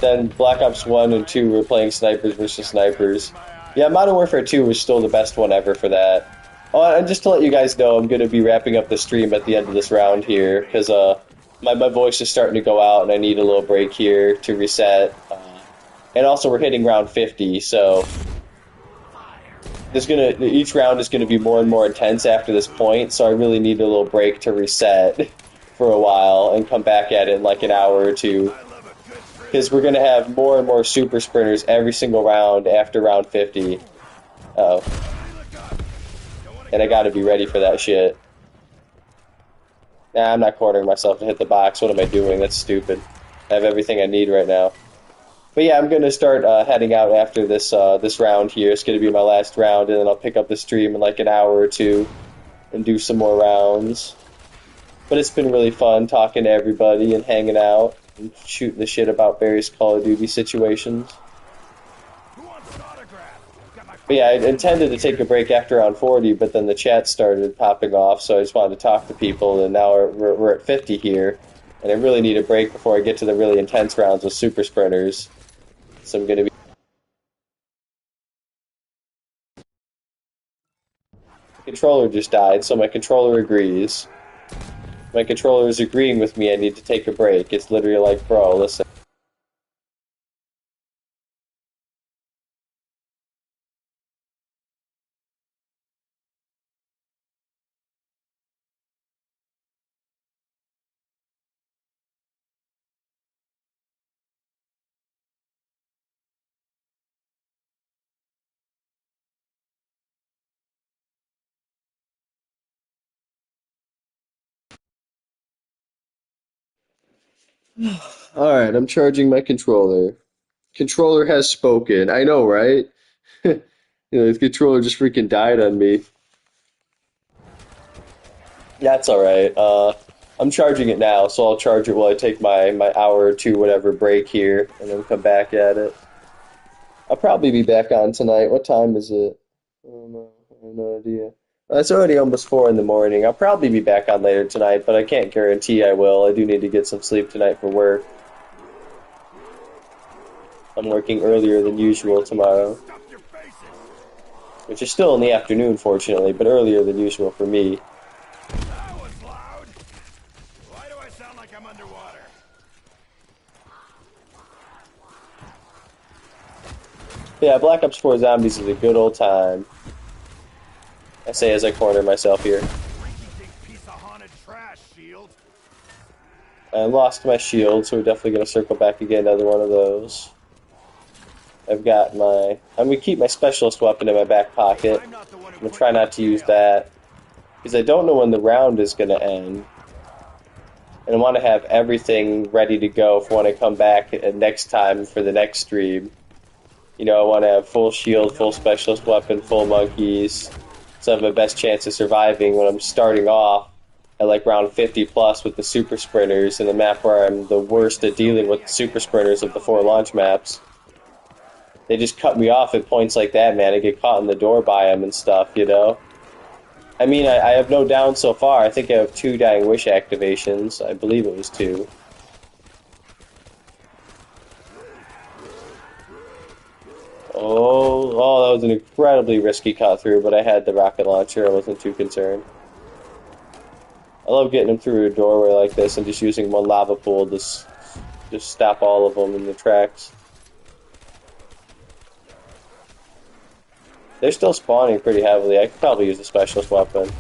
Then Black Ops 1 and 2 were playing snipers versus snipers. Yeah, Modern Warfare 2 was still the best one ever for that. Oh, and just to let you guys know, I'm going to be wrapping up the stream at the end of this round here, because my voice is starting to go out and I need a little break here to reset. And also we're hitting round 50, so each round is going to be more and more intense after this point, so I really need a little break to reset for a while and come back at it in like an hour or two. Because we're going to have more and more super sprinters every single round after round 50. Uh-oh. And I got to be ready for that shit. Nah, I'm not cornering myself to hit the box. What am I doing? That's stupid. I have everything I need right now. But yeah, I'm going to start heading out after this round here. It's going to be my last round, and then I'll pick up the stream in like an hour or two and do some more rounds. But it's been really fun talking to everybody and hanging out and shooting the shit about various Call of Duty situations. But yeah, I intended to take a break after round 40, but then the chat started popping off, so I just wanted to talk to people, and now we're at 50 here. And I really need a break before I get to the really intense rounds with super sprinters. So I'm going to be... The controller just died, so my controller agrees. My controller is agreeing with me I need to take a break. It's literally like, bro, listen. Alright, I'm charging my controller. Controller has spoken. I know, right? The controller just freaking died on me. That's alright. I'm charging it now, so I'll charge it while I take my hour or two, whatever, break here, and then come back at it. I'll probably be back on tonight. What time is it? I don't know. I have no idea. It's already almost 4 in the morning. I'll probably be back on later tonight, but I can't guarantee I will. I do need to get some sleep tonight for work. I'm working earlier than usual tomorrow, which is still in the afternoon, fortunately, but earlier than usual for me. That was loud. Why do I sound like I'm underwater? Yeah, Black Ops 4 Zombies is a good old time. I say as I corner myself here. Piece of haunted trash, shield. I lost my shield, so we're definitely going to circle back and get another one of those. I've got my... I'm going to keep my specialist weapon in my back pocket. I'm going to try not to use that, because I don't know when the round is going to end. And I want to have everything ready to go for when I come back next time for the next stream. You know, I want to have full shield, full specialist weapon, full monkeys, so I have my best chance of surviving when I'm starting off at like round 50 plus with the super sprinters in a map where I'm the worst at dealing with the super sprinters of the 4 launch maps. They just cut me off at points like that, man. I get caught in the door by them and stuff, you know? I mean, I have no down so far. I think I have 2 Dying Wish activations. I believe it was 2. Oh, that was an incredibly risky cut through, but I had the rocket launcher. I wasn't too concerned. I love getting them through a doorway like this and just using one lava pool to just stop all of them in the tracks. They're still spawning pretty heavily. I could probably use a specialist weapon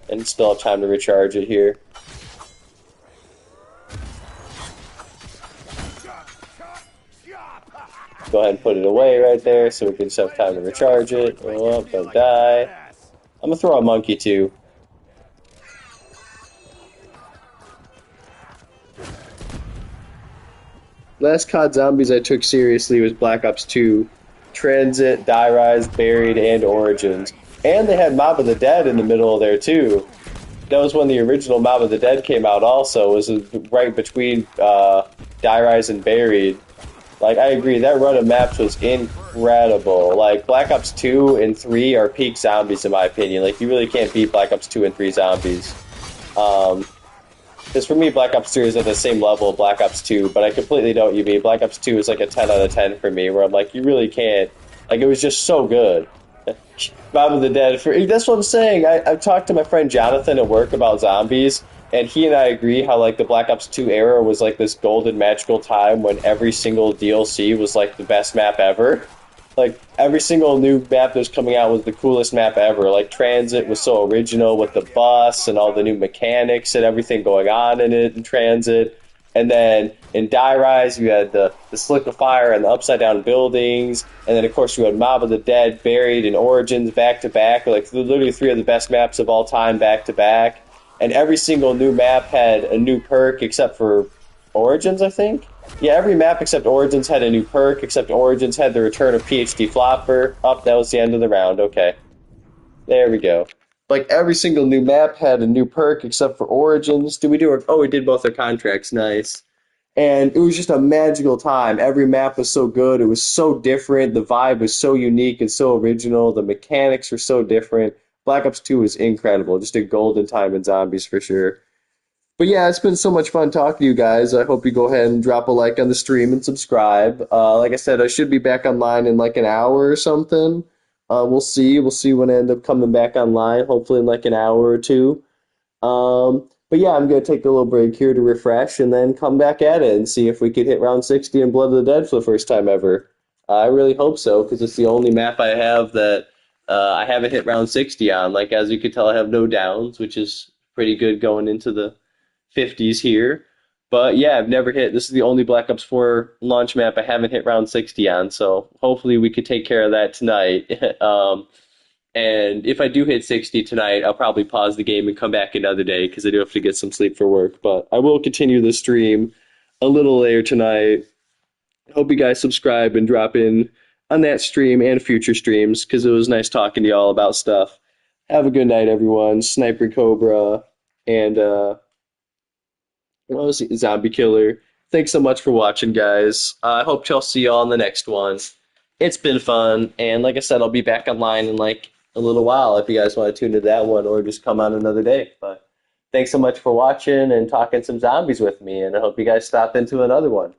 and still have time to recharge it here. Go ahead and put it away right there so we can just have time to recharge it. Oh, don't die. I'm going to throw a monkey too. Last COD Zombies I took seriously was Black Ops 2. Transit, Die Rise, Buried, and Origins. And they had Mob of the Dead in the middle of there too. That was when the original Mob of the Dead came out also. It was right between Die Rise and Buried. Like, I agree, that run of maps was incredible. Like, Black Ops 2 and 3 are peak zombies in my opinion. Like, you really can't beat Black Ops 2 and 3 zombies. Because for me, Black Ops 3 is at the same level of Black Ops 2, but I completely know what you mean. Black Ops 2 is like a 10 out of 10 for me, where I'm like, you really can't. Like, it was just so good. Mob of the Dead, that's what I'm saying. I've talked to my friend Jonathan at work about zombies, and he and I agree how, like, the Black Ops 2 era was, like, this golden, magical time when every single DLC was, like, the best map ever. Like, every single new map that was coming out was the coolest map ever. Like, Transit was so original with the bus and all the new mechanics and everything going on in it in Transit. And then in Die Rise, you had the Slick of Fire and the upside-down buildings. And then, of course, you had Mob of the Dead, Buried, and Origins back-to-back. Like, literally 3 of the best maps of all time back-to-back. And every single new map had a new perk except for Origins, I think? Yeah, every map except Origins had a new perk, except Origins had the return of PhD Flopper. Oh, that was the end of the round. Okay. There we go. Like, every single new map had a new perk except for Origins. Did we do it? Oh, we did both our contracts. Nice. And it was just a magical time. Every map was so good. It was so different. The vibe was so unique and so original. The mechanics were so different. Black Ops 2 was incredible. Just a golden time in zombies for sure. But yeah, it's been so much fun talking to you guys. I hope you go ahead and drop a like on the stream and subscribe. Like I said, I should be back online in like an hour or something. We'll see. We'll see when I end up coming back online, hopefully in like an hour or two. But yeah, I'm going to take a little break here to refresh and then come back at it and see if we could hit round 60 in Blood of the Dead for the first time ever. I really hope so, because it's the only map I have that I haven't hit round 60 on. Like, as you can tell, I have no downs, which is pretty good going into the 50s here. But yeah, I've never hit. This is the only Black Ops 4 launch map I haven't hit round 60 on, so hopefully we could take care of that tonight. And if I do hit 60 tonight, I'll probably pause the game and come back another day because I do have to get some sleep for work. But I will continue the stream a little later tonight. Hope you guys subscribe and drop in on that stream and future streams because it was nice talking to y'all about stuff. Have a good night, everyone. Sniper Cobra and Well, Zombie Killer. Thanks so much for watching, guys. I hope y'all see y'all on the next one. It's been fun, and like I said, I'll be back online in like a little while if you guys want to tune to that one or just come on another day. But thanks so much for watching and talking some zombies with me, and I hope you guys stop into another one.